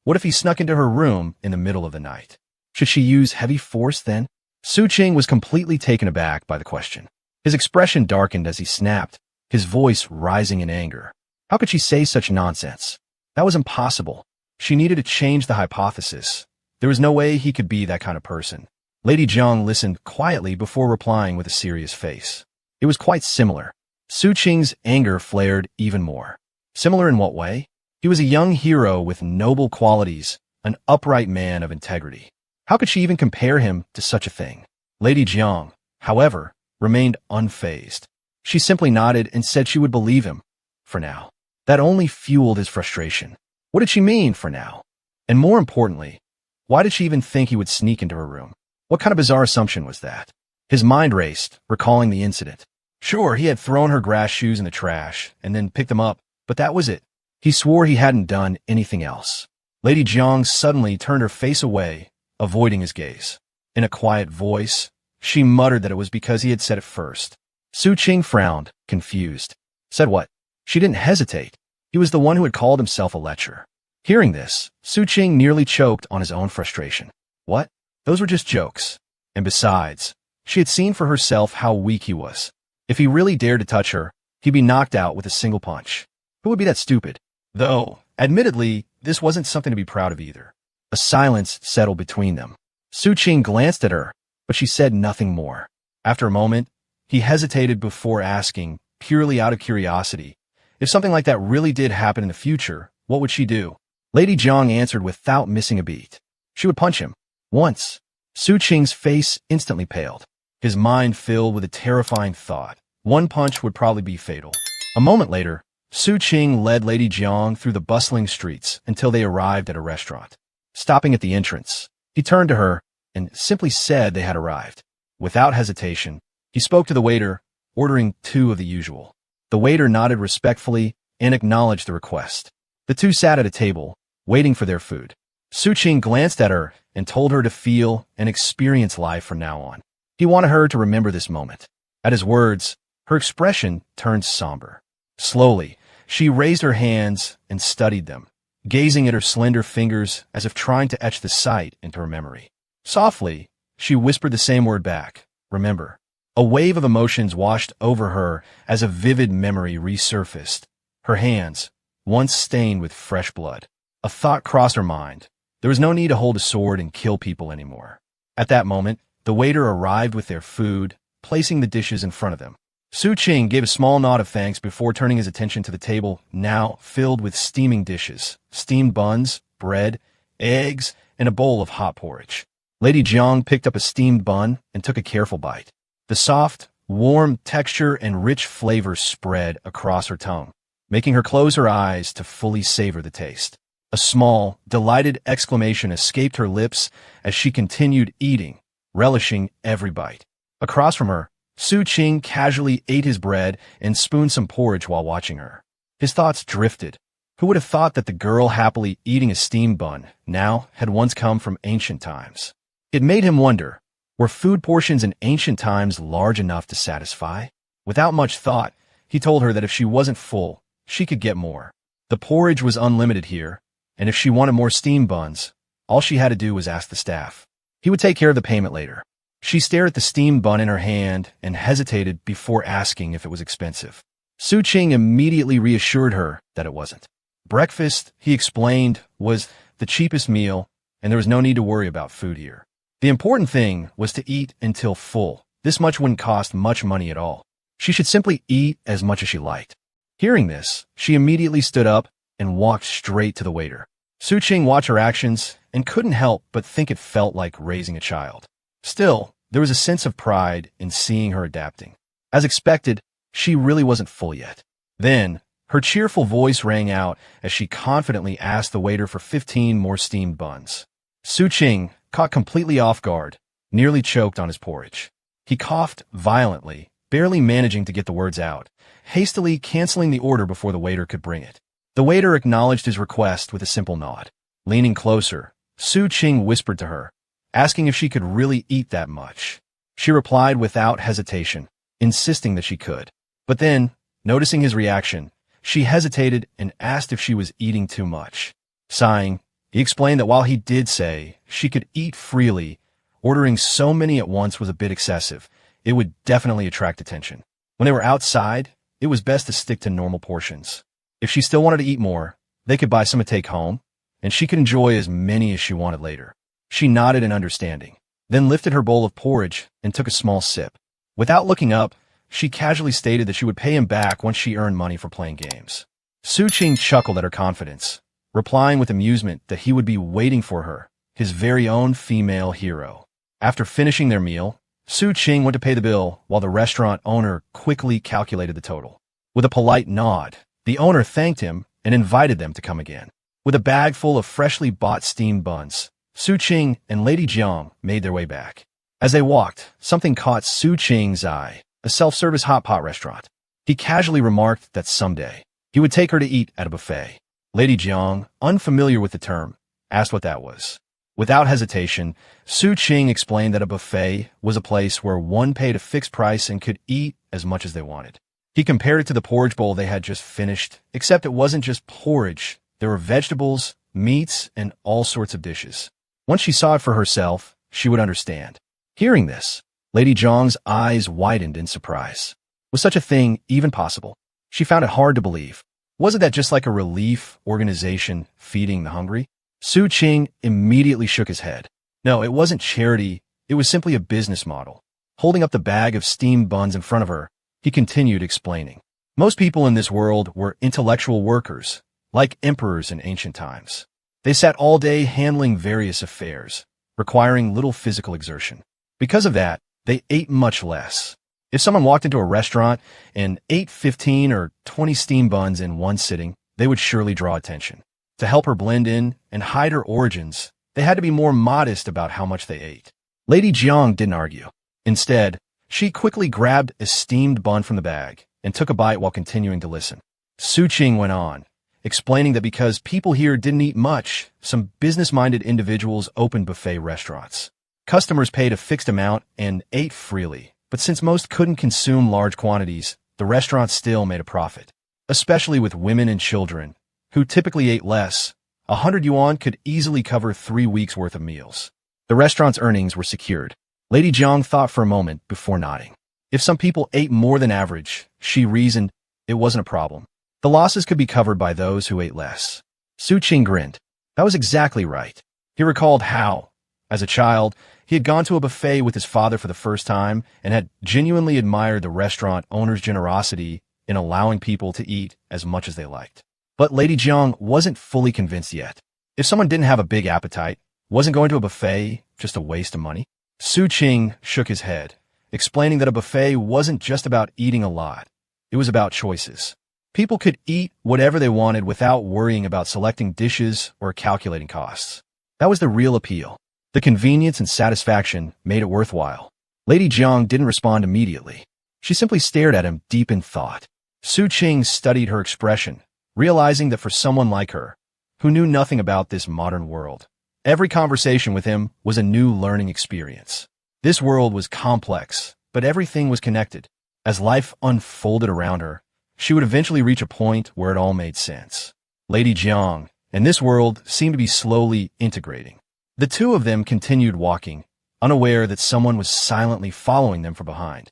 What if he snuck into her room in the middle of the night? Should she use heavy force then? Su Qing was completely taken aback by the question. His expression darkened as he snapped, his voice rising in anger. How could she say such nonsense? That was impossible. She needed to change the hypothesis. There was no way he could be that kind of person. Lady Jiang listened quietly before replying with a serious face. It was quite similar. Su Qing's anger flared even more. Similar in what way? He was a young hero with noble qualities, an upright man of integrity. How could she even compare him to such a thing? Lady Jiang, however, remained unfazed. She simply nodded and said she would believe him, for now. That only fueled his frustration. What did she mean, for now? And more importantly, why did she even think he would sneak into her room? What kind of bizarre assumption was that? His mind raced, recalling the incident. Sure, he had thrown her grass shoes in the trash and then picked them up, but that was it. He swore he hadn't done anything else. Lady Jiang suddenly turned her face away, avoiding his gaze. In a quiet voice, she muttered that it was because he had said it first. Su Qing frowned, confused. Said what? She didn't hesitate. He was the one who had called himself a lecher. Hearing this, Su Qing nearly choked on his own frustration. What? Those were just jokes. And besides, she had seen for herself how weak he was. If he really dared to touch her, he'd be knocked out with a single punch. Who would be that stupid? Though, admittedly, this wasn't something to be proud of either. A silence settled between them. Su Qing glanced at her, but she said nothing more. After a moment, he hesitated before asking, purely out of curiosity, if something like that really did happen in the future, what would she do? Lady Jiang answered without missing a beat. She would punch him. Once. Su Qing's face instantly paled. His mind filled with a terrifying thought. One punch would probably be fatal. A moment later, Su Qing led Lady Jiang through the bustling streets until they arrived at a restaurant. Stopping at the entrance, he turned to her and simply said they had arrived. Without hesitation, he spoke to the waiter, ordering 2 of the usual. The waiter nodded respectfully and acknowledged the request. The two sat at a table, waiting for their food. Su Qing glanced at her and told her to feel and experience life from now on. He wanted her to remember this moment. At his words, her expression turned somber. Slowly, she raised her hands and studied them, gazing at her slender fingers as if trying to etch the sight into her memory. Softly, she whispered the same word back, remember. A wave of emotions washed over her as a vivid memory resurfaced. Her hands, once stained with fresh blood. A thought crossed her mind. There was no need to hold a sword and kill people anymore. At that moment, the waiter arrived with their food, placing the dishes in front of them. Su Qing gave a small nod of thanks before turning his attention to the table, now filled with steaming dishes, steamed buns, bread, eggs, and a bowl of hot porridge. Lady Jiang picked up a steamed bun and took a careful bite. The soft, warm texture and rich flavor spread across her tongue, making her close her eyes to fully savor the taste. A small, delighted exclamation escaped her lips as she continued eating, relishing every bite. Across from her, Su Qing casually ate his bread and spooned some porridge while watching her. His thoughts drifted. Who would have thought that the girl happily eating a steamed bun now had once come from ancient times? It made him wonder, were food portions in ancient times large enough to satisfy? Without much thought, he told her that if she wasn't full, she could get more. The porridge was unlimited here, and if she wanted more steamed buns, all she had to do was ask the staff. He would take care of the payment later. She stared at the steamed bun in her hand and hesitated before asking if it was expensive. Su Qing immediately reassured her that it wasn't. Breakfast, he explained, was the cheapest meal, and there was no need to worry about food here. The important thing was to eat until full. This much wouldn't cost much money at all. She should simply eat as much as she liked. Hearing this, she immediately stood up and walked straight to the waiter. Su Qing watched her actions and couldn't help but think it felt like raising a child. Still, there was a sense of pride in seeing her adapting. As expected, she really wasn't full yet. Then, her cheerful voice rang out as she confidently asked the waiter for 15 more steamed buns. Su Qing, caught completely off guard, nearly choked on his porridge. He coughed violently, barely managing to get the words out, hastily canceling the order before the waiter could bring it. The waiter acknowledged his request with a simple nod. Leaning closer, Su Qing whispered to her, asking if she could really eat that much. She replied without hesitation, insisting that she could. But then, noticing his reaction, she hesitated and asked if she was eating too much. Sighing, he explained that while he did say she could eat freely, ordering so many at once was a bit excessive. It would definitely attract attention. When they were outside, it was best to stick to normal portions. If she still wanted to eat more, they could buy some to take home, and she could enjoy as many as she wanted later. She nodded in understanding, then lifted her bowl of porridge and took a small sip. Without looking up, she casually stated that she would pay him back once she earned money for playing games. Su Qing chuckled at her confidence, replying with amusement that he would be waiting for her, his very own female hero. After finishing their meal, Su Qing went to pay the bill while the restaurant owner quickly calculated the total. With a polite nod, the owner thanked him and invited them to come again. With a bag full of freshly bought steamed buns, Su Qing and Lady Jiang made their way back. As they walked, something caught Su Qing's eye, a self-service hot pot restaurant. He casually remarked that someday he would take her to eat at a buffet. Lady Jiang, unfamiliar with the term, asked what that was. Without hesitation, Su Qing explained that a buffet was a place where one paid a fixed price and could eat as much as they wanted. He compared it to the porridge bowl they had just finished, except it wasn't just porridge. There were vegetables, meats, and all sorts of dishes. Once she saw it for herself, she would understand. Hearing this, Lady Jiang's eyes widened in surprise. Was such a thing even possible? She found it hard to believe. Wasn't that just like a relief organization feeding the hungry? Su Qing immediately shook his head. No, it wasn't charity. It was simply a business model. Holding up the bag of steamed buns in front of her, he continued explaining. Most people in this world were intellectual workers, like emperors in ancient times. They sat all day handling various affairs, requiring little physical exertion. Because of that, they ate much less. If someone walked into a restaurant and ate 15 or 20 steamed buns in one sitting, they would surely draw attention. To help her blend in and hide her origins, they had to be more modest about how much they ate. Lady Jiang didn't argue. Instead, she quickly grabbed a steamed bun from the bag and took a bite while continuing to listen. Su Qing went on, explaining that because people here didn't eat much, some business-minded individuals opened buffet restaurants. Customers paid a fixed amount and ate freely, but since most couldn't consume large quantities, the restaurant still made a profit. Especially with women and children, who typically ate less, 100 yuan could easily cover 3 weeks' worth of meals. The restaurant's earnings were secured. Lady Jiang thought for a moment before nodding. If some people ate more than average, she reasoned, it wasn't a problem. The losses could be covered by those who ate less. Su Qing grinned. That was exactly right. He recalled how, as a child, he had gone to a buffet with his father for the first time and had genuinely admired the restaurant owner's generosity in allowing people to eat as much as they liked. But Lady Jiang wasn't fully convinced yet. If someone didn't have a big appetite, wasn't going to a buffet just a waste of money? Su Qing shook his head, explaining that a buffet wasn't just about eating a lot. It was about choices. People could eat whatever they wanted without worrying about selecting dishes or calculating costs. That was the real appeal. The convenience and satisfaction made it worthwhile. Lady Jiang didn't respond immediately. She simply stared at him deep in thought. Su Qing studied her expression, realizing that for someone like her, who knew nothing about this modern world, every conversation with him was a new learning experience. This world was complex, but everything was connected. As life unfolded around her, she would eventually reach a point where it all made sense. Lady Jiang and this world seemed to be slowly integrating. The two of them continued walking, unaware that someone was silently following them from behind.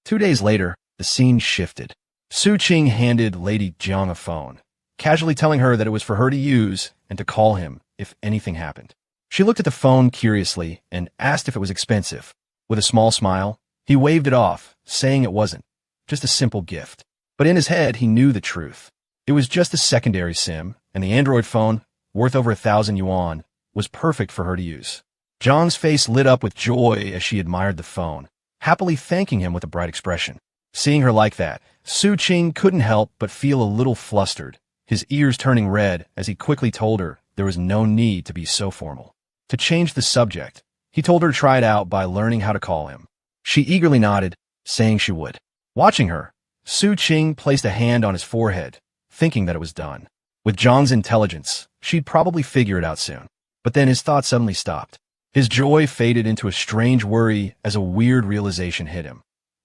2 days later, the scene shifted. Su Qing handed Lady Jiang a phone, casually telling her that it was for her to use and to call him if anything happened. She looked at the phone curiously and asked if it was expensive. With a small smile, he waved it off, saying it wasn't, just a simple gift. But in his head, he knew the truth. It was just a secondary SIM, and the Android phone, worth over 1,000 yuan, was perfect for her to use. Jiang's face lit up with joy as she admired the phone, happily thanking him with a bright expression. Seeing her like that, Su Qing couldn't help but feel a little flustered, his ears turning red as he quickly told her there was no need to be so formal. To change the subject, he told her to try it out by learning how to call him. She eagerly nodded, saying she would. Watching her, Su Qing placed a hand on his forehead, thinking that it was done. With Jiang's intelligence, she'd probably figure it out soon. But then his thoughts suddenly stopped. His joy faded into a strange worry as a weird realization hit him.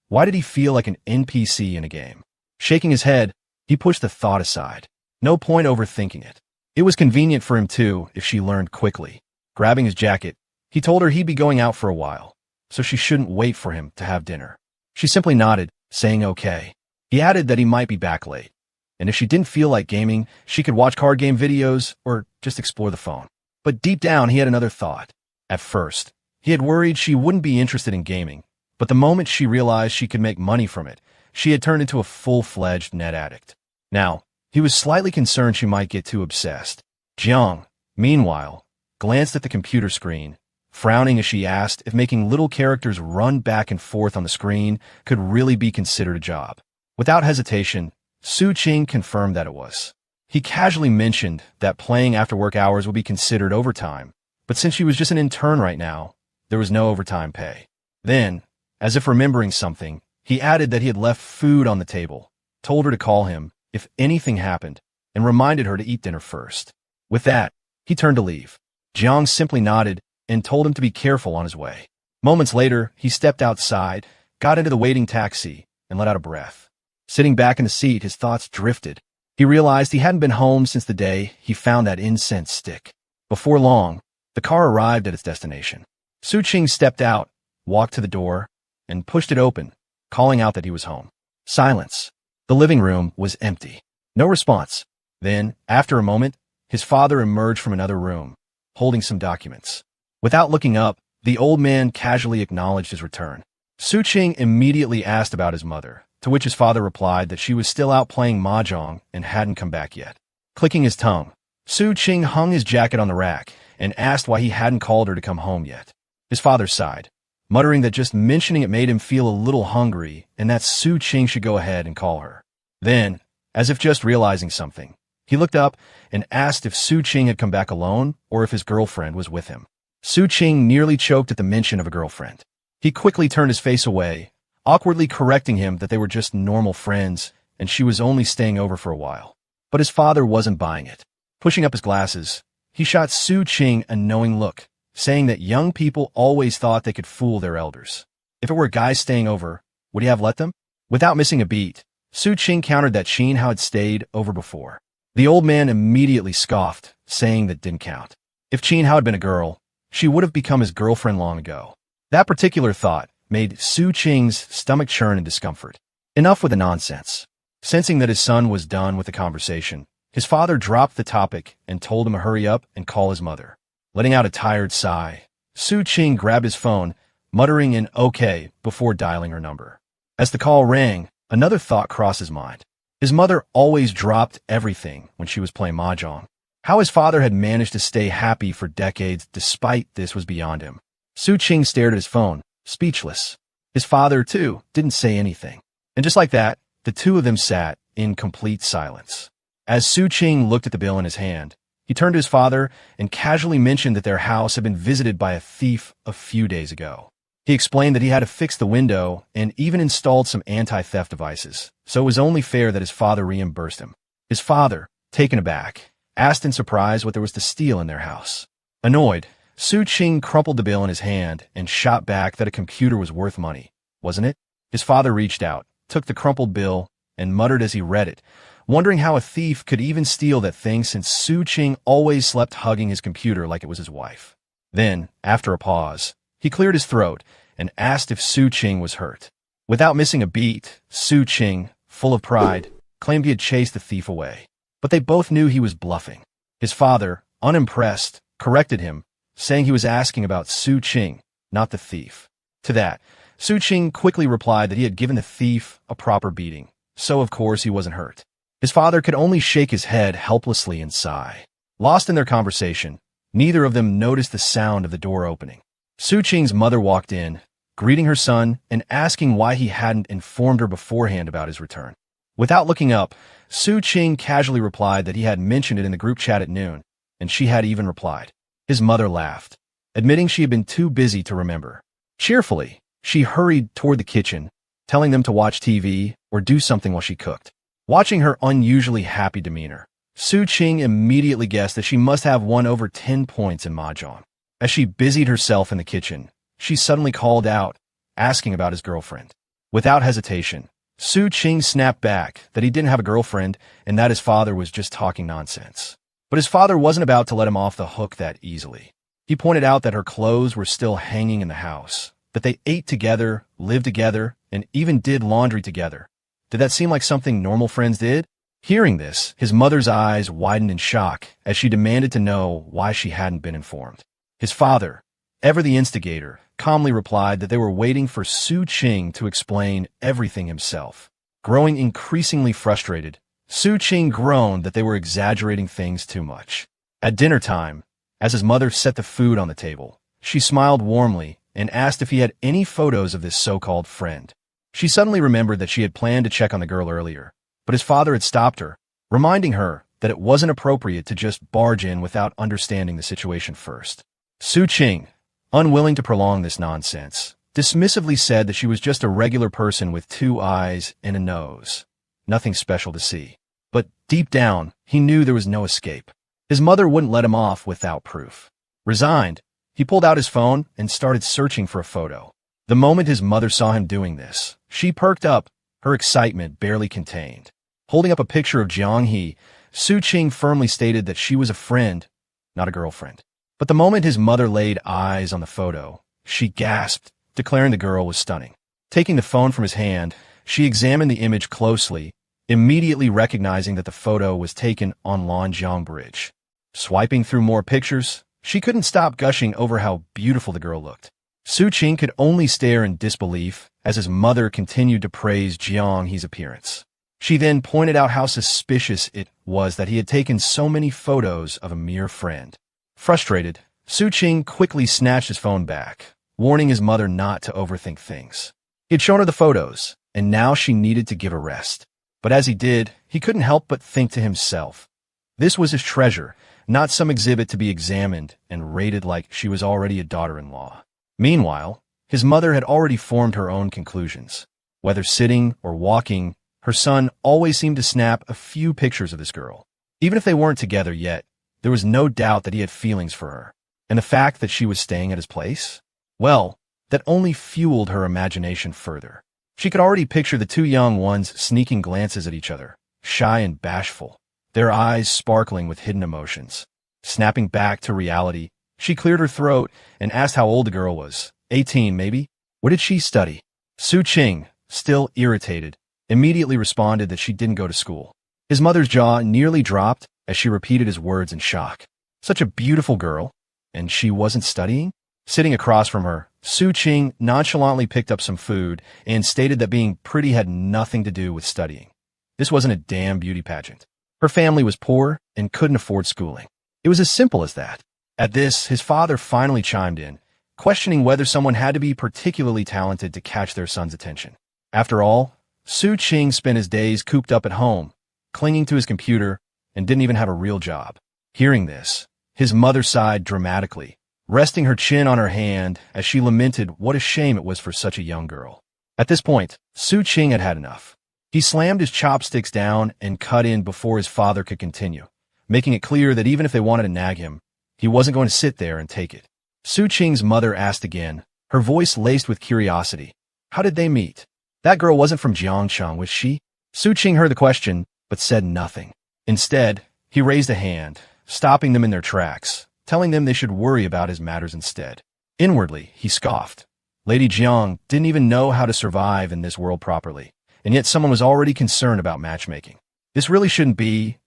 Why did he feel like an NPC in a game? Shaking his head, he pushed the thought aside. No point overthinking it. It was convenient for him too if she learned quickly. Grabbing his jacket, he told her he'd be going out for a while, so she shouldn't wait for him to have dinner. She simply nodded, saying okay. He added that he might be back late, and if she didn't feel like gaming, she could watch card game videos or just explore the phone. But deep down, he had another thought. At first, he had worried she wouldn't be interested in gaming, but the moment she realized she could make money from it, she had turned into a full-fledged net addict. Now, He was slightly concerned she might get too obsessed. Jiang, meanwhile, glanced at the computer screen, frowning as she asked if making little characters run back and forth on the screen could really be considered a job. Without hesitation, Su Qing confirmed that it was. He casually mentioned that playing after work hours would be considered overtime, but since she was just an intern right now, there was no overtime pay. Then, as if remembering something, he added that he had left food on the table, told her to call him if anything happened, and reminded her to eat dinner first. With that, he turned to leave. Jiang simply nodded and told him to be careful on his way. Moments later, he stepped outside, got into the waiting taxi, and let out a breath. Sitting back in the seat, his thoughts drifted. He realized he hadn't been home since the day he found that incense stick. Before long, the car arrived at its destination. Su Qing stepped out, walked to the door, and pushed it open, calling out that he was home. Silence. The living room was empty. No response. Then, after a moment, his father emerged from another room, holding some documents. Without looking up, the old man casually acknowledged his return. Su Qing immediately asked about his mother, to which his father replied that she was still out playing mahjong and hadn't come back yet. Clicking his tongue, Su Qing hung his jacket on the rack and asked why he hadn't called her to come home yet. His father sighed, muttering that just mentioning it made him feel a little hungry and that Su Qing should go ahead and call her. Then, as if just realizing something, he looked up and asked if Su Qing had come back alone or if his girlfriend was with him. Su Qing nearly choked at the mention of a girlfriend. He quickly turned his face away, awkwardly correcting him that they were just normal friends and she was only staying over for a while. But his father wasn't buying it. Pushing up his glasses, he shot Su Qing a knowing look, saying that young people always thought they could fool their elders. If it were guys staying over, would he have let them? Without missing a beat, Su Qing countered that Qin Hao had stayed over before. The old man immediately scoffed, saying that didn't count. If Qin Hao had been a girl, she would have become his girlfriend long ago. That particular thought made Su Qing's stomach churn in discomfort. Enough with the nonsense. Sensing that his son was done with the conversation, his father dropped the topic and told him to hurry up and call his mother. Letting out a tired sigh, Su Qing grabbed his phone, muttering an okay before dialing her number. As the call rang, another thought crossed his mind. His mother always dropped everything when she was playing mahjong. How his father had managed to stay happy for decades despite this was beyond him. Su Qing stared at his phone, speechless. His father, too, didn't say anything. And just like that, the two of them sat in complete silence. As Su Qing looked at the bill in his hand, he turned to his father and casually mentioned that their house had been visited by a thief a few days ago. He explained that he had to fix the window and even installed some anti-theft devices, so it was only fair that his father reimbursed him. His father, taken aback, asked in surprise what there was to steal in their house. Annoyed, Su Qing crumpled the bill in his hand and shot back that a computer was worth money, wasn't it? His father reached out, took the crumpled bill, and muttered as he read it, wondering how a thief could even steal that thing since Su Qing always slept hugging his computer like it was his wife. Then, after a pause, he cleared his throat and asked if Su Qing was hurt. Without missing a beat, Su Qing, full of pride, claimed he had chased the thief away. But they both knew he was bluffing. His father, unimpressed, corrected him, saying he was asking about Su Qing, not the thief. To that, Su Qing quickly replied that he had given the thief a proper beating, so of course he wasn't hurt. His father could only shake his head helplessly and sigh. Lost in their conversation, neither of them noticed the sound of the door opening. Su Qing's mother walked in, greeting her son and asking why he hadn't informed her beforehand about his return. Without looking up, Su Qing casually replied that he had mentioned it in the group chat at noon, and she had even replied. His mother laughed, admitting she had been too busy to remember. Cheerfully, she hurried toward the kitchen, telling them to watch TV or do something while she cooked. Watching her unusually happy demeanor, Su Qing immediately guessed that she must have won over 10 points in mahjong. As she busied herself in the kitchen, she suddenly called out, asking about his girlfriend. Without hesitation, Su Qing snapped back that he didn't have a girlfriend and that his father was just talking nonsense. But his father wasn't about to let him off the hook that easily. He pointed out that her clothes were still hanging in the house, that they ate together, lived together, and even did laundry together. Did that seem like something normal friends did? Hearing this, his mother's eyes widened in shock as she demanded to know why she hadn't been informed. His father, ever the instigator, calmly replied that they were waiting for Su Qing to explain everything himself. Growing increasingly frustrated, Su Qing groaned that they were exaggerating things too much. At dinner time, as his mother set the food on the table, she smiled warmly and asked if he had any photos of this so-called friend. She suddenly remembered that she had planned to check on the girl earlier, but his father had stopped her, reminding her that it wasn't appropriate to just barge in without understanding the situation first. Su Qing, unwilling to prolong this nonsense, dismissively said that she was just a regular person with 2 eyes and a nose. Nothing special to see. But deep down, he knew there was no escape. His mother wouldn't let him off without proof. Resigned, he pulled out his phone and started searching for a photo. The moment his mother saw him doing this, she perked up, her excitement barely contained. Holding up a picture of Jiang He, Su Qing firmly stated that she was a friend, not a girlfriend. But the moment his mother laid eyes on the photo, she gasped, declaring the girl was stunning. Taking the phone from his hand, she examined the image closely, immediately recognizing that the photo was taken on Lanjiang Bridge. Swiping through more pictures, she couldn't stop gushing over how beautiful the girl looked. Su Qing could only stare in disbelief as his mother continued to praise Jiang He's appearance. She then pointed out how suspicious it was that he had taken so many photos of a mere friend. Frustrated, Su Qing quickly snatched his phone back, warning his mother not to overthink things. He had shown her the photos, and now she needed to give a rest. But as he did, he couldn't help but think to himself. This was his treasure, not some exhibit to be examined and rated like she was already a daughter-in-law. Meanwhile, his mother had already formed her own conclusions. Whether sitting or walking, her son always seemed to snap a few pictures of this girl. Even if they weren't together yet, there was no doubt that he had feelings for her. And the fact that she was staying at his place? Well, that only fueled her imagination further. She could already picture the 2 young ones sneaking glances at each other, shy and bashful, their eyes sparkling with hidden emotions. Snapping back to reality, she cleared her throat and asked how old the girl was. 18, maybe? What did she study? Su Qing, still irritated, immediately responded that she didn't go to school. His mother's jaw nearly dropped as she repeated his words in shock. Such a beautiful girl, and she wasn't studying? Sitting across from her, Su Qing nonchalantly picked up some food and stated that being pretty had nothing to do with studying. This wasn't a damn beauty pageant. Her family was poor and couldn't afford schooling. It was as simple as that. At this, his father finally chimed in, questioning whether someone had to be particularly talented to catch their son's attention. After all, Su Qing spent his days cooped up at home, clinging to his computer, and didn't even have a real job. Hearing this, his mother sighed dramatically, resting her chin on her hand as she lamented what a shame it was for such a young girl. At this point, Su Qing had had enough. He slammed his chopsticks down and cut in before his father could continue, making it clear that even if they wanted to nag him, he wasn't going to sit there and take it. Su Qing's mother asked again, her voice laced with curiosity. How did they meet? That girl wasn't from Jiangchang, was she? Su Qing heard the question, but said nothing. Instead, he raised a hand, stopping them in their tracks, telling them they should worry about his matters instead. Inwardly, he scoffed. Lady Jiang didn't even know how to survive in this world properly, and yet someone was already concerned about matchmaking. This really shouldn't be.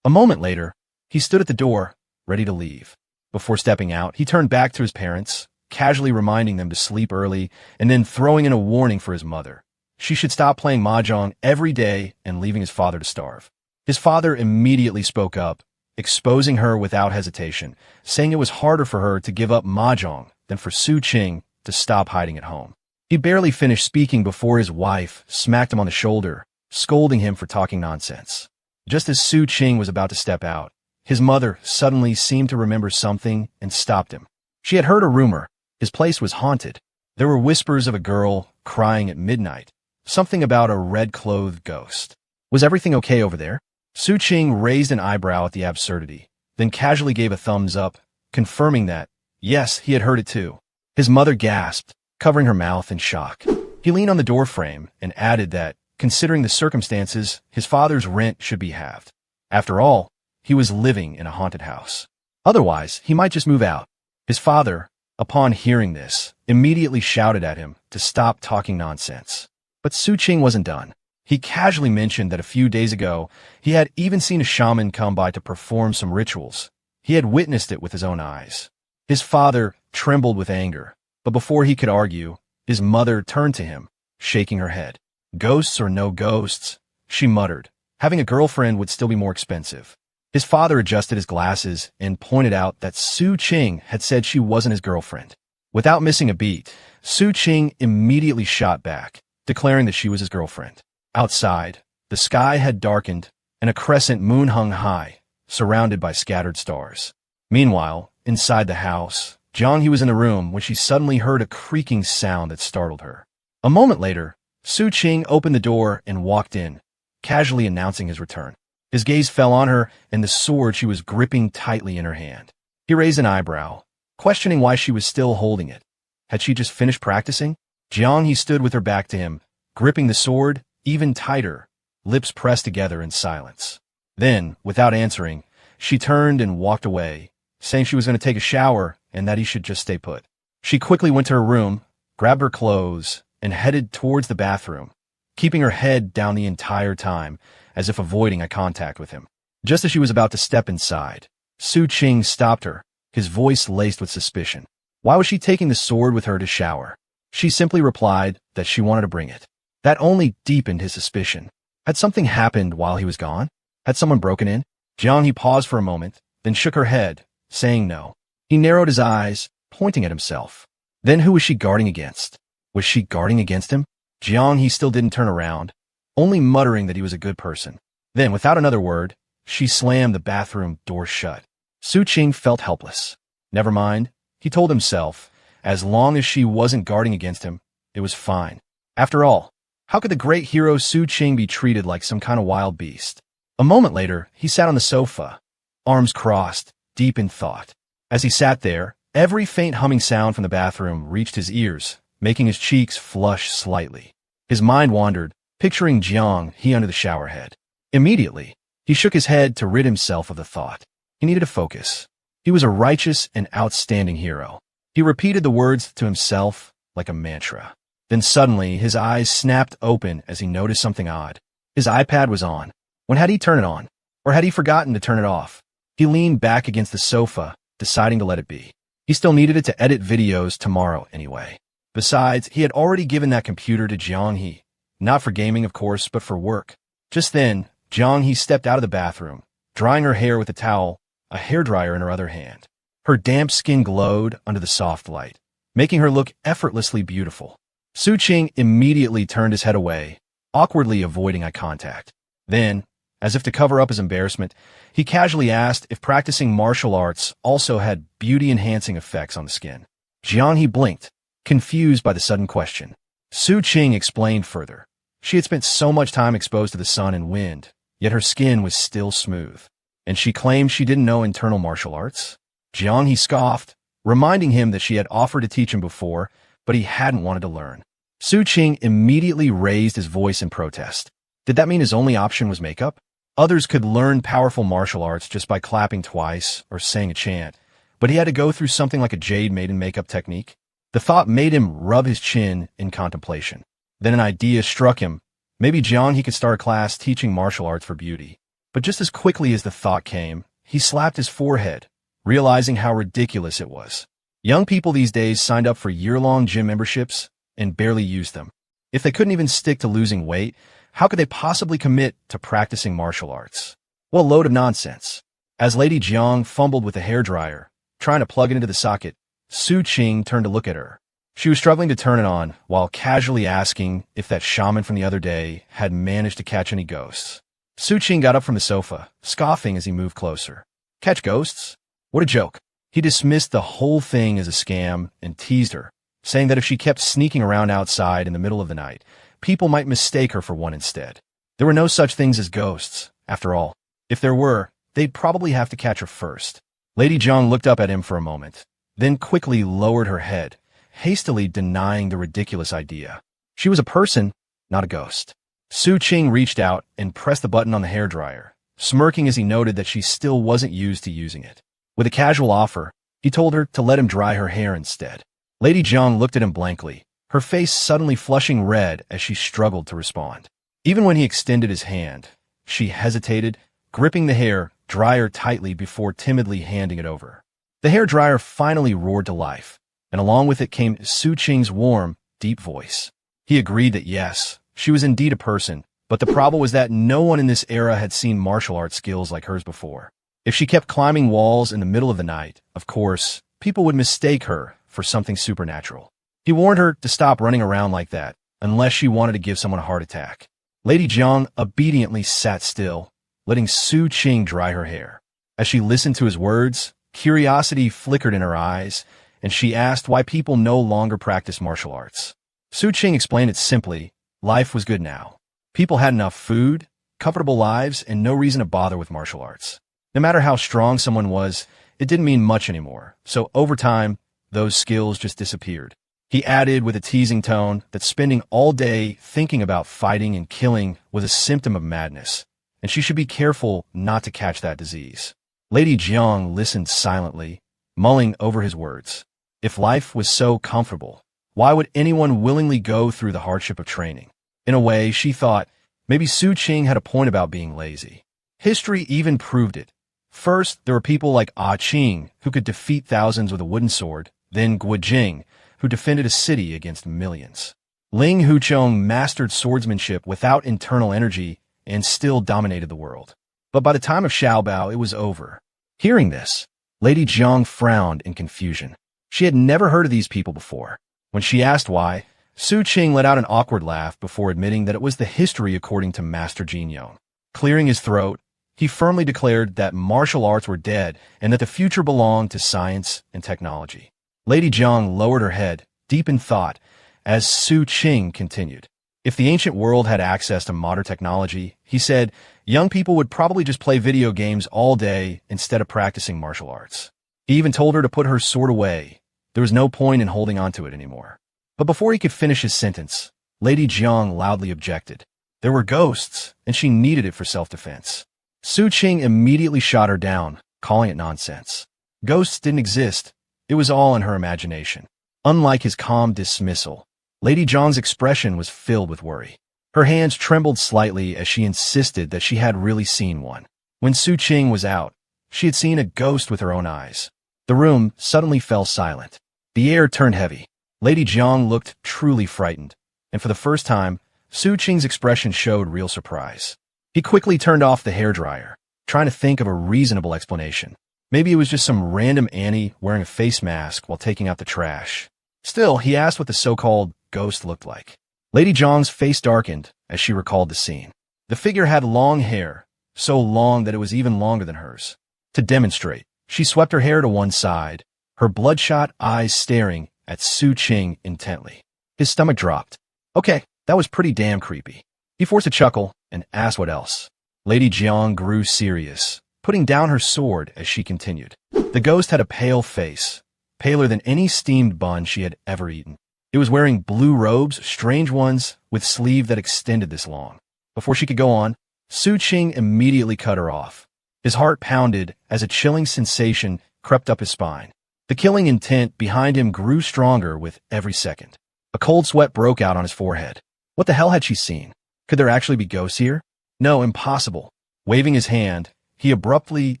A moment later, he stood at the door, ready to leave. Before stepping out, he turned back to his parents, casually reminding them to sleep early and then throwing in a warning for his mother. She should stop playing mahjong every day and leaving his father to starve. His father immediately spoke up, exposing her without hesitation, saying it was harder for her to give up mahjong than for Su Qing to stop hiding at home. He barely finished speaking before his wife smacked him on the shoulder, scolding him for talking nonsense. Just as Su Qing was about to step out, his mother suddenly seemed to remember something and stopped him. She had heard a rumor. His place was haunted. There were whispers of a girl crying at midnight, something about a red-clothed ghost. Was everything okay over there? Su Qing raised an eyebrow at the absurdity, then casually gave a thumbs up, confirming that, yes, he had heard it too. His mother gasped, covering her mouth in shock. He leaned on the doorframe and added that, considering the circumstances, his father's rent should be halved. After all, he was living in a haunted house. Otherwise, he might just move out. His father, upon hearing this, immediately shouted at him to stop talking nonsense. But Su Qing wasn't done. He casually mentioned that a few days ago, he had even seen a shaman come by to perform some rituals. He had witnessed it with his own eyes. His father trembled with anger, but before he could argue, his mother turned to him, shaking her head. Ghosts or no ghosts, she muttered, Having a girlfriend would still be more expensive. His father adjusted his glasses and pointed out that Su Qing had said she wasn't his girlfriend. Without missing a beat, Su Qing immediately shot back, declaring that she was his girlfriend. Outside, the sky had darkened, and a crescent moon hung high, surrounded by scattered stars. Meanwhile, inside the house, Jiang was in the room when she suddenly heard a creaking sound that startled her. A moment later, Su Qing opened the door and walked in, casually announcing his return. His gaze fell on her and the sword she was gripping tightly in her hand. He raised an eyebrow, questioning why she was still holding it. Had she just finished practicing? Jiang stood with her back to him, gripping the sword even tighter, lips pressed together in silence. Then, without answering, she turned and walked away, saying she was going to take a shower and that he should just stay put. She quickly went to her room, grabbed her clothes, and headed towards the bathroom, keeping her head down the entire time, as if avoiding eye contact with him. Just as she was about to step inside, Su Qing stopped her, his voice laced with suspicion. Why was she taking the sword with her to shower? She simply replied that she wanted to bring it. That only deepened his suspicion. Had something happened while he was gone? Had someone broken in? Jiang paused for a moment, then shook her head, saying no. He narrowed his eyes, pointing at himself. Then who was she guarding against? Was she guarding against him? Jiang still didn't turn around, only muttering that he was a good person. Then, without another word, she slammed the bathroom door shut. Su Qing felt helpless. Never mind, he told himself. As long as she wasn't guarding against him, it was fine. After all, how could the great hero Su Qing be treated like some kind of wild beast? A moment later, he sat on the sofa, arms crossed, deep in thought. As he sat there, every faint humming sound from the bathroom reached his ears, making his cheeks flush slightly. His mind wandered, picturing Jiang under the shower head. Immediately, he shook his head to rid himself of the thought. He needed to focus. He was a righteous and outstanding hero. He repeated the words to himself like a mantra. Then suddenly, his eyes snapped open as he noticed something odd. His iPad was on. When had he turned it on? Or had he forgotten to turn it off? He leaned back against the sofa, deciding to let it be. He still needed it to edit videos tomorrow anyway. Besides, he had already given that computer to Jiang. Not for gaming, of course, but for work. Just then, Jiang stepped out of the bathroom, drying her hair with a towel, a hairdryer in her other hand. Her damp skin glowed under the soft light, making her look effortlessly beautiful. Su Qing immediately turned his head away, awkwardly avoiding eye contact. Then, as if to cover up his embarrassment, he casually asked if practicing martial arts also had beauty-enhancing effects on the skin. Jiang blinked, confused by the sudden question. Su Qing explained further. She had spent so much time exposed to the sun and wind, yet her skin was still smooth. And she claimed she didn't know internal martial arts? Jiang scoffed, reminding him that she had offered to teach him before, but he hadn't wanted to learn. Su Qing immediately raised his voice in protest. Did that mean his only option was makeup? Others could learn powerful martial arts just by clapping twice or saying a chant, but he had to go through something like a jade maiden makeup technique? The thought made him rub his chin in contemplation. Then an idea struck him. Maybe Jiang could start a class teaching martial arts for beauty. But just as quickly as the thought came, he slapped his forehead, realizing how ridiculous it was. Young people these days signed up for year-long gym memberships and barely used them. If they couldn't even stick to losing weight, how could they possibly commit to practicing martial arts? What a load of nonsense. As Lady Jiang fumbled with the hairdryer, trying to plug it into the socket, Su Qing turned to look at her. She was struggling to turn it on while casually asking if that shaman from the other day had managed to catch any ghosts. Su Qing got up from the sofa, scoffing as he moved closer. Catch ghosts? What a joke. He dismissed the whole thing as a scam and teased her, saying that if she kept sneaking around outside in the middle of the night, people might mistake her for one instead. There were no such things as ghosts, after all. If there were, they'd probably have to catch her first. Lady Jiang looked up at him for a moment, then quickly lowered her head, hastily denying the ridiculous idea. She was a person, not a ghost. Su Qing reached out and pressed the button on the hairdryer, smirking as he noted that she still wasn't used to using it. With a casual offer, he told her to let him dry her hair instead. Lady Jiang looked at him blankly, her face suddenly flushing red as she struggled to respond. Even when he extended his hand, she hesitated, gripping the hair dryer tightly before timidly handing it over. The hairdryer finally roared to life, and along with it came Su Qing's warm, deep voice. He agreed that yes, she was indeed a person, But the problem was that no one in this era had seen martial arts skills like hers before. If she kept climbing walls in the middle of the night, of course, people would mistake her for something supernatural. He warned her to stop running around like that, unless she wanted to give someone a heart attack. Lady Jiang obediently sat still, letting Su Qing dry her hair. As she listened to his words, curiosity flickered in her eyes, and she asked why people no longer practice martial arts. Su Qing explained it simply: life was good now. People had enough food, comfortable lives, and no reason to bother with martial arts. No matter how strong someone was, it didn't mean much anymore, so over time, those skills just disappeared. He added with a teasing tone that spending all day thinking about fighting and killing was a symptom of madness, and she should be careful not to catch that disease. Lady Jiang listened silently, mulling over his words. If life was so comfortable, why would anyone willingly go through the hardship of training? In a way, she thought, maybe Su Qing had a point about being lazy. History even proved it. First, there were people like Ah Qing, who could defeat thousands with a wooden sword, then Guo Jing, who defended a city against millions. Ling Huchong mastered swordsmanship without internal energy and still dominated the world. But by the time of Xiaobao, it was over. Hearing this, Lady Jiang frowned in confusion. She had never heard of these people before. When she asked why, Su Qing let out an awkward laugh before admitting that it was the history according to Master Jin Yong. Clearing his throat, he firmly declared that martial arts were dead and that the future belonged to science and technology. Lady Jiang lowered her head, deep in thought, as Su Qing continued. If the ancient world had access to modern technology, he said, young people would probably just play video games all day instead of practicing martial arts. He even told her to put her sword away. There was no point in holding onto it anymore. But before he could finish his sentence, Lady Jiang loudly objected. There were ghosts, and she needed it for self-defense. Su Qing immediately shot her down, calling it nonsense. Ghosts didn't exist. It was all in her imagination. Unlike his calm dismissal, Lady Jiang's expression was filled with worry. Her hands trembled slightly as she insisted that she had really seen one. When Su Qing was out, she had seen a ghost with her own eyes. The room suddenly fell silent. The air turned heavy. Lady Jiang looked truly frightened, and for the first time, Su Qing's expression showed real surprise. He quickly turned off the hairdryer, trying to think of a reasonable explanation. Maybe it was just some random Annie wearing a face mask while taking out the trash. Still, he asked what the so-called ghost looked like. Lady Jiang's face darkened as she recalled the scene. The figure had long hair, so long that it was even longer than hers. To demonstrate, she swept her hair to one side, her bloodshot eyes staring at Su Qing intently. His stomach dropped. Okay, that was pretty damn creepy. He forced a chuckle and asked what else. Lady Jiang grew serious, putting down her sword as she continued. The ghost had a pale face, paler than any steamed bun she had ever eaten. It was wearing blue robes, strange ones, with sleeve that extended this long. Before she could go on, Su Qing immediately cut her off. His heart pounded as a chilling sensation crept up his spine. The killing intent behind him grew stronger with every second. A cold sweat broke out on his forehead. What the hell had she seen? Could there actually be ghosts here? No, impossible. Waving his hand, he abruptly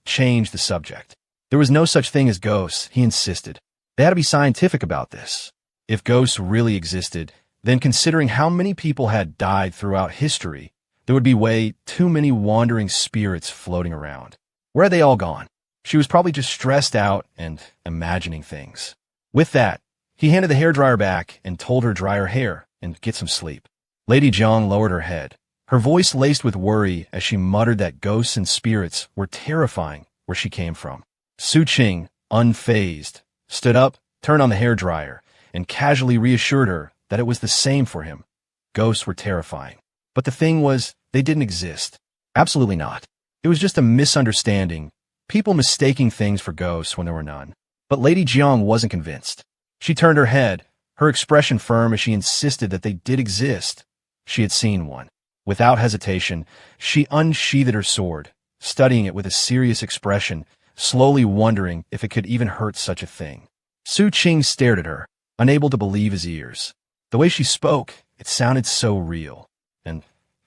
changed the subject. There was no such thing as ghosts, he insisted. They had to be scientific about this. If ghosts really existed, then considering how many people had died throughout history, there would be way too many wandering spirits floating around. Where had they all gone? She was probably just stressed out and imagining things. With that, he handed the hairdryer back and told her to dry her hair and get some sleep. Lady Jiang lowered her head, her voice laced with worry as she muttered that ghosts and spirits were terrifying where she came from. Su Qing, unfazed, stood up, turned on the hairdryer, and casually reassured her that it was the same for him. Ghosts were terrifying. But the thing was, they didn't exist. Absolutely not. It was just a misunderstanding, people mistaking things for ghosts when there were none. But Lady Jiang wasn't convinced. She turned her head, her expression firm as she insisted that they did exist. She had seen one. Without hesitation, she unsheathed her sword, studying it with a serious expression, slowly wondering if it could even hurt such a thing. Su Qing stared at her, unable to believe his ears. The way she spoke, it sounded so real. And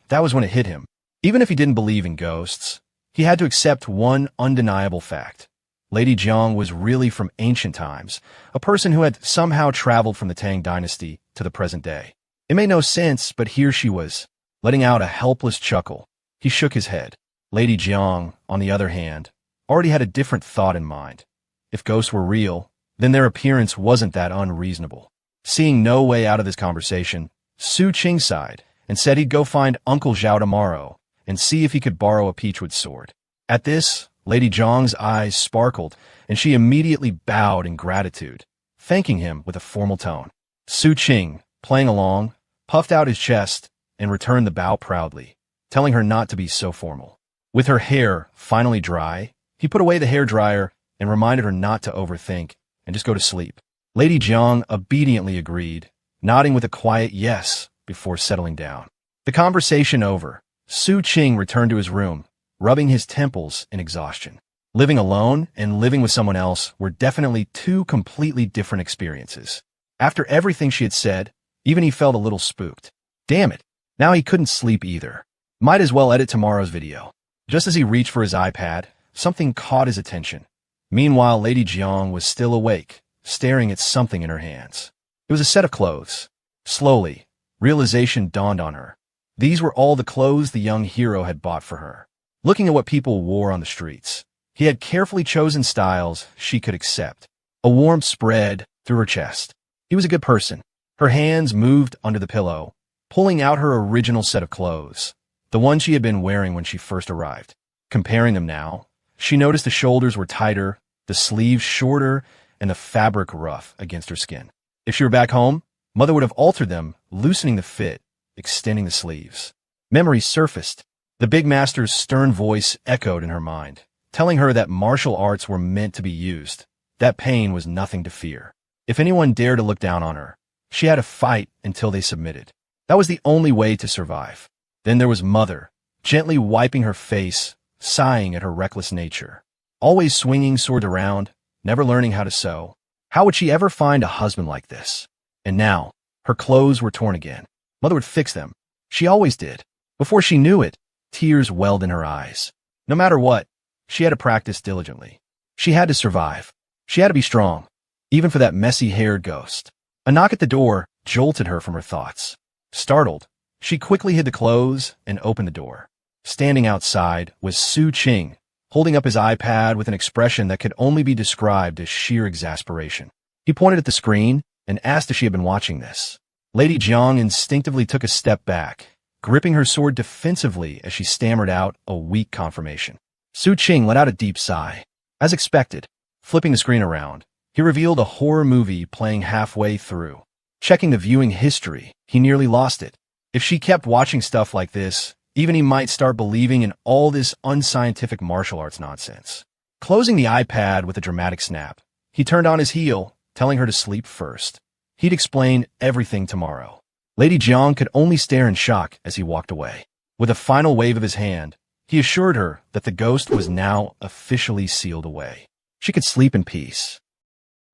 that was when it hit him. Even if he didn't believe in ghosts, he had to accept one undeniable fact. Lady Jiang was really from ancient times, a person who had somehow traveled from the Tang dynasty to the present day. It made no sense, but here she was, letting out a helpless chuckle. He shook his head. Lady Jiang, on the other hand, already had a different thought in mind. If ghosts were real, then their appearance wasn't that unreasonable. Seeing no way out of this conversation, Su Qing sighed and said he'd go find Uncle Zhao tomorrow and see if he could borrow a peachwood sword. At this, Lady Jiang's eyes sparkled, and she immediately bowed in gratitude, thanking him with a formal tone. Su Qing, playing along, puffed out his chest and returned the bow proudly, telling her not to be so formal. With her hair finally dry, he put away the hairdryer and reminded her not to overthink and just go to sleep. Lady Jiang obediently agreed, nodding with a quiet yes before settling down. The conversation over, Su Qing returned to his room, rubbing his temples in exhaustion. Living alone and living with someone else were definitely two completely different experiences. After everything she had said, even he felt a little spooked. Damn it, now he couldn't sleep either. Might as well edit tomorrow's video. Just as he reached for his iPad, something caught his attention. Meanwhile, Lady Jiang was still awake, staring at something in her hands. It was a set of clothes. Slowly, realization dawned on her. These were all the clothes the young hero had bought for her. Looking at what people wore on the streets, he had carefully chosen styles she could accept. A warmth spread through her chest. He was a good person. Her hands moved under the pillow, pulling out her original set of clothes, the one she had been wearing when she first arrived. Comparing them now, she noticed the shoulders were tighter, the sleeves shorter, and the fabric rough against her skin. If she were back home, Mother would have altered them, loosening the fit, extending the sleeves. Memories surfaced. The big master's stern voice echoed in her mind, telling her that martial arts were meant to be used, that pain was nothing to fear. If anyone dared to look down on her, she had to fight until they submitted. That was the only way to survive. Then there was Mother, gently wiping her face, sighing at her reckless nature. Always swinging sword around, never learning how to sew. How would she ever find a husband like this? And now, her clothes were torn again. Mother would fix them. She always did. Before she knew it, tears welled in her eyes. No matter what, she had to practice diligently. She had to survive. She had to be strong, even for that messy-haired ghost. A knock at the door jolted her from her thoughts. Startled, she quickly hid the clothes and opened the door. Standing outside was Su Qing, holding up his iPad with an expression that could only be described as sheer exasperation. He pointed at the screen and asked if she had been watching this. Lady Jiang instinctively took a step back, gripping her sword defensively as she stammered out a weak confirmation. Su Qing let out a deep sigh. As expected, flipping the screen around, he revealed a horror movie playing halfway through. Checking the viewing history, he nearly lost it. If she kept watching stuff like this, even he might start believing in all this unscientific martial arts nonsense. Closing the iPad with a dramatic snap, he turned on his heel, telling her to sleep first. He'd explain everything tomorrow. Lady Jiang could only stare in shock as he walked away. With a final wave of his hand, he assured her that the ghost was now officially sealed away. She could sleep in peace.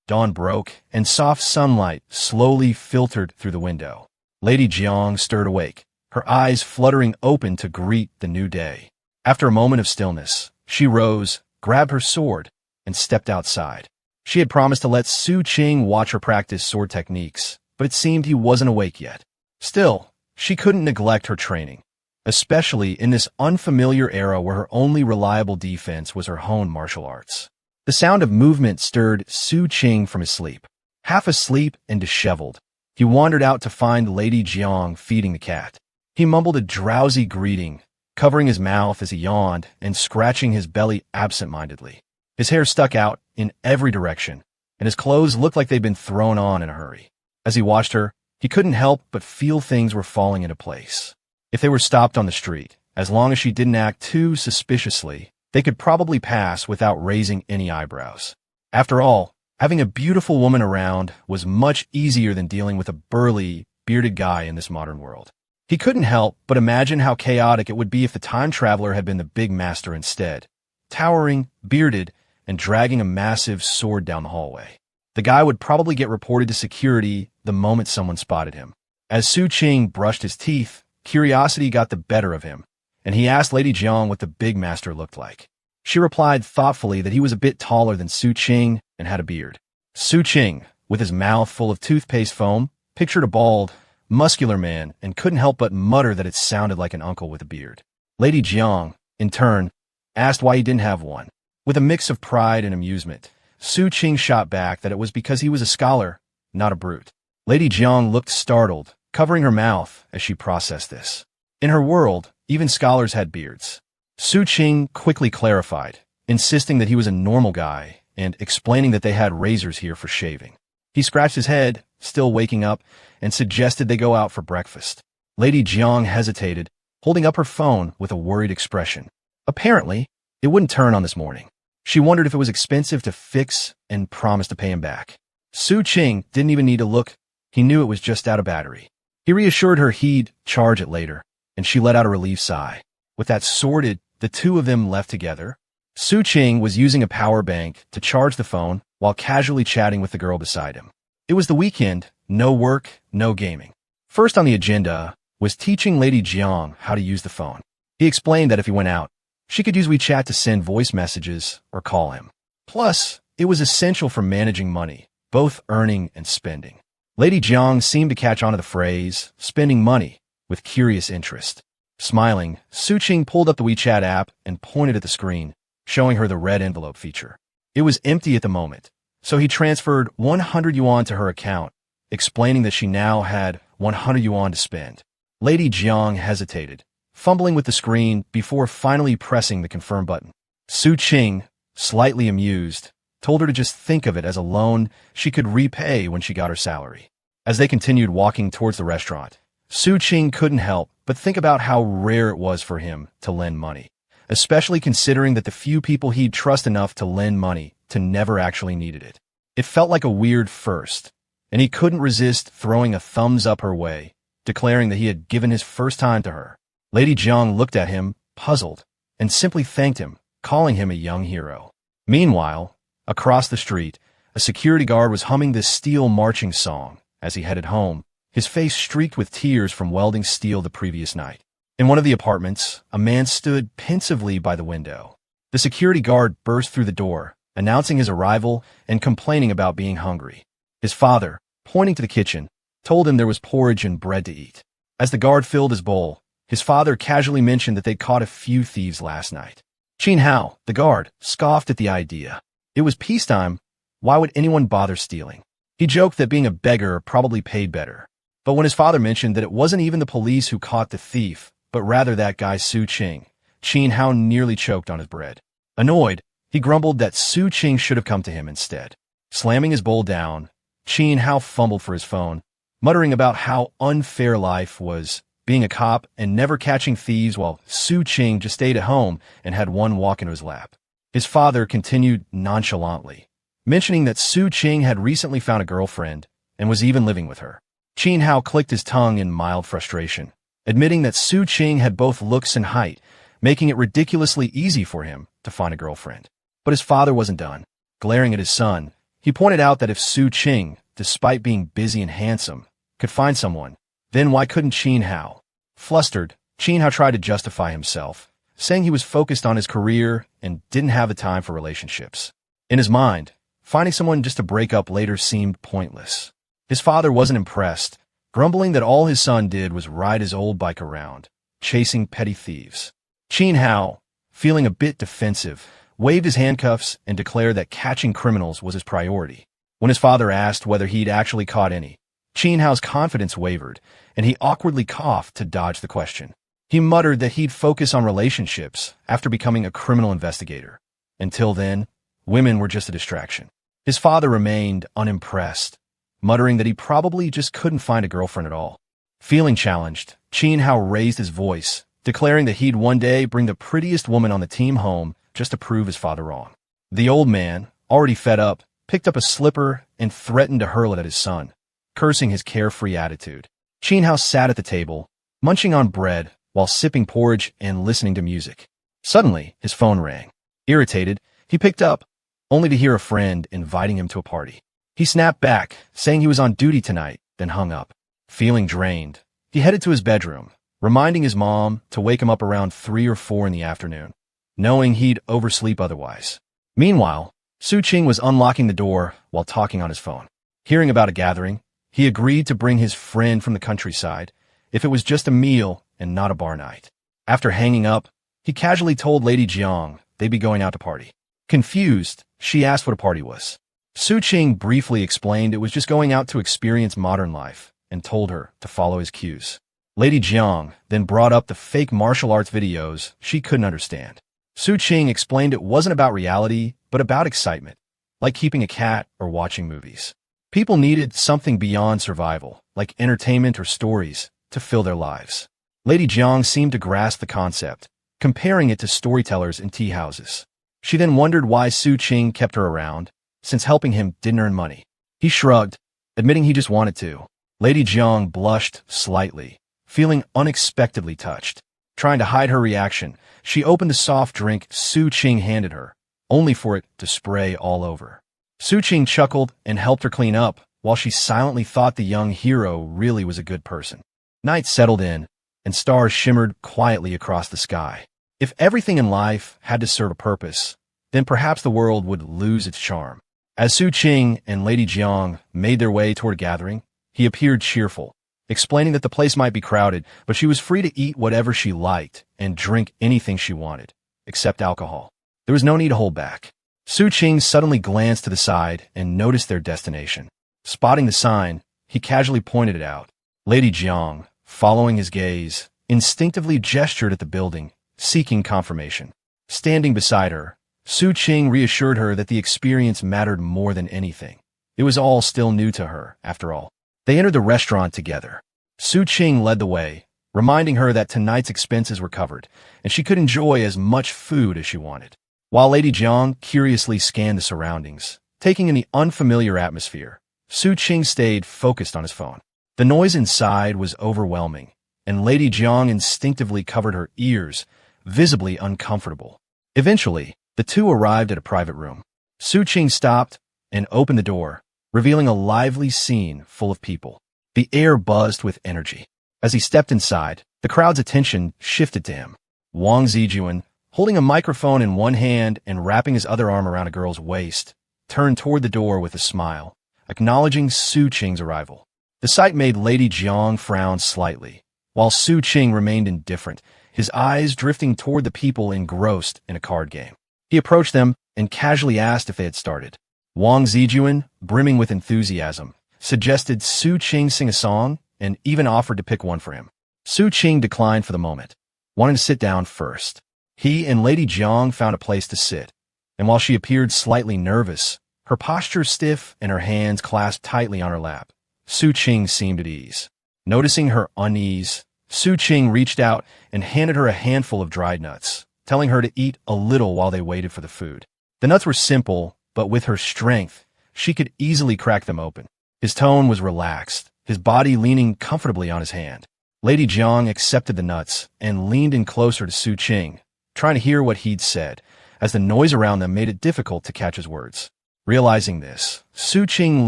Dawn broke, and soft sunlight slowly filtered through the window. Lady Jiang stirred awake, her eyes fluttering open to greet the new day. After a moment of stillness, she rose, grabbed her sword, and stepped outside. She had promised to let Su Qing watch her practice sword techniques, but it seemed he wasn't awake yet. Still, she couldn't neglect her training, especially in this unfamiliar era where her only reliable defense was her honed martial arts. The sound of movement stirred Su Qing from his sleep. Half asleep and disheveled, he wandered out to find Lady Jiang feeding the cat. He mumbled a drowsy greeting, covering his mouth as he yawned and scratching his belly absent-mindedly. His hair stuck out in every direction, and his clothes looked like they'd been thrown on in a hurry. As he watched her, he couldn't help but feel things were falling into place. If they were stopped on the street, as long as she didn't act too suspiciously, they could probably pass without raising any eyebrows. After all, having a beautiful woman around was much easier than dealing with a burly, bearded guy in this modern world. He couldn't help but imagine how chaotic it would be if the time traveler had been the big master instead, towering, bearded, and dragging a massive sword down the hallway. The guy would probably get reported to security the moment someone spotted him. As Su Qing brushed his teeth, curiosity got the better of him, and he asked Lady Jiang what the big master looked like. She replied thoughtfully that he was a bit taller than Su Qing and had a beard. Su Qing, with his mouth full of toothpaste foam, pictured a bald, muscular man, and couldn't help but mutter that it sounded like an uncle with a beard. Lady Jiang, in turn, asked why he didn't have one. With a mix of pride and amusement, Su Qing shot back that it was because he was a scholar, not a brute. Lady Jiang looked startled, covering her mouth as she processed this. In her world, even scholars had beards. Su Qing quickly clarified, insisting that he was a normal guy and explaining that they had razors here for shaving. He scratched his head, still waking up, and suggested they go out for breakfast. Lady Jiang hesitated, holding up her phone with a worried expression. Apparently, it wouldn't turn on this morning. She wondered if it was expensive to fix and promised to pay him back. Su Qing didn't even need to look. He knew it was just out of battery. He reassured her he'd charge it later, and she let out a relieved sigh. With that sorted, the two of them left together. Su Qing was using a power bank to charge the phone while casually chatting with the girl beside him. It was the weekend, no work, no gaming. First on the agenda was teaching Lady Jiang how to use the phone. He explained that if he went out, she could use WeChat to send voice messages or call him. Plus, it was essential for managing money, both earning and spending. Lady Jiang seemed to catch on to the phrase, spending money, with curious interest. Smiling, Su Qing pulled up the WeChat app and pointed at the screen, showing her the red envelope feature. It was empty at the moment, so he transferred 100 yuan to her account, explaining that she now had 100 yuan to spend. Lady Jiang hesitated, fumbling with the screen before finally pressing the confirm button. Su Qing, slightly amused, told her to just think of it as a loan she could repay when she got her salary. As they continued walking towards the restaurant, Su Qing couldn't help but think about how rare it was for him to lend money, especially considering that the few people he'd trust enough to lend money to never actually needed it. It felt like a weird first, and he couldn't resist throwing a thumbs up her way, declaring that he had given his first time to her. Lady Jiang looked at him, puzzled, and simply thanked him, calling him a young hero. Meanwhile, across the street, a security guard was humming this steel marching song as he headed home, his face streaked with tears from welding steel the previous night. In one of the apartments, a man stood pensively by the window. The security guard burst through the door, announcing his arrival and complaining about being hungry. His father, pointing to the kitchen, told him there was porridge and bread to eat. As the guard filled his bowl, his father casually mentioned that they'd caught a few thieves last night. Qin Hao, the guard, scoffed at the idea. It was peacetime. Why would anyone bother stealing? He joked that being a beggar probably paid better. But when his father mentioned that it wasn't even the police who caught the thief, but rather that guy Su Qing, Qin Hao nearly choked on his bread. Annoyed, he grumbled that Su Qing should have come to him instead. Slamming his bowl down, Qin Hao fumbled for his phone, muttering about how unfair life was, being a cop and never catching thieves while Su Qing just stayed at home and had one walk into his lap. His father continued nonchalantly, mentioning that Su Qing had recently found a girlfriend and was even living with her. Qin Hao clicked his tongue in mild frustration, admitting that Su Qing had both looks and height, making it ridiculously easy for him to find a girlfriend. But his father wasn't done. Glaring at his son, he pointed out that if Su Qing, despite being busy and handsome, could find someone, then why couldn't Qin Hao? Flustered, Qin Hao tried to justify himself, saying he was focused on his career and didn't have the time for relationships. In his mind, finding someone just to break up later seemed pointless. His father wasn't impressed, grumbling that all his son did was ride his old bike around, chasing petty thieves. Qin Hao, feeling a bit defensive, waved his handcuffs and declared that catching criminals was his priority. When his father asked whether he'd actually caught any, Qin Hao's confidence wavered, and he awkwardly coughed to dodge the question. He muttered that he'd focus on relationships after becoming a criminal investigator. Until then, women were just a distraction. His father remained unimpressed, muttering that he probably just couldn't find a girlfriend at all. Feeling challenged, Qin Hao raised his voice, declaring that he'd one day bring the prettiest woman on the team home just to prove his father wrong. The old man, already fed up, picked up a slipper and threatened to hurl it at his son, cursing his carefree attitude. Qin Hao sat at the table, munching on bread while sipping porridge and listening to music. Suddenly, his phone rang. Irritated, he picked up, only to hear a friend inviting him to a party. He snapped back, saying he was on duty tonight, then hung up. Feeling drained, he headed to his bedroom, reminding his mom to wake him up around 3 or 4 in the afternoon, knowing he'd oversleep otherwise. Meanwhile, Su Qing was unlocking the door while talking on his phone. Hearing about a gathering, He agreed to bring his friend from the countryside if it was just a meal and not a bar night. After hanging up, he casually told Lady Jiang they'd be going out to party. Confused, she asked what a party was. Su Qing briefly explained it was just going out to experience modern life and told her to follow his cues. Lady Jiang then brought up the fake martial arts videos she couldn't understand. Su Qing explained it wasn't about reality, but about excitement, like keeping a cat or watching movies. People needed something beyond survival, like entertainment or stories, to fill their lives. Lady Jiang seemed to grasp the concept, comparing it to storytellers in tea houses. She then wondered why Su Qing kept her around, since helping him didn't earn money. He shrugged, admitting he just wanted to. Lady Jiang blushed slightly, feeling unexpectedly touched. Trying to hide her reaction, she opened the soft drink Su Qing handed her, only for it to spray all over. Su Qing chuckled and helped her clean up, while she silently thought the young hero really was a good person. Night settled in, and stars shimmered quietly across the sky. If everything in life had to serve a purpose, then perhaps the world would lose its charm. As Su Qing and Lady Jiang made their way toward a gathering, he appeared cheerful, explaining that the place might be crowded, but she was free to eat whatever she liked and drink anything she wanted, except alcohol. There was no need to hold back. Su Qing suddenly glanced to the side and noticed their destination. Spotting the sign, he casually pointed it out. Lady Jiang, following his gaze, instinctively gestured at the building, seeking confirmation. Standing beside her, Su Qing reassured her that the experience mattered more than anything. It was all still new to her, after all. They entered the restaurant together. Su Qing led the way, reminding her that tonight's expenses were covered, and she could enjoy as much food as she wanted. While Lady Jiang curiously scanned the surroundings, taking in the unfamiliar atmosphere, Su Qing stayed focused on his phone. The noise inside was overwhelming, and Lady Jiang instinctively covered her ears, visibly uncomfortable. Eventually, the two arrived at a private room. Su Qing stopped and opened the door, revealing a lively scene full of people. The air buzzed with energy. As he stepped inside, the crowd's attention shifted to him. Wang Zijuan, holding a microphone in one hand and wrapping his other arm around a girl's waist, turned toward the door with a smile, acknowledging Su Qing's arrival. The sight made Lady Jiang frown slightly, while Su Qing remained indifferent, his eyes drifting toward the people engrossed in a card game. He approached them and casually asked if they had started. Wang Zijuan, brimming with enthusiasm, suggested Su Qing sing a song and even offered to pick one for him. Su Qing declined for the moment, wanting to sit down first. He and Lady Jiang found a place to sit, and while she appeared slightly nervous, her posture stiff and her hands clasped tightly on her lap, Su Qing seemed at ease. Noticing her unease, Su Qing reached out and handed her a handful of dried nuts, telling her to eat a little while they waited for the food. The nuts were simple, but with her strength, she could easily crack them open. His tone was relaxed, his body leaning comfortably on his hand. Lady Jiang accepted the nuts and leaned in closer to Su Qing, trying to hear what he'd said, as the noise around them made it difficult to catch his words. Realizing this, Su Qing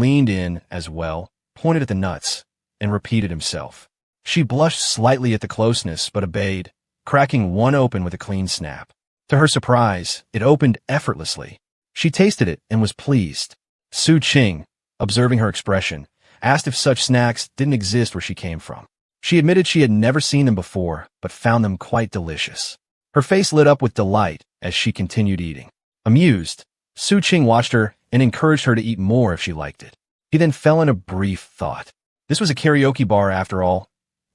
leaned in as well, pointed at the nuts, and repeated himself. She blushed slightly at the closeness, but obeyed, cracking one open with a clean snap. To her surprise, it opened effortlessly. She tasted it and was pleased. Su Qing, observing her expression, asked if such snacks didn't exist where she came from. She admitted she had never seen them before, but found them quite delicious. Her face lit up with delight as she continued eating. Amused, Su Qing watched her and encouraged her to eat more if she liked it. He then fell in a brief thought. This was a karaoke bar after all.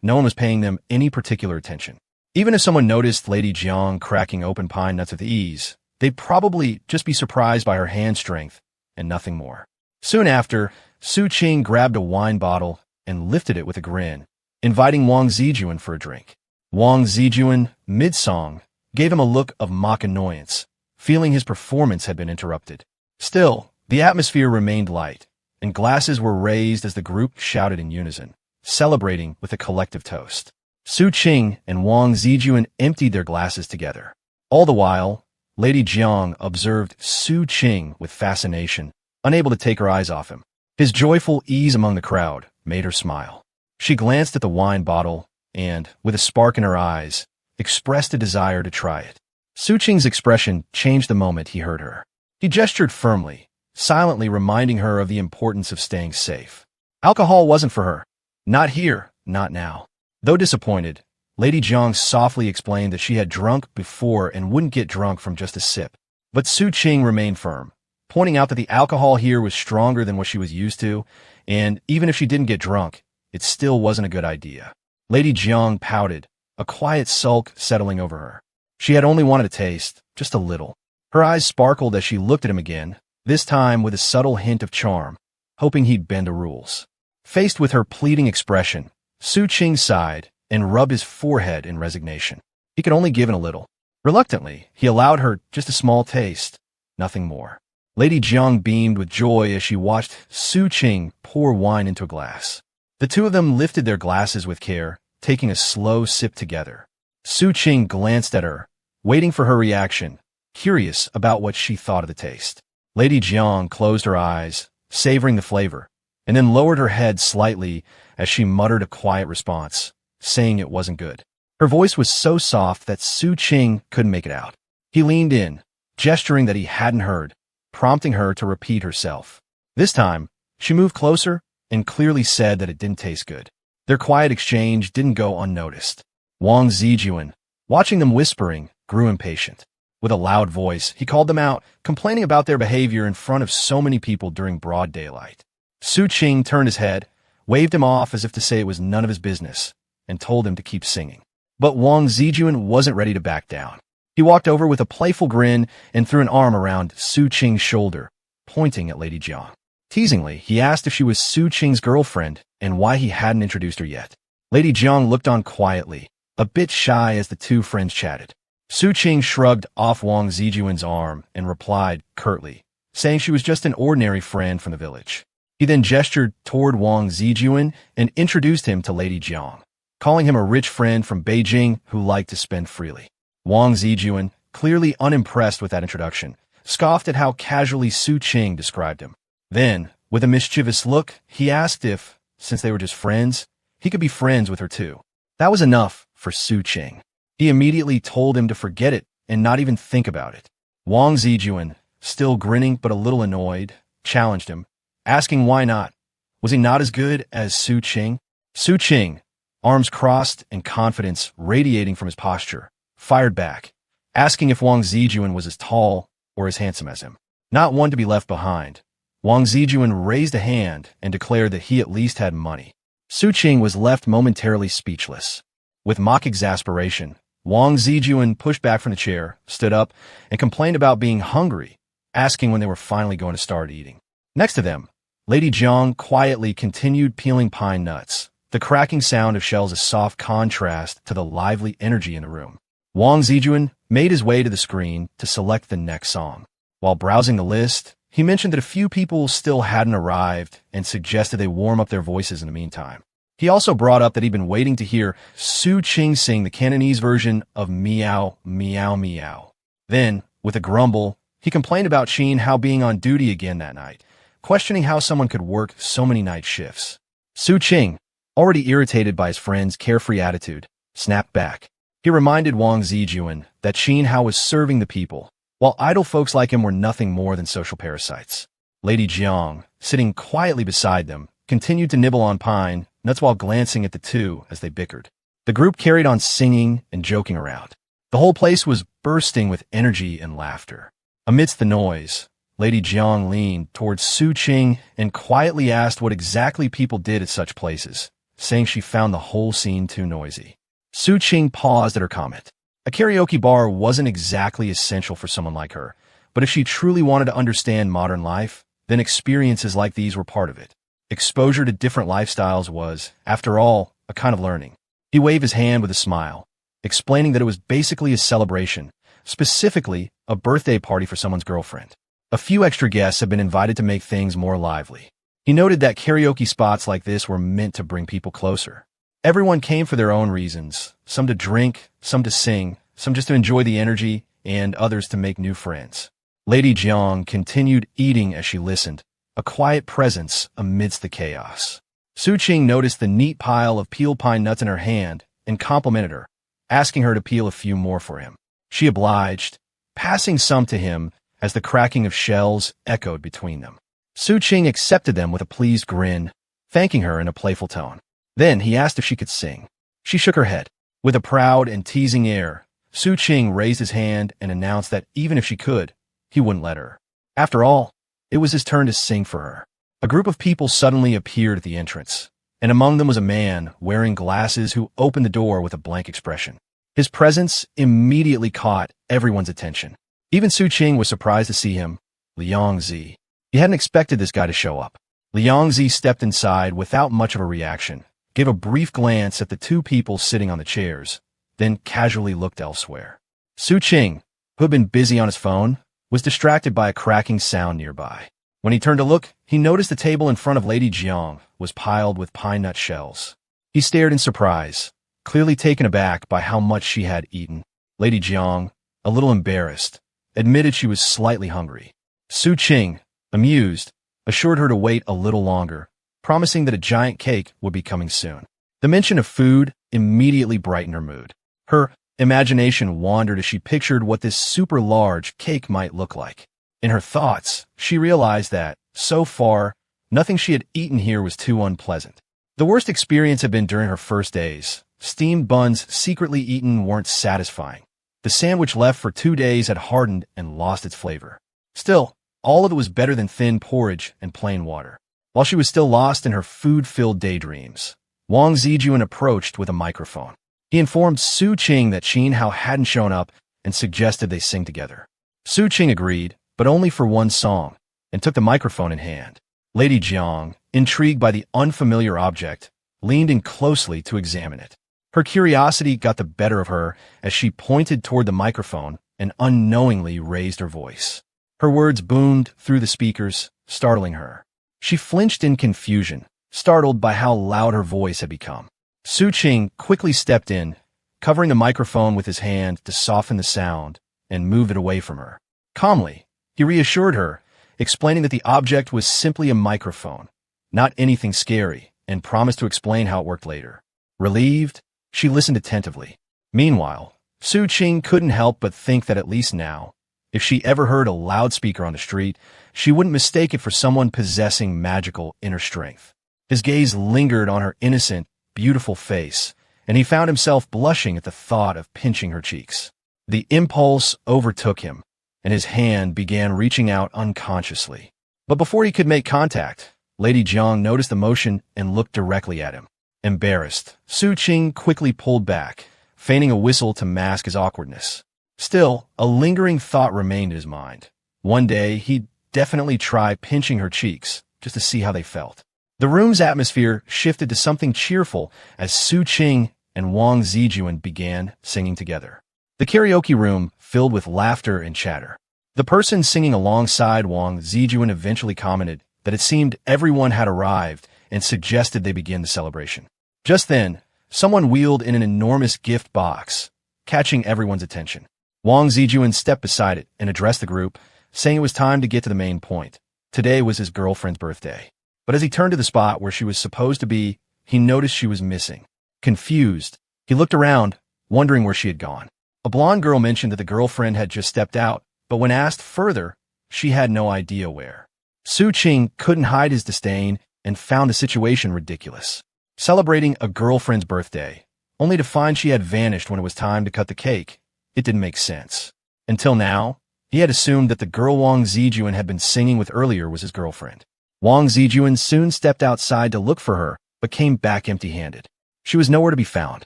No one was paying them any particular attention. Even if someone noticed Lady Jiang cracking open pine nuts with ease, they'd probably just be surprised by her hand strength and nothing more. Soon after, Su Qing grabbed a wine bottle and lifted it with a grin, inviting Wang Zijuan for a drink. Wang Zijuan, mid-song, gave him a look of mock annoyance, feeling his performance had been interrupted. Still, the atmosphere remained light, and glasses were raised as the group shouted in unison, celebrating with a collective toast. Su Qing and Wang Zijuan emptied their glasses together. All the while, Lady Jiang observed Su Qing with fascination, unable to take her eyes off him. His joyful ease among the crowd made her smile. She glanced at the wine bottle and, with a spark in her eyes, expressed a desire to try it. Su Qing's expression changed the moment he heard her. He gestured firmly, silently reminding her of the importance of staying safe. Alcohol wasn't for her. Not here, not now. Though disappointed, Lady Jiang softly explained that she had drunk before and wouldn't get drunk from just a sip. But Su Qing remained firm, pointing out that the alcohol here was stronger than what she was used to, and even if she didn't get drunk, it still wasn't a good idea. Lady Jiang pouted, a quiet sulk settling over her. She had only wanted a taste, just a little. Her eyes sparkled as she looked at him again, this time with a subtle hint of charm, hoping he'd bend the rules. Faced with her pleading expression, Su Qing sighed and rubbed his forehead in resignation. He could only give in a little. Reluctantly, he allowed her just a small taste, nothing more. Lady Jiang beamed with joy as she watched Su Qing pour wine into a glass. The two of them lifted their glasses with care, taking a slow sip together. Su Qing glanced at her, waiting for her reaction, curious about what she thought of the taste. Lady Jiang closed her eyes, savoring the flavor, and then lowered her head slightly as she muttered a quiet response, saying it wasn't good. Her voice was so soft that Su Qing couldn't make it out. He leaned in, gesturing that he hadn't heard, prompting her to repeat herself. This time, she moved closer and clearly said that it didn't taste good. Their quiet exchange didn't go unnoticed. Wang Zijuan, watching them whispering, grew impatient. With a loud voice, he called them out, complaining about their behavior in front of so many people during broad daylight. Su Qing turned his head, waved him off as if to say it was none of his business, and told him to keep singing. But Wang Zijuan wasn't ready to back down. He walked over with a playful grin and threw an arm around Su Qing's shoulder, pointing at Lady Jiang. Teasingly, he asked if she was Su Qing's girlfriend and why he hadn't introduced her yet. Lady Jiang looked on quietly, a bit shy as the two friends chatted. Su Qing shrugged off Wang Zijuan's arm and replied curtly, saying she was just an ordinary friend from the village. He then gestured toward Wang Zijuan and introduced him to Lady Jiang, calling him a rich friend from Beijing who liked to spend freely. Wang Zijuan, clearly unimpressed with that introduction, scoffed at how casually Su Qing described him. Then, with a mischievous look, he asked if, since they were just friends, he could be friends with her too. That was enough for Su Qing. He immediately told him to forget it and not even think about it. Wang Zijuan, still grinning but a little annoyed, challenged him, asking why not. Was he not as good as Su Qing? Su Qing, arms crossed and confidence radiating from his posture, fired back, asking if Wang Zijuan was as tall or as handsome as him. Not one to be left behind, Wang Zijuan raised a hand and declared that he at least had money. Su Qing was left momentarily speechless. With mock exasperation, Wang Zijuan pushed back from the chair, stood up, and complained about being hungry, asking when they were finally going to start eating. Next to them, Lady Jiang quietly continued peeling pine nuts, the cracking sound of shells a soft contrast to the lively energy in the room. Wang Zijuan made his way to the screen to select the next song. While browsing the list, he mentioned that a few people still hadn't arrived and suggested they warm up their voices in the meantime. He also brought up that he'd been waiting to hear Su Qing sing the Cantonese version of Meow, Meow, Meow. Then, with a grumble, he complained about Qin Hao being on duty again that night, questioning how someone could work so many night shifts. Su Qing, already irritated by his friend's carefree attitude, snapped back. He reminded Wang Zijuan that Qin Hao was serving the people, while idle folks like him were nothing more than social parasites. Lady Jiang, sitting quietly beside them, continued to nibble on pine nuts while glancing at the two as they bickered. The group carried on singing and joking around. The whole place was bursting with energy and laughter. Amidst the noise, Lady Jiang leaned towards Su Qing and quietly asked what exactly people did at such places, saying she found the whole scene too noisy. Su Qing paused at her comment. A karaoke bar wasn't exactly essential for someone like her, but if she truly wanted to understand modern life, then experiences like these were part of it. Exposure to different lifestyles was, after all, a kind of learning. He waved his hand with a smile, explaining that it was basically a celebration, specifically a birthday party for someone's girlfriend. A few extra guests had been invited to make things more lively. He noted that karaoke spots like this were meant to bring people closer. Everyone came for their own reasons, some to drink, some to sing, some just to enjoy the energy, and others to make new friends. Lady Jiang continued eating as she listened, a quiet presence amidst the chaos. Su Qing noticed the neat pile of peeled pine nuts in her hand and complimented her, asking her to peel a few more for him. She obliged, passing some to him as the cracking of shells echoed between them. Su Qing accepted them with a pleased grin, thanking her in a playful tone. Then he asked if she could sing. She shook her head. With a proud and teasing air, Su Qing raised his hand and announced that even if she could, he wouldn't let her. After all, it was his turn to sing for her. A group of people suddenly appeared at the entrance, and among them was a man wearing glasses who opened the door with a blank expression. His presence immediately caught everyone's attention. Even Su Qing was surprised to see him, Liang Zi. He hadn't expected this guy to show up. Liang Zi stepped inside without much of a reaction, gave a brief glance at the two people sitting on the chairs, then casually looked elsewhere. Su Qing, who had been busy on his phone, was distracted by a cracking sound nearby. When he turned to look, he noticed the table in front of Lady Jiang was piled with pine nut shells. He stared in surprise, clearly taken aback by how much she had eaten. Lady Jiang, a little embarrassed, admitted she was slightly hungry. Su Qing, amused, assured her to wait a little longer, promising that a giant cake would be coming soon. The mention of food immediately brightened her mood. Her imagination wandered as she pictured what this super large cake might look like. In her thoughts, she realized that, so far, nothing she had eaten here was too unpleasant. The worst experience had been during her first days. Steamed buns secretly eaten weren't satisfying. The sandwich left for 2 days had hardened and lost its flavor. Still, all of it was better than thin porridge and plain water. While she was still lost in her food-filled daydreams, Wang Zijuan approached with a microphone. He informed Su Qing that Qin Hao hadn't shown up and suggested they sing together. Su Qing agreed, but only for one song, and took the microphone in hand. Lady Jiang, intrigued by the unfamiliar object, leaned in closely to examine it. Her curiosity got the better of her as she pointed toward the microphone and unknowingly raised her voice. Her words boomed through the speakers, startling her. She flinched in confusion, startled by how loud her voice had become. Su Qing quickly stepped in, covering the microphone with his hand to soften the sound and move it away from her. Calmly, he reassured her, explaining that the object was simply a microphone, not anything scary, and promised to explain how it worked later. Relieved, she listened attentively. Meanwhile, Su Qing couldn't help but think that at least now, if she ever heard a loudspeaker on the street, she wouldn't mistake it for someone possessing magical inner strength. His gaze lingered on her innocent, beautiful face, and he found himself blushing at the thought of pinching her cheeks. The impulse overtook him, and his hand began reaching out unconsciously. But before he could make contact, Lady Jiang noticed the motion and looked directly at him. Embarrassed, Su Qing quickly pulled back, feigning a whistle to mask his awkwardness. Still, a lingering thought remained in his mind. One day, he'd definitely try pinching her cheeks, just to see how they felt. The room's atmosphere shifted to something cheerful as Su Qing and Wang Zijuan began singing together. The karaoke room filled with laughter and chatter. The person singing alongside Wang Zijuan eventually commented that it seemed everyone had arrived and suggested they begin the celebration. Just then, someone wheeled in an enormous gift box, catching everyone's attention. Wang Zijuan stepped beside it and addressed the group, saying it was time to get to the main point. Today was his girlfriend's birthday. But as he turned to the spot where she was supposed to be, he noticed she was missing. Confused, he looked around, wondering where she had gone. A blonde girl mentioned that the girlfriend had just stepped out, but when asked further, she had no idea where. Su Qing couldn't hide his disdain and found the situation ridiculous. Celebrating a girlfriend's birthday, only to find she had vanished when it was time to cut the cake, it didn't make sense. Until now, he had assumed that the girl Wang Zijuan had been singing with earlier was his girlfriend. Wang Zijuan soon stepped outside to look for her, but came back empty-handed. She was nowhere to be found.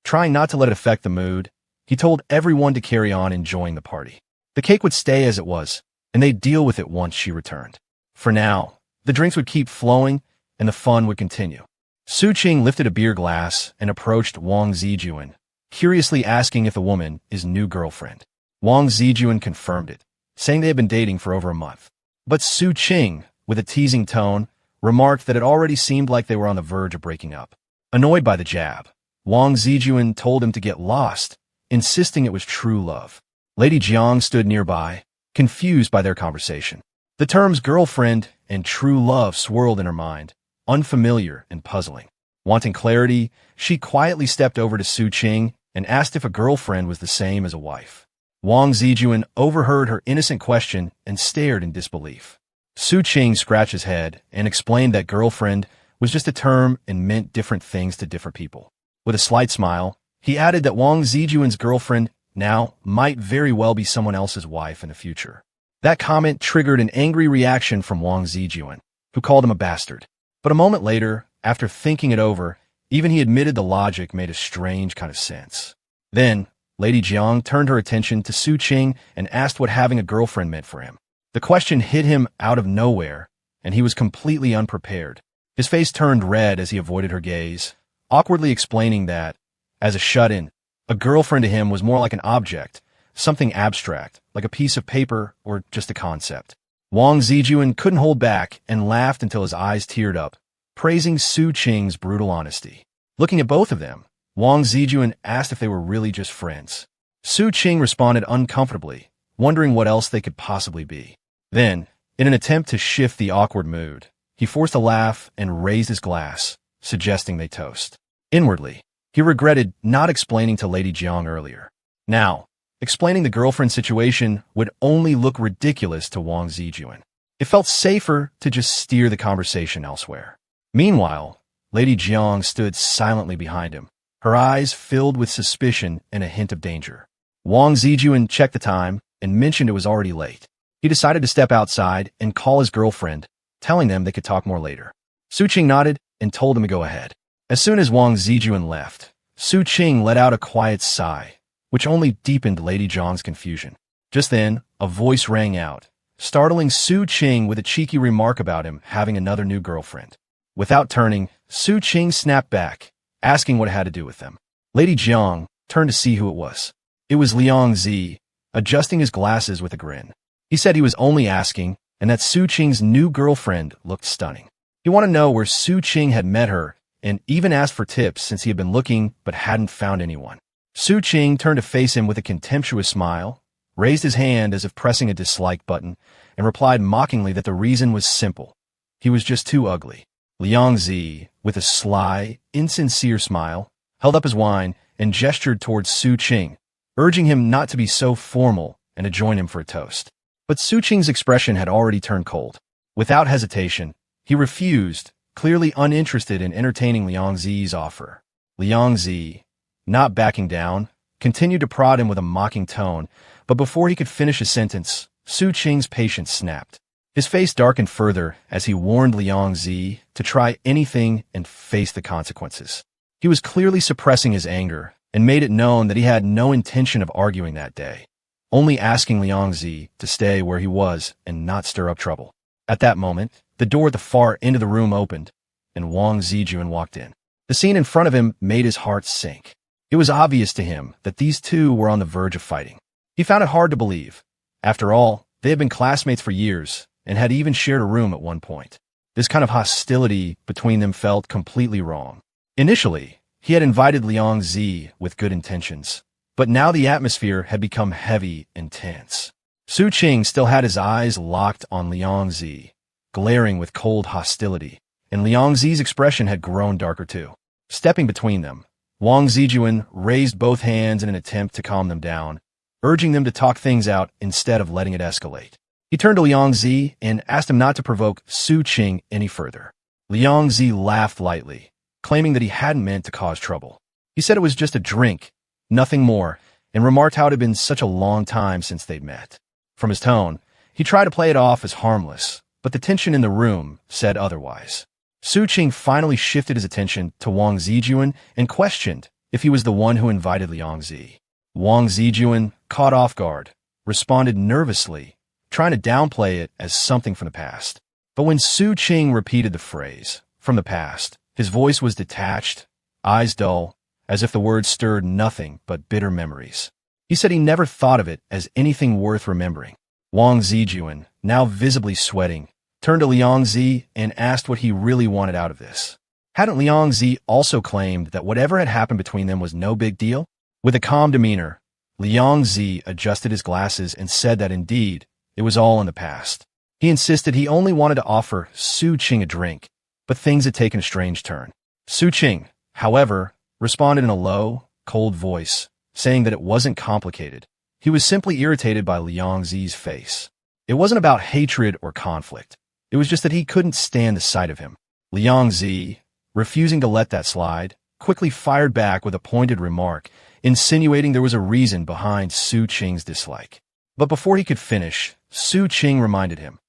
Trying not to let it affect the mood, he told everyone to carry on enjoying the party. The cake would stay as it was, and they'd deal with it once she returned. For now, the drinks would keep flowing, and the fun would continue. Su Qing lifted a beer glass and approached Wang Zijuan, curiously asking if the woman is new girlfriend. Wang Zijuan confirmed it, saying they had been dating for over a month. But Su Qing, with a teasing tone, remarked that it already seemed like they were on the verge of breaking up. Annoyed by the jab, Wang Zijuan told him to get lost, insisting it was true love. Lady Jiang stood nearby, confused by their conversation. The terms girlfriend and true love swirled in her mind, unfamiliar and puzzling. Wanting clarity, she quietly stepped over to Su Qing and asked if a girlfriend was the same as a wife. Wang Zijuan overheard her innocent question and stared in disbelief. Su Qing scratched his head and explained that girlfriend was just a term and meant different things to different people. With a slight smile, he added that Wang Zijuan's girlfriend now might very well be someone else's wife in the future. That comment triggered an angry reaction from Wang Zijuan, who called him a bastard. But a moment later, after thinking it over, even he admitted the logic made a strange kind of sense. Then, Lady Jiang turned her attention to Su Qing and asked what having a girlfriend meant for him. The question hit him out of nowhere, and he was completely unprepared. His face turned red as he avoided her gaze, awkwardly explaining that, as a shut-in, a girlfriend to him was more like an object, something abstract, like a piece of paper or just a concept. Wang Zijuan couldn't hold back and laughed until his eyes teared up, praising Su Qing's brutal honesty. Looking at both of them, Wang Zijuan asked if they were really just friends. Su Qing responded uncomfortably, wondering what else they could possibly be. Then, in an attempt to shift the awkward mood, he forced a laugh and raised his glass, suggesting they toast. Inwardly, he regretted not explaining to Lady Jiang earlier. Now, explaining the girlfriend situation would only look ridiculous to Wang Zijuan. It felt safer to just steer the conversation elsewhere. Meanwhile, Lady Jiang stood silently behind him, her eyes filled with suspicion and a hint of danger. Wang Zijuan checked the time and mentioned it was already late. He decided to step outside and call his girlfriend, telling them they could talk more later. Su Qing nodded and told him to go ahead. As soon as Wang Zijuan left, Su Qing let out a quiet sigh, which only deepened Lady Jiang's confusion. Just then, a voice rang out, startling Su Qing with a cheeky remark about him having another new girlfriend. Without turning, Su Qing snapped back, asking what it had to do with them. Lady Jiang turned to see who it was. It was Liang Zi, adjusting his glasses with a grin. He said he was only asking, and that Su Qing's new girlfriend looked stunning. He wanted to know where Su Qing had met her, and even asked for tips since he had been looking but hadn't found anyone. Su Qing turned to face him with a contemptuous smile, raised his hand as if pressing a dislike button, and replied mockingly that the reason was simple. He was just too ugly. Liang Zi, with a sly, insincere smile, held up his wine and gestured towards Su Qing, urging him not to be so formal and to join him for a toast. But Su Qing's expression had already turned cold. Without hesitation, he refused, clearly uninterested in entertaining Liang Zi's offer. Liang Zi, not backing down, continued to prod him with a mocking tone, but before he could finish a sentence, Su Qing's patience snapped. His face darkened further as he warned Liang Zi to try anything and face the consequences. He was clearly suppressing his anger and made it known that he had no intention of arguing that day, only asking Liang Zi to stay where he was and not stir up trouble. At that moment, the door at the far end of the room opened, and Wang Zijuan walked in. The scene in front of him made his heart sink. It was obvious to him that these two were on the verge of fighting. He found it hard to believe. After all, they had been classmates for years and had even shared a room at one point. This kind of hostility between them felt completely wrong. Initially, he had invited Liang Zi with good intentions, but now the atmosphere had become heavy and tense. Su Qing still had his eyes locked on Liang Zi, glaring with cold hostility, and Liang Zi's expression had grown darker too. Stepping between them, Wang Zijuan raised both hands in an attempt to calm them down, urging them to talk things out instead of letting it escalate. He turned to Liang Zi and asked him not to provoke Su Qing any further. Liang Zi laughed lightly, claiming that he hadn't meant to cause trouble. He said it was just a drink, nothing more, and remarked how it had been such a long time since they'd met. From his tone, he tried to play it off as harmless, but the tension in the room said otherwise. Su Qing finally shifted his attention to Wang Zijuan and questioned if he was the one who invited Liang Zi. Wang Zijuan, caught off guard, responded nervously, trying to downplay it as something from the past. But when Su Qing repeated the phrase, from the past, his voice was detached, eyes dull, as if the words stirred nothing but bitter memories. He said he never thought of it as anything worth remembering. Wang Zijuan, now visibly sweating, turned to Liang Zi and asked what he really wanted out of this. Hadn't Liang Zi also claimed that whatever had happened between them was no big deal? With a calm demeanor, Liang Zi adjusted his glasses and said that indeed, it was all in the past. He insisted he only wanted to offer Su Qing a drink, but things had taken a strange turn. Su Qing, however, responded in a low, cold voice, saying that it wasn't complicated. He was simply irritated by Liang Zi's face. It wasn't about hatred or conflict. It was just that he couldn't stand the sight of him. Liang Zi, refusing to let that slide, quickly fired back with a pointed remark, insinuating there was a reason behind Su Qing's dislike. But before he could finish, Su Qing reminded him,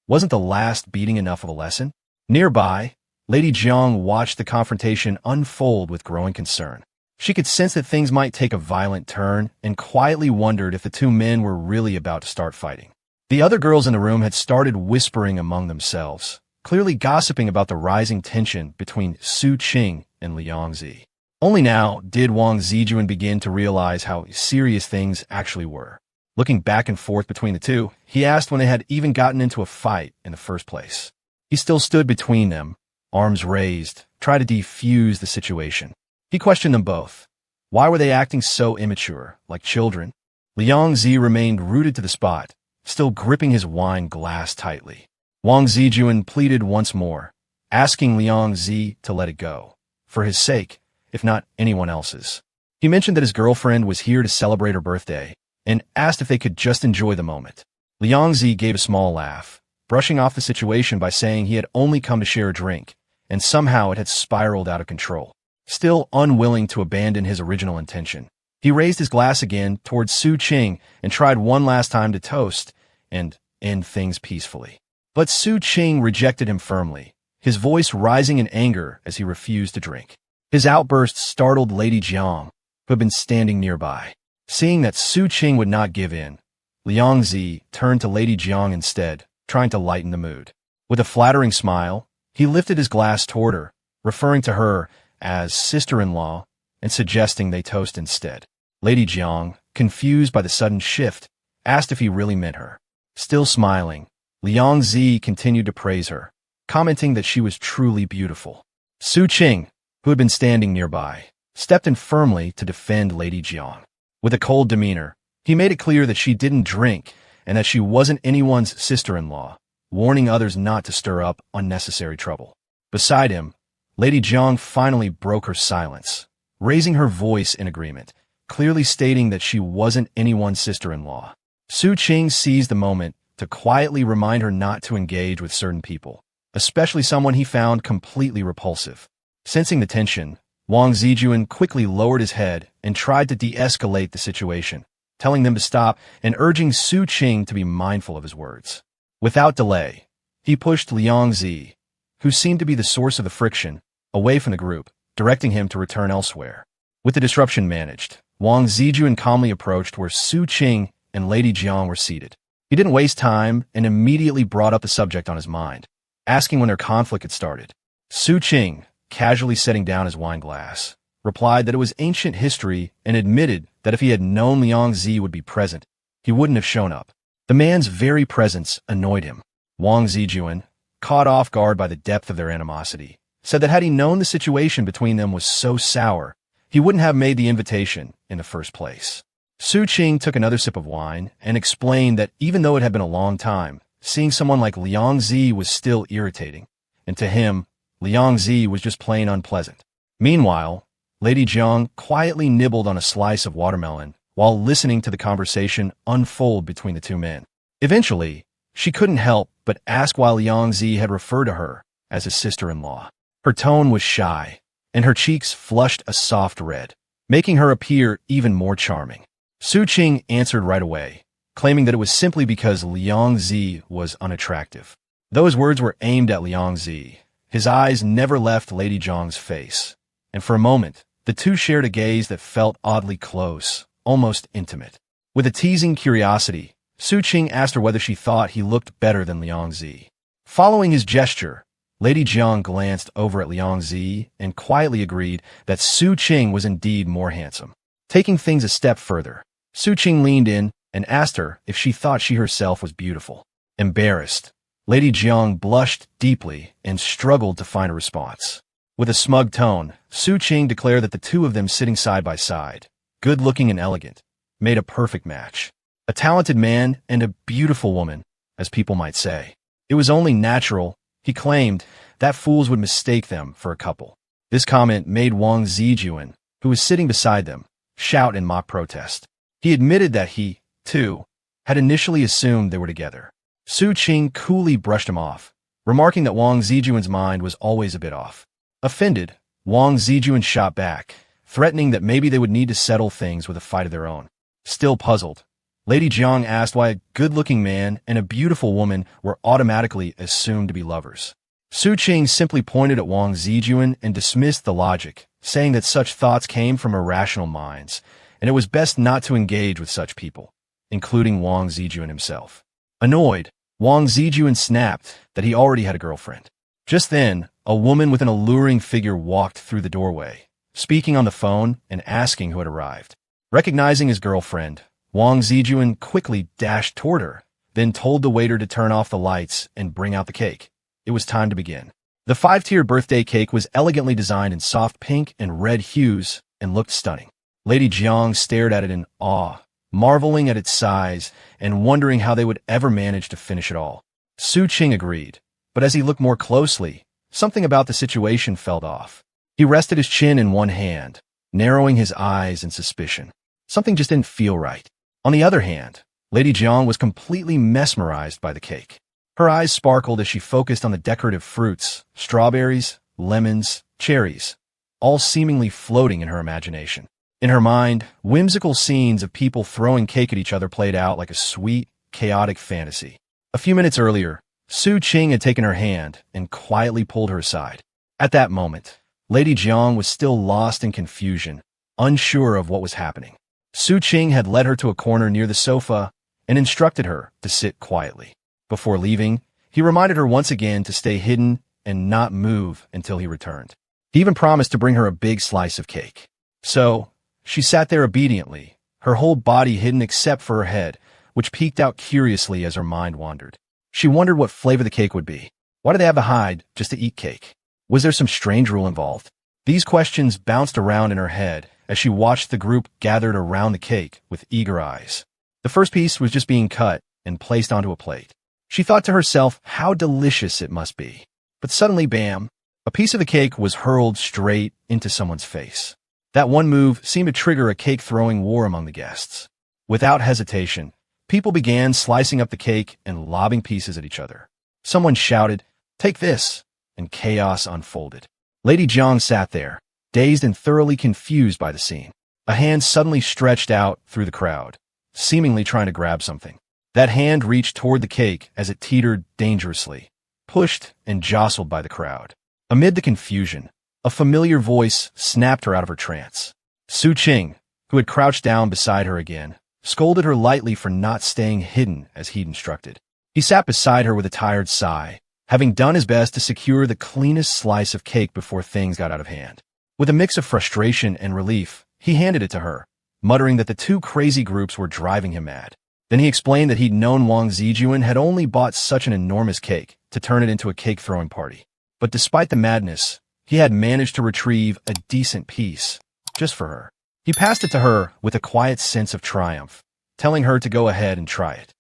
wasn't the last beating enough of a lesson? Nearby, Lady Jiang watched the confrontation unfold with growing concern. She could sense that things might take a violent turn and quietly wondered if the two men were really about to start fighting. The other girls in the room had started whispering among themselves, clearly gossiping about the rising tension between Su Qing and Liang Zi. Only now did Wang Zijuan begin to realize how serious things actually were. Looking back and forth between the two, he asked when they had even gotten into a fight in the first place. He still stood between them, arms raised, tried to defuse the situation. He questioned them both. Why were they acting so immature, like children? Liang Zi remained rooted to the spot, still gripping his wine glass tightly. Wang Zijuan pleaded once more, asking Liang Zi to let it go, for his sake, if not anyone else's. He mentioned that his girlfriend was here to celebrate her birthday, and asked if they could just enjoy the moment. Liang Zi gave a small laugh, brushing off the situation by saying he had only come to share a drink, and somehow it had spiraled out of control. Still unwilling to abandon his original intention, he raised his glass again towards Su Qing and tried one last time to toast and end things peacefully. But Su Qing rejected him firmly, his voice rising in anger as he refused to drink. His outburst startled Lady Jiang, who had been standing nearby. Seeing that Su Qing would not give in, Liang Zi turned to Lady Jiang instead, trying to lighten the mood. With a flattering smile, he lifted his glass toward her, referring to her as sister-in-law and suggesting they toast instead. Lady Jiang, confused by the sudden shift, asked if he really meant her. Still smiling, Liang Zi continued to praise her, commenting that she was truly beautiful. Su Qing, who had been standing nearby, stepped in firmly to defend Lady Jiang. With a cold demeanor, he made it clear that she didn't drink and that she wasn't anyone's sister-in-law, warning others not to stir up unnecessary trouble. Beside him, Lady Jiang finally broke her silence, raising her voice in agreement, clearly stating that she wasn't anyone's sister-in-law. Su Qing seized the moment to quietly remind her not to engage with certain people, especially someone he found completely repulsive. Sensing the tension, Wang Zijuan quickly lowered his head and tried to de-escalate the situation, telling them to stop and urging Su Qing to be mindful of his words. Without delay, he pushed Liang Zi, who seemed to be the source of the friction, away from the group, directing him to return elsewhere. With the disruption managed, Wang Zijuan calmly approached where Su Qing and Lady Jiang were seated. He didn't waste time and immediately brought up the subject on his mind, asking when their conflict had started. Su Qing, casually setting down his wine glass, replied that it was ancient history and admitted that if he had known Liang Zi would be present, he wouldn't have shown up. The man's very presence annoyed him. Wang Zijuan, caught off guard by the depth of their animosity, said that had he known the situation between them was so sour, he wouldn't have made the invitation in the first place. Su Qing took another sip of wine and explained that even though it had been a long time, seeing someone like Liang Zi was still irritating, and to him, Liang Zi was just plain unpleasant. Meanwhile, Lady Jiang quietly nibbled on a slice of watermelon while listening to the conversation unfold between the two men. Eventually, she couldn't help but ask why Liang Zi had referred to her as his sister-in-law. Her tone was shy, and her cheeks flushed a soft red, making her appear even more charming. Su Qing answered right away, claiming that it was simply because Liang Zi was unattractive. Those words were aimed at Liang Zi. His eyes never left Lady Jiang's face, and for a moment, the two shared a gaze that felt oddly close, almost intimate. With a teasing curiosity, Su Qing asked her whether she thought he looked better than Liang Zi. Following his gesture, Lady Jiang glanced over at Liang Zi and quietly agreed that Su Qing was indeed more handsome. Taking things a step further, Su Qing leaned in and asked her if she thought she herself was beautiful. Embarrassed, Lady Jiang blushed deeply and struggled to find a response. With a smug tone, Su Qing declared that the two of them sitting side by side, good-looking and elegant, made a perfect match. A talented man and a beautiful woman, as people might say. It was only natural, he claimed, that fools would mistake them for a couple. This comment made Wang Zijuan, who was sitting beside them, shout in mock protest. He admitted that he, too, had initially assumed they were together. Su Qing coolly brushed him off, remarking that Wang Zijuan's mind was always a bit off. Offended, Wang Zijuan shot back, threatening that maybe they would need to settle things with a fight of their own. Still puzzled, Lady Jiang asked why a good-looking man and a beautiful woman were automatically assumed to be lovers. Su Qing simply pointed at Wang Zijuan and dismissed the logic, saying that such thoughts came from irrational minds, and it was best not to engage with such people, including Wang Zijuan himself. Annoyed, Wang Zijuan snapped that he already had a girlfriend. Just then, a woman with an alluring figure walked through the doorway, speaking on the phone and asking who had arrived. Recognizing his girlfriend, Wang Zijuan quickly dashed toward her, then told the waiter to turn off the lights and bring out the cake. It was time to begin. The 5-tiered birthday cake was elegantly designed in soft pink and red hues and looked stunning. Lady Jiang stared at it in awe, marveling at its size and wondering how they would ever manage to finish it all. Su Qing agreed, but as he looked more closely, something about the situation felt off. He rested his chin in one hand, narrowing his eyes in suspicion. Something just didn't feel right. On the other hand, Lady Jiang was completely mesmerized by the cake. Her eyes sparkled as she focused on the decorative fruits, strawberries, lemons, cherries, all seemingly floating in her imagination. In her mind, whimsical scenes of people throwing cake at each other played out like a sweet, chaotic fantasy. A few minutes earlier, Su Qing had taken her hand and quietly pulled her aside. At that moment, Lady Jiang was still lost in confusion, unsure of what was happening. Su Qing had led her to a corner near the sofa and instructed her to sit quietly. Before leaving, he reminded her once again to stay hidden and not move until he returned. He even promised to bring her a big slice of cake. So, she sat there obediently, her whole body hidden except for her head, which peeked out curiously as her mind wandered. She wondered what flavor the cake would be. Why did they have to hide just to eat cake? Was there some strange rule involved? These questions bounced around in her head as she watched the group gathered around the cake with eager eyes. The first piece was just being cut and placed onto a plate. She thought to herself how delicious it must be. But suddenly, bam, a piece of the cake was hurled straight into someone's face. That one move seemed to trigger a cake-throwing war among the guests. Without hesitation, people began slicing up the cake and lobbing pieces at each other. Someone shouted, "Take this!" and chaos unfolded. Lady Jiang sat there, dazed and thoroughly confused by the scene. A hand suddenly stretched out through the crowd, seemingly trying to grab something. That hand reached toward the cake as it teetered dangerously, pushed and jostled by the crowd. Amid the confusion, a familiar voice snapped her out of her trance. Su Qing, who had crouched down beside her again, scolded her lightly for not staying hidden as he'd instructed. He sat beside her with a tired sigh, having done his best to secure the cleanest slice of cake before things got out of hand. With a mix of frustration and relief, he handed it to her, muttering that the two crazy groups were driving him mad. Then he explained that he'd known Wang Zijuan had only bought such an enormous cake to turn it into a cake-throwing party. But despite the madness, he had managed to retrieve a decent piece, just for her. He passed it to her with a quiet sense of triumph, telling her to go ahead and try it.